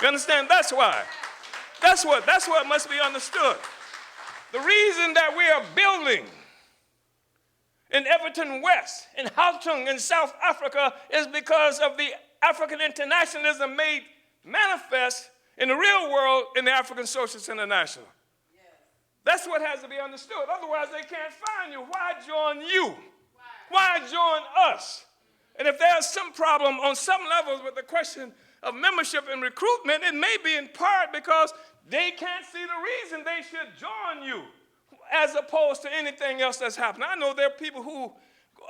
You understand? That's why. That's what must be understood. The reason that we are building in Everton West, in Gauteng, in South Africa, is because of the African internationalism made manifest in the real world in the African Socialist International. That's what has to be understood. Otherwise, they can't find you. Why join you? Why join us? And if there's some problem on some levels with the question of membership and recruitment, it may be in part because they can't see the reason they should join you as opposed to anything else that's happening. I know there are people who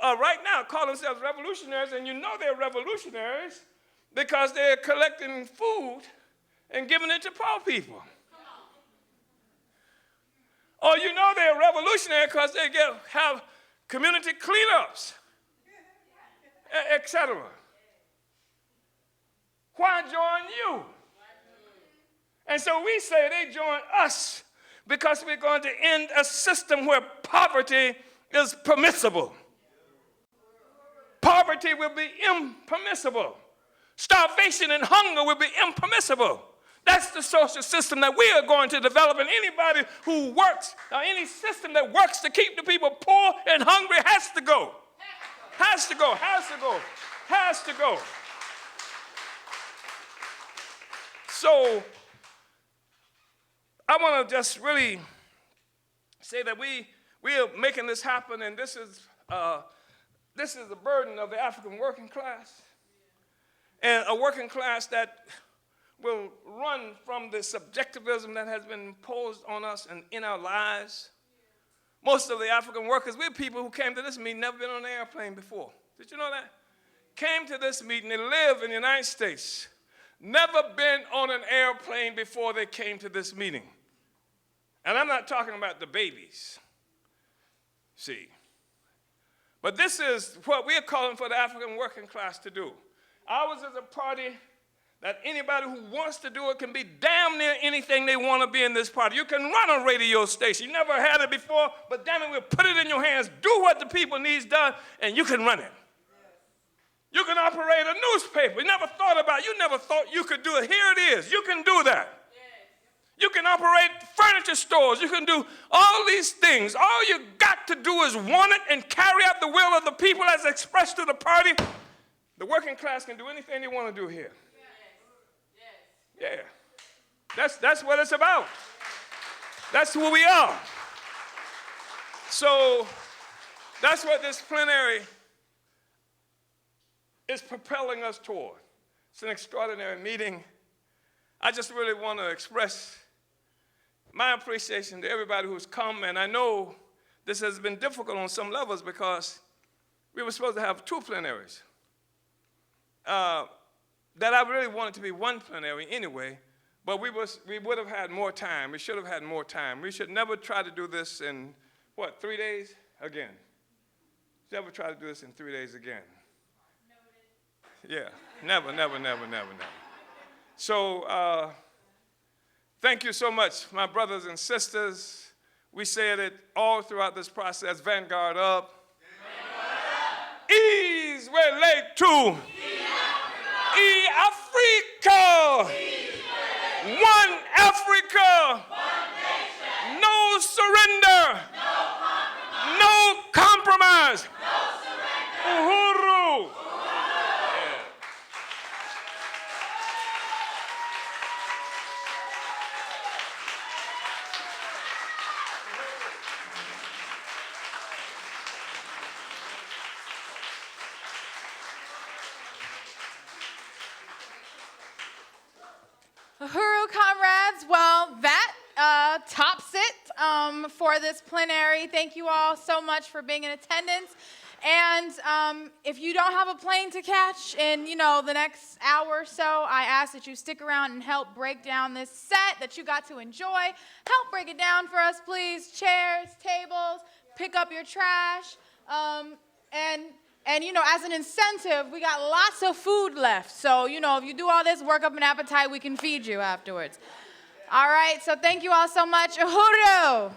right now call themselves revolutionaries, and you know they're revolutionaries because they're collecting food and giving it to poor people. Or you know they're revolutionary because they have community cleanups, etc. Why join you? And so we say they join us because we're going to end a system where poverty is permissible. Poverty will be impermissible. Starvation and hunger will be impermissible. That's the social system that we are going to develop, and anybody who works, or any system that works to keep the people poor and hungry has to go. Has to go, has to go, has to go. So I want to just really say that we are making this happen, and this is the burden of the African working class, and a working class that will run from the subjectivism that has been imposed on us and in our lives. Most of the African workers, we're people who came to this meeting, never been on an airplane before. Did you know that? came to this meeting. They live in the United States. Never been on an airplane before they came to this meeting. And I'm not talking about the babies. See. But this is what we're calling for the African working class to do. Ours is a party that anybody who wants to do it can be damn near anything they want to be in this party. You can run a radio station. You never had it before, but damn it, we'll put it in your hands. Do what the people needs done, and you can run it. You can operate a newspaper. You never thought you could do it. Here it is. You can do that. You can operate furniture stores. You can do all these things. All you got to do is want it and carry out the will of the people as expressed to the party. The working class can do anything they want to do here. Yeah. That's what it's about. That's who we are. So that's what this plenary is propelling us toward. It's an extraordinary meeting. I just really want to express my appreciation to everybody who's come, and I know this has been difficult on some levels because we were supposed to have 2 plenaries. That I really wanted to be 1 plenary anyway, but we would have had more time. We should have had more time. We should never try to do this in, 3 days again? Never try to do this in 3 days again. Yeah, never. So thank you so much, my brothers and sisters. We said it all throughout this process. Vanguard up. Ease we're late to. E Africa. One Africa. No surrender. No compromise. Uhuru. Uhuru, comrades. Well, that tops it for this plenary. Thank you all so much for being in attendance. And if you don't have a plane to catch in, the next hour or so, I ask that you stick around and help break down this set that you got to enjoy. Help break it down for us, please. Chairs, tables, pick up your trash. And as an incentive, we got lots of food left. So, if you do all this, work up an appetite, we can feed you afterwards. All right, so thank you all so much. Uhuru!